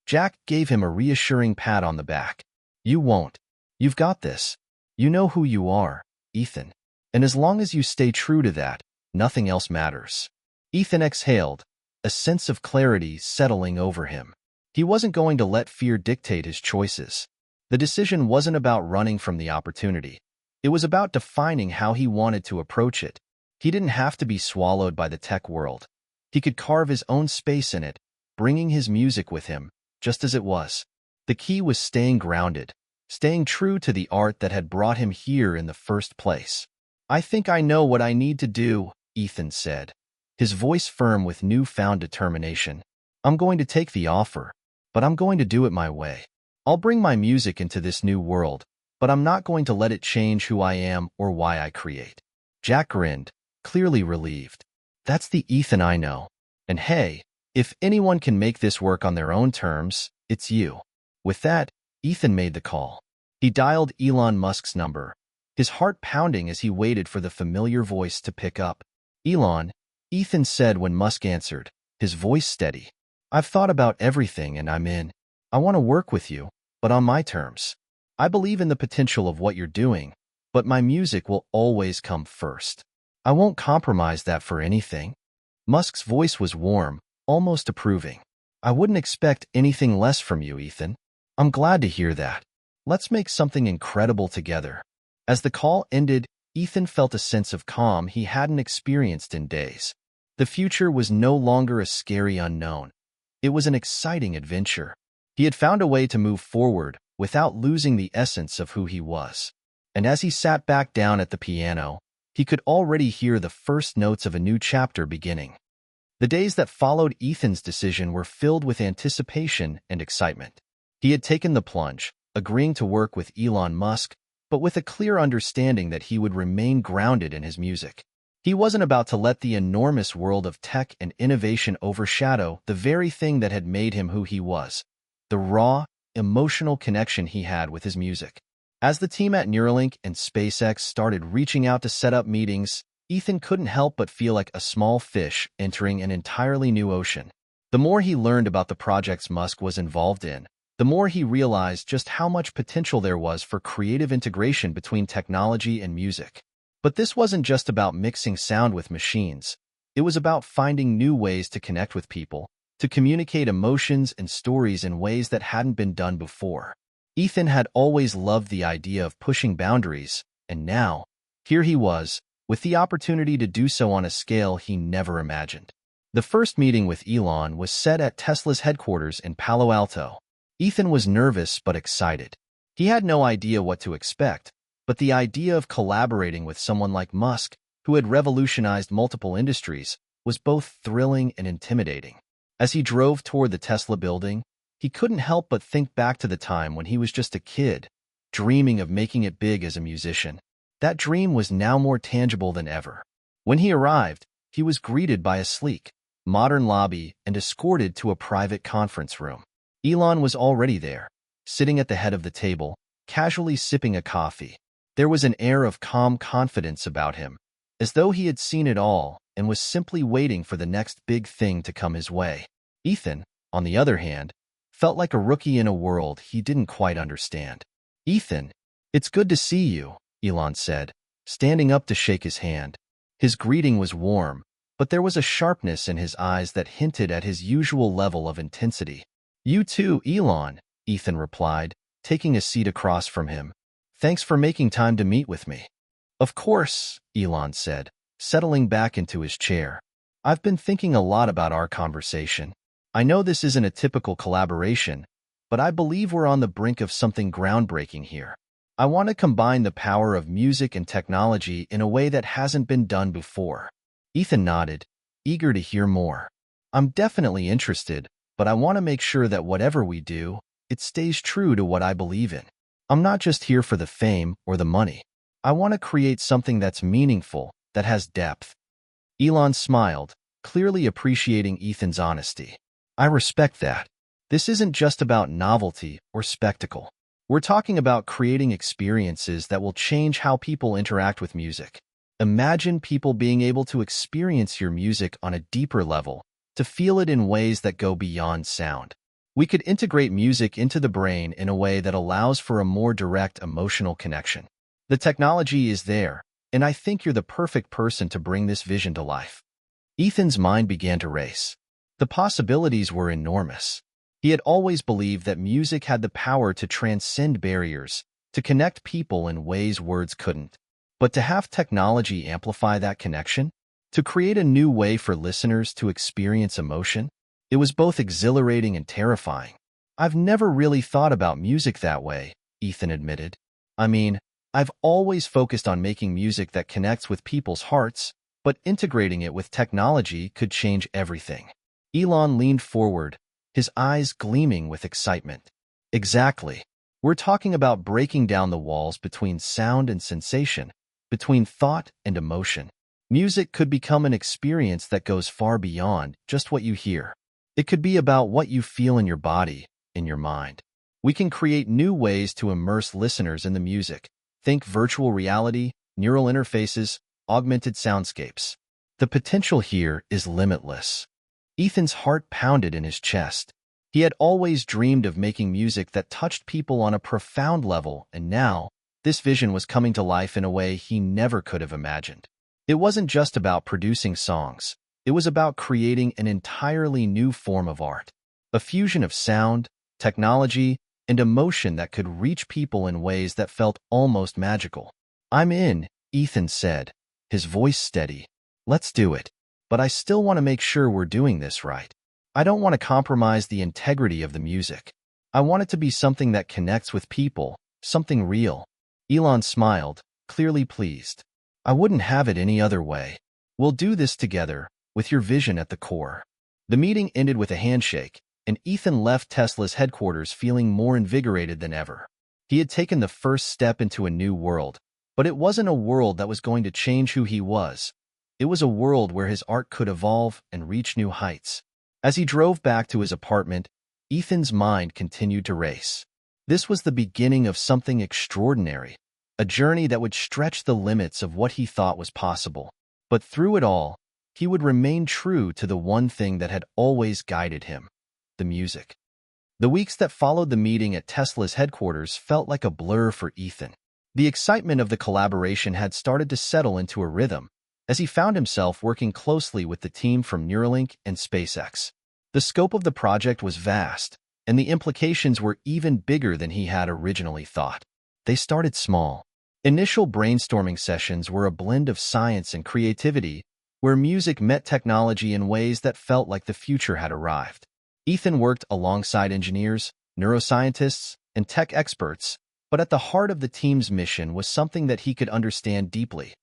Jack gave him a reassuring pat on the back. "You won't. You've got this. You know who you are, Ethan. And as long as you stay true to that, nothing else matters." Ethan exhaled, a sense of clarity settling over him. He wasn't going to let fear dictate his choices. The decision wasn't about running from the opportunity. It was about defining how he wanted to approach it. He didn't have to be swallowed by the tech world. He could carve his own space in it, bringing his music with him, just as it was. The key was staying grounded, staying true to the art that had brought him here in the first place. "I think I know what I need to do," Ethan said, his voice firm with newfound determination. "I'm going to take the offer, but I'm going to do it my way. I'll bring my music into this new world, but I'm not going to let it change who I am or why I create." Jack grinned, clearly relieved. "That's the Ethan I know. And hey, if anyone can make this work on their own terms, it's you." With that, Ethan made the call. He dialed Elon Musk's number, his heart pounding as he waited for the familiar voice to pick up. "Elon," Ethan said when Musk answered, his voice steady. "I've thought about everything and I'm in. I want to work with you, but on my terms. I believe in the potential of what you're doing, but my music will always come first. I won't compromise that for anything." Musk's voice was warm, almost approving. "I wouldn't expect anything less from you, Ethan. I'm glad to hear that. Let's make something incredible together." As the call ended, Ethan felt a sense of calm he hadn't experienced in days. The future was no longer a scary unknown. It was an exciting adventure. He had found a way to move forward without losing the essence of who he was. And as he sat back down at the piano, he could already hear the first notes of a new chapter beginning. The days that followed Ethan's decision were filled with anticipation and excitement. He had taken the plunge, agreeing to work with Elon Musk, but with a clear understanding that he would remain grounded in his music. He wasn't about to let the enormous world of tech and innovation overshadow the very thing that had made him who he was, the raw, emotional connection he had with his music. As the team at Neuralink and SpaceX started reaching out to set up meetings, Ethan couldn't help but feel like a small fish entering an entirely new ocean. The more he learned about the projects Musk was involved in, the more he realized just how much potential there was for creative integration between technology and music. But this wasn't just about mixing sound with machines. It was about finding new ways to connect with people, to communicate emotions and stories in ways that hadn't been done before. Ethan had always loved the idea of pushing boundaries, and now, here he was, with the opportunity to do so on a scale he never imagined. The first meeting with Elon was set at Tesla's headquarters in Palo Alto. Ethan was nervous but excited. He had no idea what to expect, but the idea of collaborating with someone like Musk, who had revolutionized multiple industries, was both thrilling and intimidating. As he drove toward the Tesla building, he couldn't help but think back to the time when he was just a kid, dreaming of making it big as a musician. That dream was now more tangible than ever. When he arrived, he was greeted by a sleek, modern lobby and escorted to a private conference room. Elon was already there, sitting at the head of the table, casually sipping a coffee. There was an air of calm confidence about him, as though he had seen it all and was simply waiting for the next big thing to come his way. Ethan, on the other hand, felt like a rookie in a world he didn't quite understand. "Ethan, it's good to see you," Elon said, standing up to shake his hand. His greeting was warm, but there was a sharpness in his eyes that hinted at his usual level of intensity. "You too, Elon," Ethan replied, taking a seat across from him. "Thanks for making time to meet with me." "Of course," Elon said, settling back into his chair. "I've been thinking a lot about our conversation. I know this isn't a typical collaboration, but I believe we're on the brink of something groundbreaking here. I want to combine the power of music and technology in a way that hasn't been done before." Ethan nodded, eager to hear more. "I'm definitely interested, but I want to make sure that whatever we do, it stays true to what I believe in. I'm not just here for the fame or the money. I want to create something that's meaningful, that has depth." Elon smiled, clearly appreciating Ethan's honesty. "I respect that. This isn't just about novelty or spectacle. We're talking about creating experiences that will change how people interact with music. Imagine people being able to experience your music on a deeper level, to feel it in ways that go beyond sound. We could integrate music into the brain in a way that allows for a more direct emotional connection. The technology is there, and I think you're the perfect person to bring this vision to life." Ethan's mind began to race. The possibilities were enormous. He had always believed that music had the power to transcend barriers, to connect people in ways words couldn't. But to have technology amplify that connection, to create a new way for listeners to experience emotion, it was both exhilarating and terrifying. "I've never really thought about music that way," Ethan admitted. "I mean, I've always focused on making music that connects with people's hearts, but integrating it with technology could change everything." Elon leaned forward, his eyes gleaming with excitement. "Exactly. We're talking about breaking down the walls between sound and sensation, between thought and emotion. Music could become an experience that goes far beyond just what you hear. It could be about what you feel in your body, in your mind. We can create new ways to immerse listeners in the music. Think virtual reality, neural interfaces, augmented soundscapes. The potential here is limitless." Ethan's heart pounded in his chest. He had always dreamed of making music that touched people on a profound level, and now, this vision was coming to life in a way he never could have imagined. It wasn't just about producing songs. It was about creating an entirely new form of art. A fusion of sound, technology, and emotion that could reach people in ways that felt almost magical. "I'm in," Ethan said, his voice steady. "Let's do it. But I still want to make sure we're doing this right. I don't want to compromise the integrity of the music. I want it to be something that connects with people, something real." Elon smiled, clearly pleased. "I wouldn't have it any other way. We'll do this together, with your vision at the core." The meeting ended with a handshake, and Ethan left Tesla's headquarters feeling more invigorated than ever. He had taken the first step into a new world, but it wasn't a world that was going to change who he was. It was a world where his art could evolve and reach new heights. As he drove back to his apartment, Ethan's mind continued to race. This was the beginning of something extraordinary, a journey that would stretch the limits of what he thought was possible. But through it all, he would remain true to the one thing that had always guided him: the music. The weeks that followed the meeting at Tesla's headquarters felt like a blur for Ethan. The excitement of the collaboration had started to settle into a rhythm, as he found himself working closely with the team from Neuralink and SpaceX. The scope of the project was vast, and the implications were even bigger than he had originally thought. They started small. Initial brainstorming sessions were a blend of science and creativity, where music met technology in ways that felt like the future had arrived. Ethan worked alongside engineers, neuroscientists, and tech experts, but at the heart of the team's mission was something that he could understand deeply: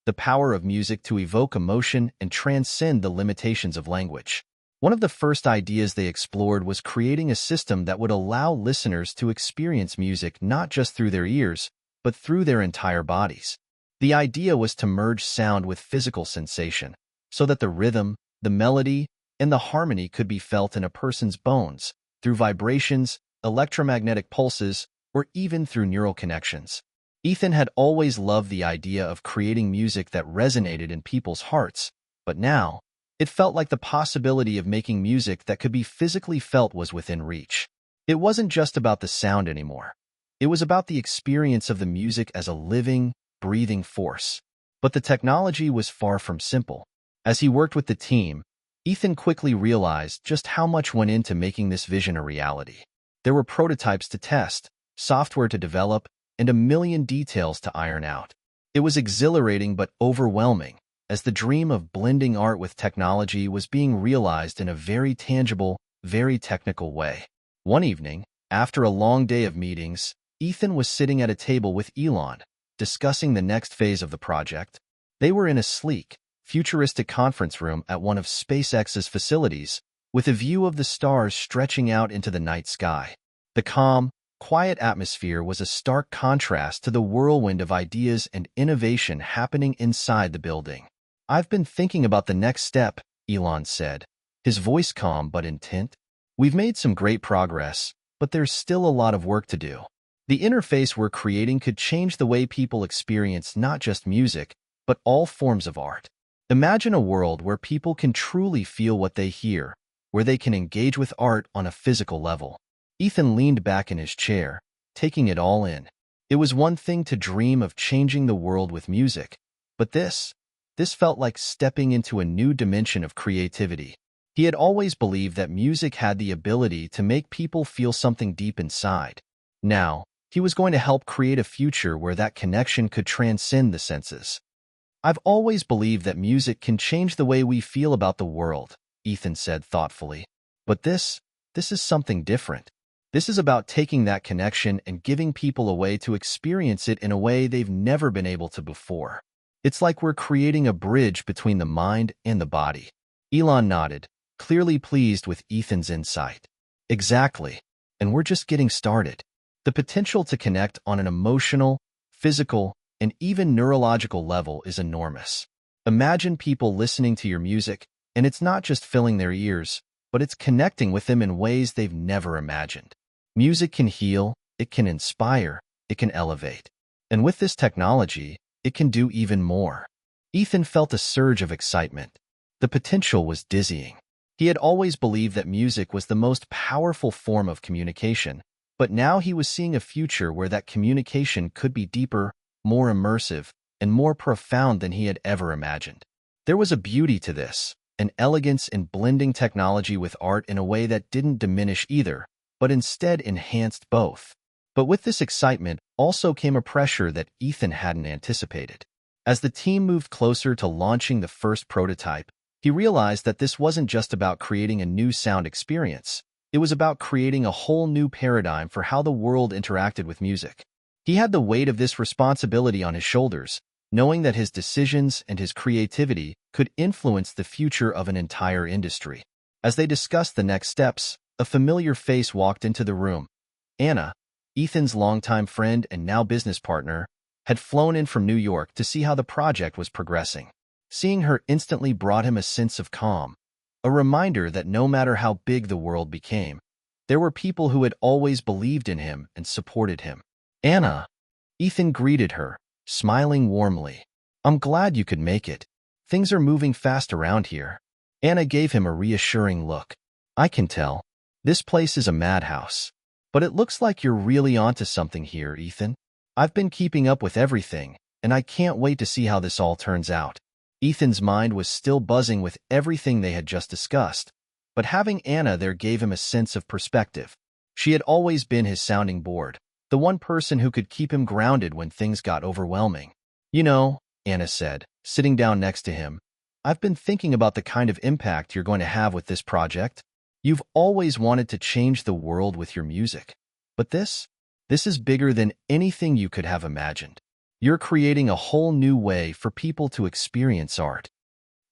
the power of music to evoke emotion and transcend the limitations of language. One of the first ideas they explored was creating a system that would allow listeners to experience music not just through their ears, but through their entire bodies. The idea was to merge sound with physical sensation, so that the rhythm, the melody, and the harmony could be felt in a person's bones, through vibrations, electromagnetic pulses, or even through neural connections. Ethan had always loved the idea of creating music that resonated in people's hearts, but now, it felt like the possibility of making music that could be physically felt was within reach. It wasn't just about the sound anymore. It was about the experience of the music as a living, breathing force. But the technology was far from simple. As he worked with the team, Ethan quickly realized just how much went into making this vision a reality. There were prototypes to test, software to develop, and a million details to iron out. It was exhilarating but overwhelming, as the dream of blending art with technology was being realized in a very tangible, very technical way. One evening, after a long day of meetings, Ethan was sitting at a table with Elon, discussing the next phase of the project. They were in a sleek, futuristic conference room at one of SpaceX's facilities, with a view of the stars stretching out into the night sky. The calm, quiet atmosphere was a stark contrast to the whirlwind of ideas and innovation happening inside the building. "I've been thinking about the next step," Elon said, his voice calm but intent. "We've made some great progress, but there's still a lot of work to do. The interface we're creating could change the way people experience not just music, but all forms of art. Imagine a world where people can truly feel what they hear, where they can engage with art on a physical level." Ethan leaned back in his chair, taking it all in. It was one thing to dream of changing the world with music, but this felt like stepping into a new dimension of creativity. He had always believed that music had the ability to make people feel something deep inside. Now, he was going to help create a future where that connection could transcend the senses. "I've always believed that music can change the way we feel about the world," Ethan said thoughtfully. "But this is something different. This is about taking that connection and giving people a way to experience it in a way they've never been able to before. It's like we're creating a bridge between the mind and the body." Elon nodded, clearly pleased with Ethan's insight. "Exactly. And we're just getting started. The potential to connect on an emotional, physical, and even neurological level is enormous. Imagine people listening to your music, and it's not just filling their ears, but it's connecting with them in ways they've never imagined. Music can heal, it can inspire, it can elevate. And with this technology, it can do even more." Ethan felt a surge of excitement. The potential was dizzying. He had always believed that music was the most powerful form of communication, but now he was seeing a future where that communication could be deeper, more immersive, and more profound than he had ever imagined. There was a beauty to this, an elegance in blending technology with art in a way that didn't diminish either, but instead enhanced both. But with this excitement also came a pressure that Ethan hadn't anticipated. As the team moved closer to launching the first prototype, he realized that this wasn't just about creating a new sound experience. It was about creating a whole new paradigm for how the world interacted with music. He had the weight of this responsibility on his shoulders, knowing that his decisions and his creativity could influence the future of an entire industry. As they discussed the next steps, a familiar face walked into the room. Anna, Ethan's longtime friend and now business partner, had flown in from New York to see how the project was progressing. Seeing her instantly brought him a sense of calm, a reminder that no matter how big the world became, There were people who had always believed in him and supported him. Anna, Ethan greeted her, smiling warmly. I'm glad you could make it. Things are moving fast around here. Anna gave him a reassuring look. I can tell. This place is a madhouse. But it looks like you're really onto something here, Ethan. I've been keeping up with everything, and I can't wait to see how this all turns out. Ethan's mind was still buzzing with everything they had just discussed, but having Anna there gave him a sense of perspective. She had always been his sounding board, the one person who could keep him grounded when things got overwhelming. You know, Anna said, sitting down next to him, I've been thinking about the kind of impact you're going to have with this project. You've always wanted to change the world with your music. But this is bigger than anything you could have imagined. You're creating a whole new way for people to experience art.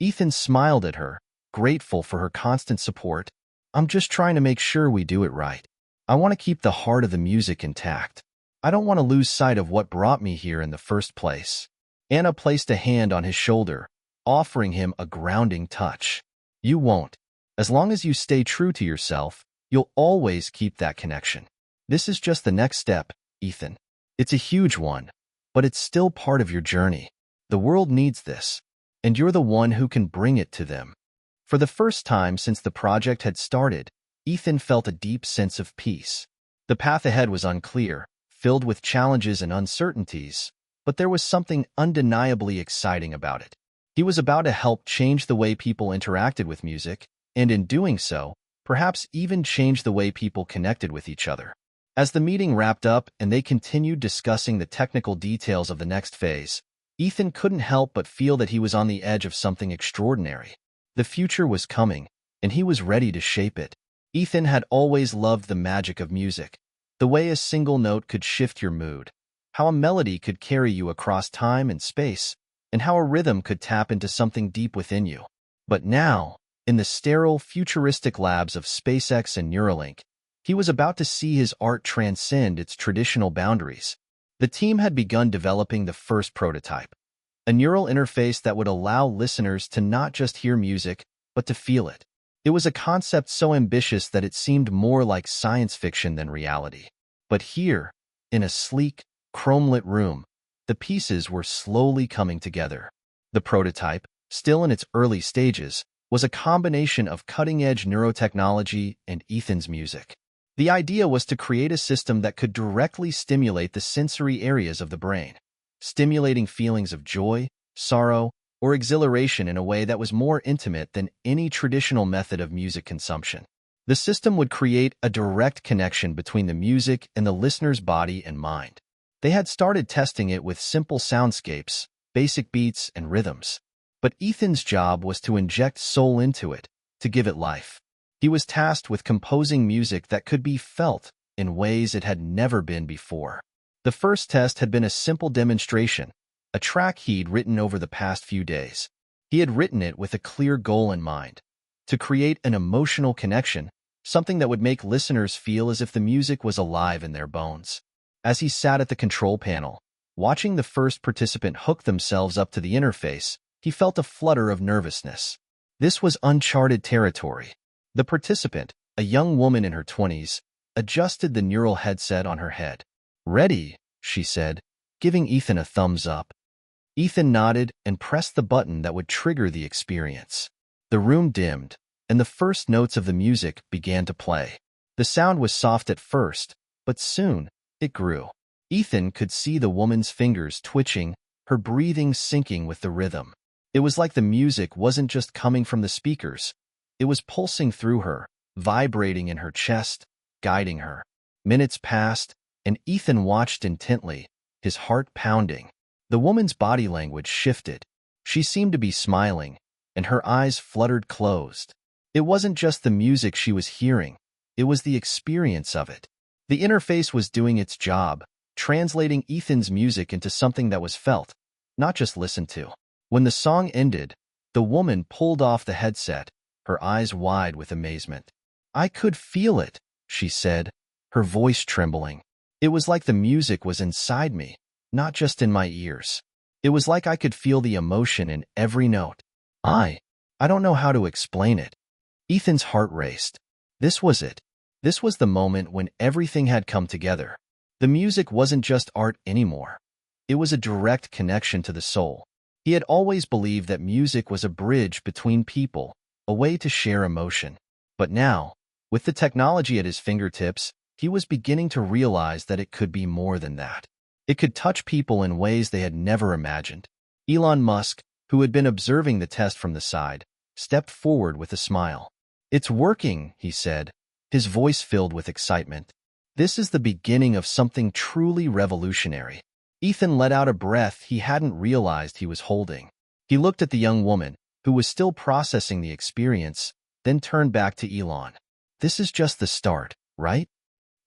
Ethan smiled at her, grateful for her constant support. I'm just trying to make sure we do it right. I want to keep the heart of the music intact. I don't want to lose sight of what brought me here in the first place. Anna placed a hand on his shoulder, offering him a grounding touch. You won't. As long as you stay true to yourself, you'll always keep that connection. This is just the next step, Ethan. It's a huge one, but it's still part of your journey. The world needs this, and you're the one who can bring it to them. For the first time since the project had started, Ethan felt a deep sense of peace. The path ahead was unclear, filled with challenges and uncertainties, but there was something undeniably exciting about it. He was about to help change the way people interacted with music, and in doing so, perhaps even change the way people connected with each other. As the meeting wrapped up and they continued discussing the technical details of the next phase, Ethan couldn't help but feel that he was on the edge of something extraordinary. The future was coming, and he was ready to shape it. Ethan had always loved the magic of music, the way a single note could shift your mood, how a melody could carry you across time and space, and how a rhythm could tap into something deep within you. But now, in the sterile, futuristic labs of SpaceX and Neuralink, he was about to see his art transcend its traditional boundaries. The team had begun developing the first prototype, a neural interface that would allow listeners to not just hear music, but to feel it. It was a concept so ambitious that it seemed more like science fiction than reality. But here, in a sleek, chrome-lit room, the pieces were slowly coming together. The prototype, still in its early stages, was a combination of cutting-edge neurotechnology and Ethan's music. The idea was to create a system that could directly stimulate the sensory areas of the brain, stimulating feelings of joy, sorrow, or exhilaration in a way that was more intimate than any traditional method of music consumption. The system would create a direct connection between the music and the listener's body and mind. They had started testing it with simple soundscapes, basic beats, and rhythms. But Ethan's job was to inject soul into it, to give it life. He was tasked with composing music that could be felt in ways it had never been before. The first test had been a simple demonstration, a track he'd written over the past few days. He had written it with a clear goal in mind, to create an emotional connection, something that would make listeners feel as if the music was alive in their bones. As he sat at the control panel, watching the first participant hook themselves up to the interface, he felt a flutter of nervousness. This was uncharted territory. The participant, a young woman in her 20s, adjusted the neural headset on her head. "Ready," she said, giving Ethan a thumbs up. Ethan nodded and pressed the button that would trigger the experience. The room dimmed, and the first notes of the music began to play. The sound was soft at first, but soon it grew. Ethan could see the woman's fingers twitching, her breathing syncing with the rhythm. It was like the music wasn't just coming from the speakers. It was pulsing through her, vibrating in her chest, guiding her. Minutes passed, and Ethan watched intently, his heart pounding. The woman's body language shifted. She seemed to be smiling, and her eyes fluttered closed. It wasn't just the music she was hearing, it was the experience of it. The interface was doing its job, translating Ethan's music into something that was felt, not just listened to. When the song ended, the woman pulled off the headset, her eyes wide with amazement. "I could feel it," she said, her voice trembling. "It was like the music was inside me, not just in my ears. It was like I could feel the emotion in every note. I don't know how to explain it." Ethan's heart raced. This was it. This was the moment when everything had come together. The music wasn't just art anymore. It was a direct connection to the soul. He had always believed that music was a bridge between people, a way to share emotion. But now, with the technology at his fingertips, he was beginning to realize that it could be more than that. It could touch people in ways they had never imagined. Elon Musk, who had been observing the test from the side, stepped forward with a smile. "It's working," he said, his voice filled with excitement. "This is the beginning of something truly revolutionary." Ethan let out a breath he hadn't realized he was holding. He looked at the young woman, who was still processing the experience, then turned back to Elon. "This is just the start, right?"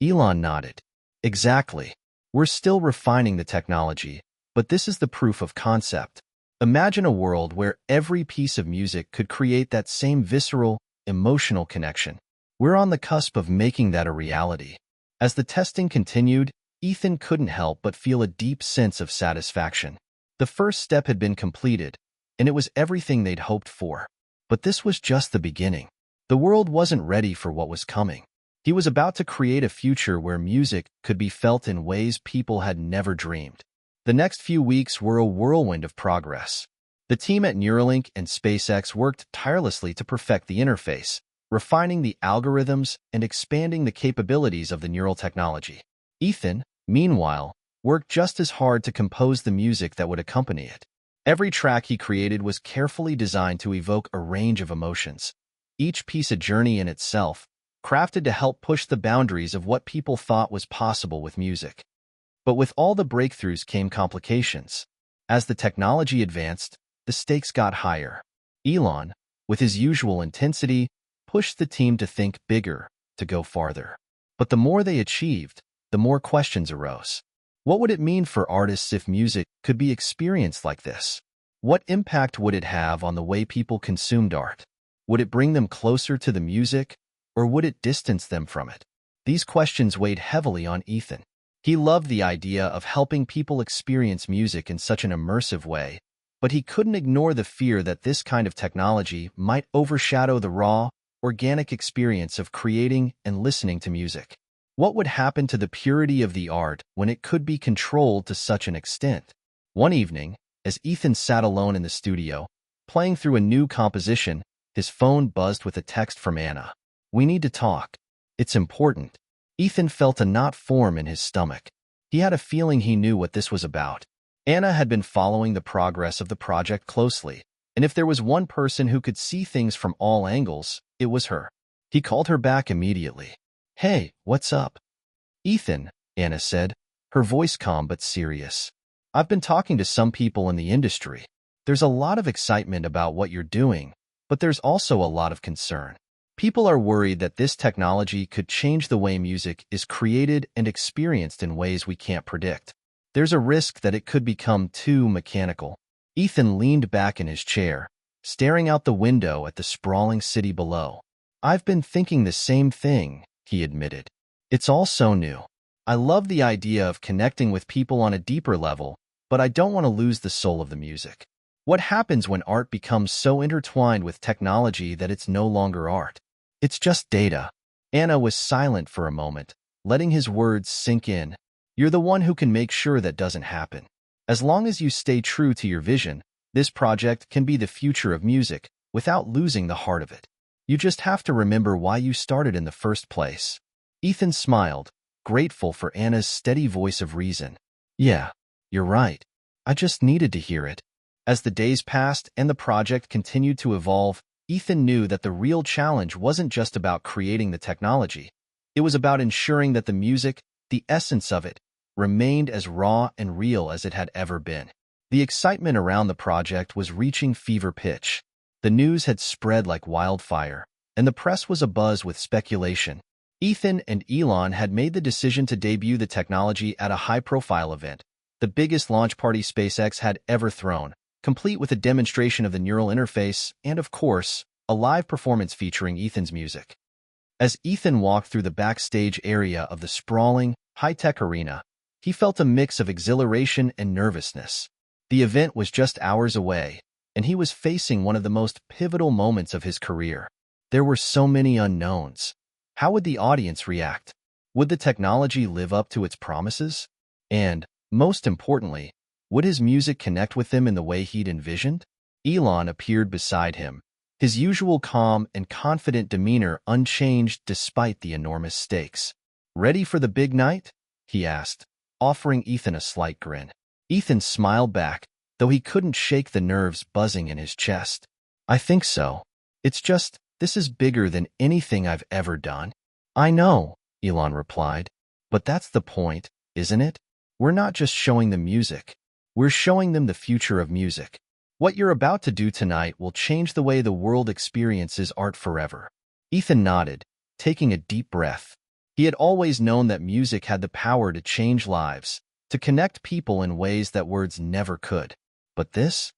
Elon nodded. "Exactly. We're still refining the technology, but this is the proof of concept. Imagine a world where every piece of music could create that same visceral, emotional connection. We're on the cusp of making that a reality." As the testing continued, Ethan couldn't help but feel a deep sense of satisfaction. The first step had been completed, and it was everything they'd hoped for. But this was just the beginning. The world wasn't ready for what was coming. He was about to create a future where music could be felt in ways people had never dreamed. The next few weeks were a whirlwind of progress. The team at Neuralink and SpaceX worked tirelessly to perfect the interface, refining the algorithms and expanding the capabilities of the neural technology. Ethan, meanwhile, worked just as hard to compose the music that would accompany it. Every track he created was carefully designed to evoke a range of emotions, each piece a journey in itself, crafted to help push the boundaries of what people thought was possible with music. But with all the breakthroughs came complications. As the technology advanced, the stakes got higher. Elon, with his usual intensity, pushed the team to think bigger, to go farther. But the more they achieved, the more questions arose. What would it mean for artists if music could be experienced like this? What impact would it have on the way people consumed art? Would it bring them closer to the music, or would it distance them from it? These questions weighed heavily on Ethan. He loved the idea of helping people experience music in such an immersive way, but he couldn't ignore the fear that this kind of technology might overshadow the raw, organic experience of creating and listening to music. What would happen to the purity of the art when it could be controlled to such an extent? One evening, as Ethan sat alone in the studio, playing through a new composition, his phone buzzed with a text from Anna. "We need to talk. It's important." Ethan felt a knot form in his stomach. He had a feeling he knew what this was about. Anna had been following the progress of the project closely, and if there was one person who could see things from all angles, it was her. He called her back immediately. "Hey, what's up?" "Ethan," Anna said, her voice calm but serious. "I've been talking to some people in the industry. There's a lot of excitement about what you're doing, but there's also a lot of concern. People are worried that this technology could change the way music is created and experienced in ways we can't predict. There's a risk that it could become too mechanical." Ethan leaned back in his chair, staring out the window at the sprawling city below. "I've been thinking the same thing," he admitted. "It's all so new. I love the idea of connecting with people on a deeper level, but I don't want to lose the soul of the music. What happens when art becomes so intertwined with technology that it's no longer art? It's just data." Anna was silent for a moment, letting his words sink in. "You're the one who can make sure that doesn't happen. As long as you stay true to your vision, this project can be the future of music without losing the heart of it. You just have to remember why you started in the first place." Ethan smiled, grateful for Anna's steady voice of reason. "Yeah, you're right. I just needed to hear it." As the days passed and the project continued to evolve, Ethan knew that the real challenge wasn't just about creating the technology. It was about ensuring that the music, the essence of it, remained as raw and real as it had ever been. The excitement around the project was reaching fever pitch. The news had spread like wildfire, and the press was abuzz with speculation. Ethan and Elon had made the decision to debut the technology at a high-profile event, the biggest launch party SpaceX had ever thrown, complete with a demonstration of the neural interface and, of course, a live performance featuring Ethan's music. As Ethan walked through the backstage area of the sprawling, high-tech arena, he felt a mix of exhilaration and nervousness. The event was just hours away, and he was facing one of the most pivotal moments of his career. There were so many unknowns. How would the audience react? Would the technology live up to its promises? And, most importantly, would his music connect with them in the way he'd envisioned? Elon appeared beside him, his usual calm and confident demeanor unchanged despite the enormous stakes. "Ready for the big night?" he asked, offering Ethan a slight grin. Ethan smiled back, though he couldn't shake the nerves buzzing in his chest. "I think so. It's just, this is bigger than anything I've ever done." "I know," Elon replied. "But that's the point, isn't it? We're not just showing them music. We're showing them the future of music. What you're about to do tonight will change the way the world experiences art forever." Ethan nodded, taking a deep breath. He had always known that music had the power to change lives, to connect people in ways that words never could. But this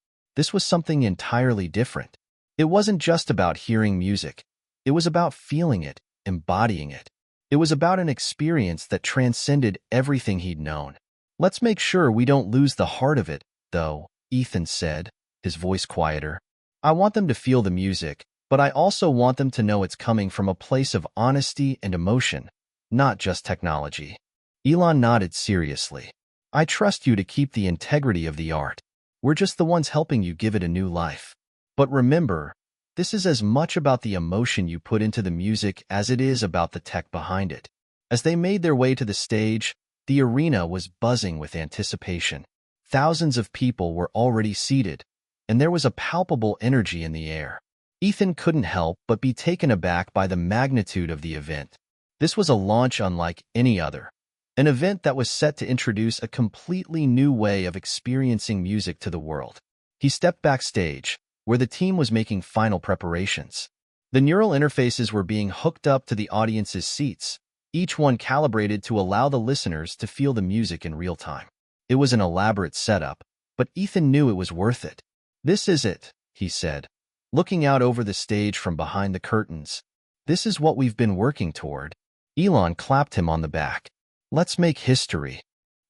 was something entirely different. It wasn't just about hearing music. It was about feeling it, embodying it. It was about an experience that transcended everything he'd known. "Let's make sure we don't lose the heart of it, though," Ethan said, his voice quieter. "I want them to feel the music, but I also want them to know it's coming from a place of honesty and emotion, not just technology." Elon nodded seriously. "I trust you to keep the integrity of the art. We're just the ones helping you give it a new life. But remember, this is as much about the emotion you put into the music as it is about the tech behind it." As they made their way to the stage, the arena was buzzing with anticipation. Thousands of people were already seated, and there was a palpable energy in the air. Ethan couldn't help but be taken aback by the magnitude of the event. This was a launch unlike any other, an event that was set to introduce a completely new way of experiencing music to the world. He stepped backstage, where the team was making final preparations. The neural interfaces were being hooked up to the audience's seats, each one calibrated to allow the listeners to feel the music in real time. It was an elaborate setup, but Ethan knew it was worth it. "This is it," he said, looking out over the stage from behind the curtains. "This is what we've been working toward." Elon clapped him on the back. "Let's make history."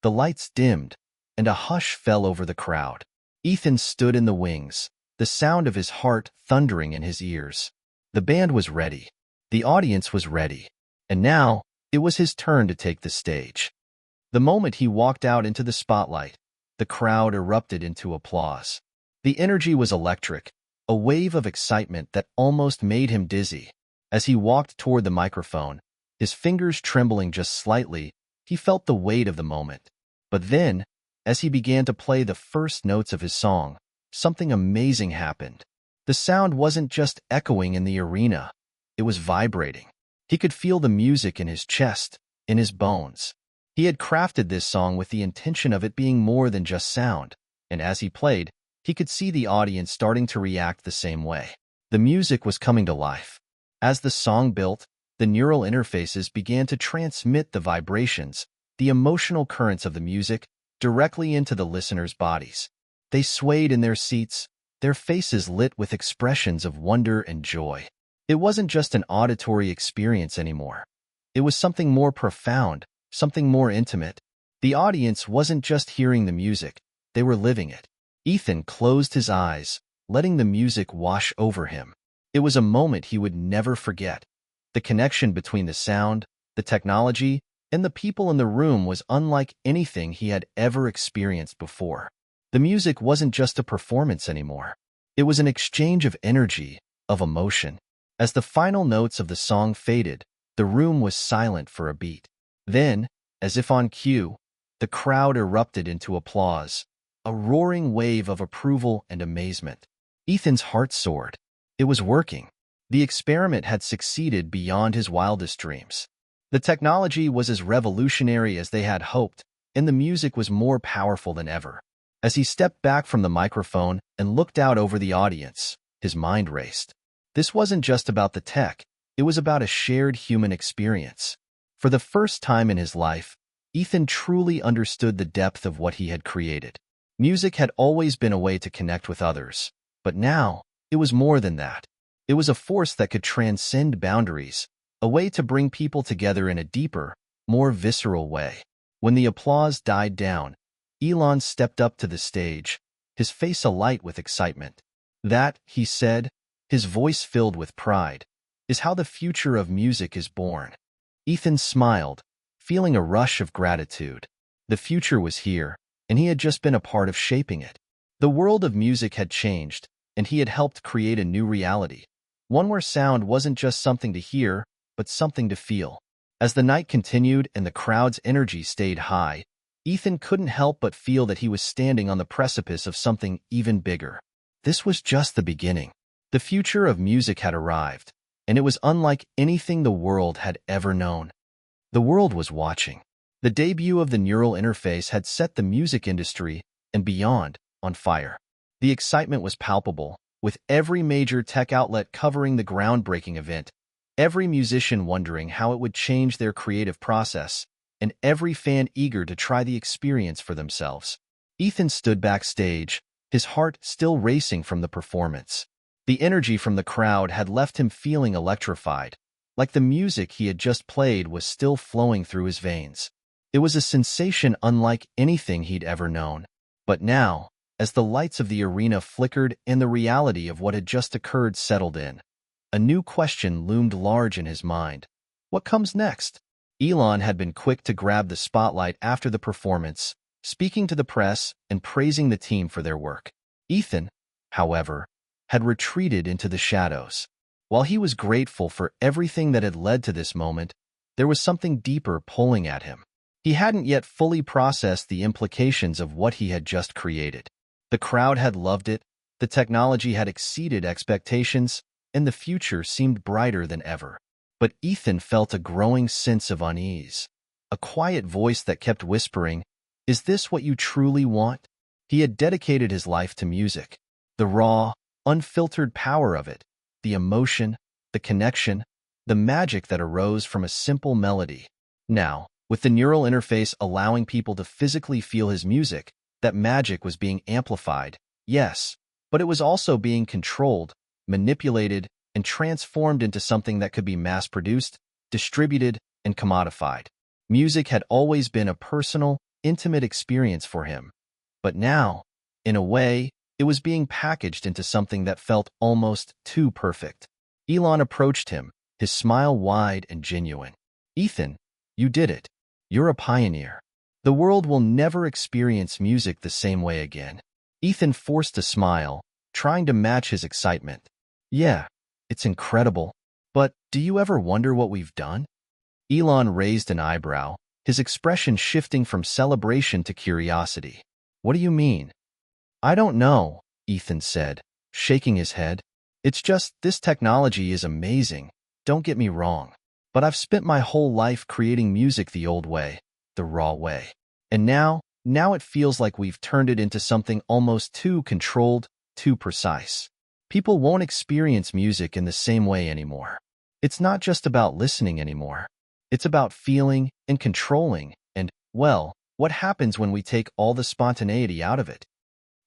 The lights dimmed, and a hush fell over the crowd. Ethan stood in the wings, the sound of his heart thundering in his ears. The band was ready. The audience was ready. And now, it was his turn to take the stage. The moment he walked out into the spotlight, the crowd erupted into applause. The energy was electric, a wave of excitement that almost made him dizzy. As he walked toward the microphone, his fingers trembling just slightly, he felt the weight of the moment. But then, as he began to play the first notes of his song, something amazing happened. The sound wasn't just echoing in the arena, it was vibrating. He could feel the music in his chest, in his bones. He had crafted this song with the intention of it being more than just sound, and as he played, he could see the audience starting to react the same way. The music was coming to life. As the song built, the neural interfaces began to transmit the vibrations, the emotional currents of the music, directly into the listeners' bodies. They swayed in their seats, their faces lit with expressions of wonder and joy. It wasn't just an auditory experience anymore. It was something more profound, something more intimate. The audience wasn't just hearing the music, they were living it. Ethan closed his eyes, letting the music wash over him. It was a moment he would never forget. The connection between the sound, the technology, and the people in the room was unlike anything he had ever experienced before. The music wasn't just a performance anymore. It was an exchange of energy, of emotion. As the final notes of the song faded, the room was silent for a beat. Then, as if on cue, the crowd erupted into applause, a roaring wave of approval and amazement. Ethan's heart soared. It was working. The experiment had succeeded beyond his wildest dreams. The technology was as revolutionary as they had hoped, and the music was more powerful than ever. As he stepped back from the microphone and looked out over the audience, his mind raced. This wasn't just about the tech, it was about a shared human experience. For the first time in his life, Ethan truly understood the depth of what he had created. Music had always been a way to connect with others, but now, it was more than that. It was a force that could transcend boundaries, a way to bring people together in a deeper, more visceral way. When the applause died down, Elon stepped up to the stage, his face alight with excitement. "That," he said, his voice filled with pride, is how the future of music is born. Ethan smiled, feeling a rush of gratitude. The future was here, and he had just been a part of shaping it. The world of music had changed, and he had helped create a new reality, one where sound wasn't just something to hear, but something to feel. As the night continued and the crowd's energy stayed high, Ethan couldn't help but feel that he was standing on the precipice of something even bigger. This was just the beginning. The future of music had arrived, and it was unlike anything the world had ever known. The world was watching. The debut of the neural interface had set the music industry, and beyond, on fire. The excitement was palpable, with every major tech outlet covering the groundbreaking event, every musician wondering how it would change their creative process, and every fan eager to try the experience for themselves. Ethan stood backstage, his heart still racing from the performance. The energy from the crowd had left him feeling electrified, like the music he had just played was still flowing through his veins. It was a sensation unlike anything he'd ever known. But now, as the lights of the arena flickered and the reality of what had just occurred settled in, a new question loomed large in his mind. What comes next? Elon had been quick to grab the spotlight after the performance, speaking to the press and praising the team for their work. Ethan, however, had retreated into the shadows. While he was grateful for everything that had led to this moment, there was something deeper pulling at him. He hadn't yet fully processed the implications of what he had just created. The crowd had loved it, the technology had exceeded expectations, and the future seemed brighter than ever. But Ethan felt a growing sense of unease. A quiet voice that kept whispering, "Is this what you truly want?" He had dedicated his life to music. The raw, unfiltered power of it, the emotion, the connection, the magic that arose from a simple melody. Now, with the neural interface allowing people to physically feel his music, that magic was being amplified, yes, but it was also being controlled, manipulated, and transformed into something that could be mass-produced, distributed, and commodified. Music had always been a personal, intimate experience for him. But now, in a way, it was being packaged into something that felt almost too perfect. Elon approached him, his smile wide and genuine. "Ethan, you did it. You're a pioneer. The world will never experience music the same way again." Ethan forced a smile, trying to match his excitement. "Yeah, it's incredible. But do you ever wonder what we've done?" Elon raised an eyebrow, his expression shifting from celebration to curiosity. "What do you mean?" "I don't know," Ethan said, shaking his head. "It's just this technology is amazing, don't get me wrong. But I've spent my whole life creating music the old way, the raw way. And now it feels like we've turned it into something almost too controlled, too precise. People won't experience music in the same way anymore. It's not just about listening anymore. It's about feeling and controlling and, well, what happens when we take all the spontaneity out of it?"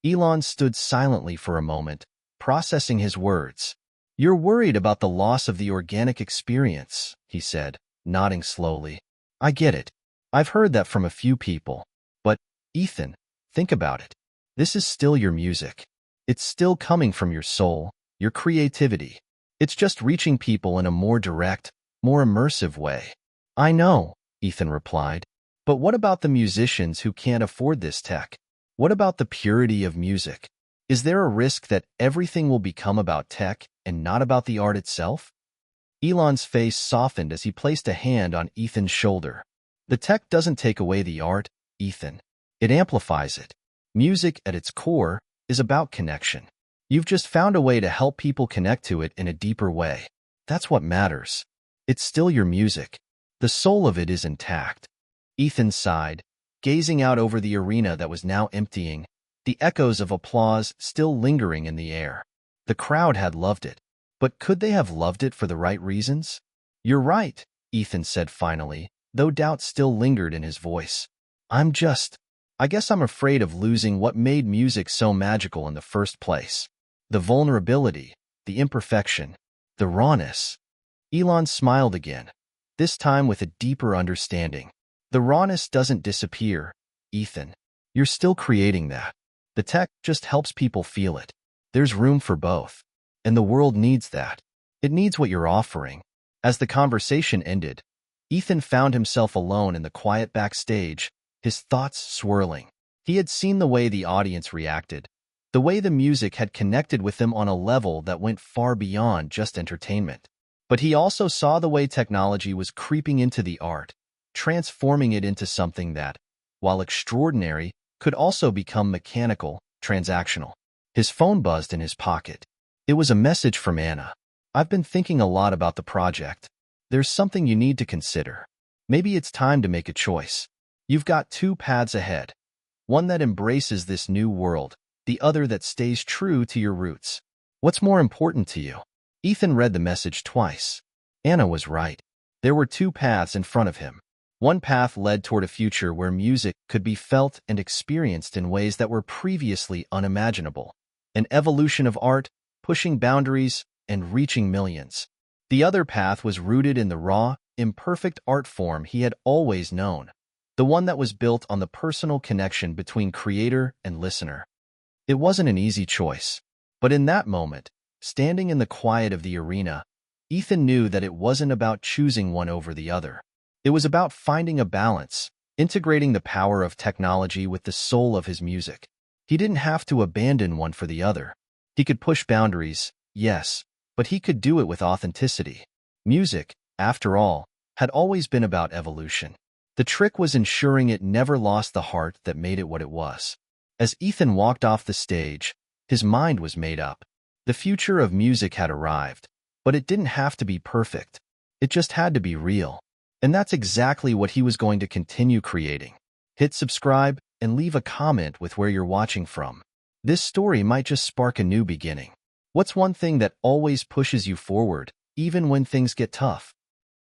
Elon stood silently for a moment, processing his words. "You're worried about the loss of the organic experience," he said, nodding slowly. "I get it. I've heard that from a few people. But, Ethan, think about it. This is still your music. It's still coming from your soul, your creativity. It's just reaching people in a more direct, more immersive way." "I know," Ethan replied. "But what about the musicians who can't afford this tech? What about the purity of music? Is there a risk that everything will become about tech and not about the art itself?" Elon's face softened as he placed a hand on Ethan's shoulder. "The tech doesn't take away the art, Ethan. It amplifies it. Music, at its core, is about connection. You've just found a way to help people connect to it in a deeper way. That's what matters. It's still your music. The soul of it is intact." Ethan sighed, gazing out over the arena that was now emptying, the echoes of applause still lingering in the air. The crowd had loved it. But could they have loved it for the right reasons? "You're right," Ethan said finally, though doubt still lingered in his voice. I guess I'm afraid of losing what made music so magical in the first place. The vulnerability, the imperfection, the rawness." Elon smiled again, this time with a deeper understanding. "The rawness doesn't disappear, Ethan. You're still creating that. The tech just helps people feel it. There's room for both. And the world needs that." It needs what you're offering. As the conversation ended, Ethan found himself alone in the quiet backstage, his thoughts swirling. He had seen the way the audience reacted, the way the music had connected with them on a level that went far beyond just entertainment. But he also saw the way technology was creeping into the art, transforming it into something that, while extraordinary, could also become mechanical, transactional. His phone buzzed in his pocket. It was a message from Anna. "I've been thinking a lot about the project. There's something you need to consider. Maybe it's time to make a choice. You've got two paths ahead. One that embraces this new world, the other that stays true to your roots. What's more important to you?" Ethan read the message twice. Anna was right. There were two paths in front of him. One path led toward a future where music could be felt and experienced in ways that were previously unimaginable. An evolution of art, pushing boundaries and reaching millions. The other path was rooted in the raw, imperfect art form he had always known, the one that was built on the personal connection between creator and listener. It wasn't an easy choice, but in that moment, standing in the quiet of the arena, Ethan knew that it wasn't about choosing one over the other. It was about finding a balance, integrating the power of technology with the soul of his music. He didn't have to abandon one for the other. He could push boundaries, yes, but he could do it with authenticity. Music, after all, had always been about evolution. The trick was ensuring it never lost the heart that made it what it was. As Ethan walked off the stage, his mind was made up. The future of music had arrived, but it didn't have to be perfect. It just had to be real. And that's exactly what he was going to continue creating. Hit subscribe and leave a comment with where you're watching from. This story might just spark a new beginning. What's one thing that always pushes you forward, even when things get tough?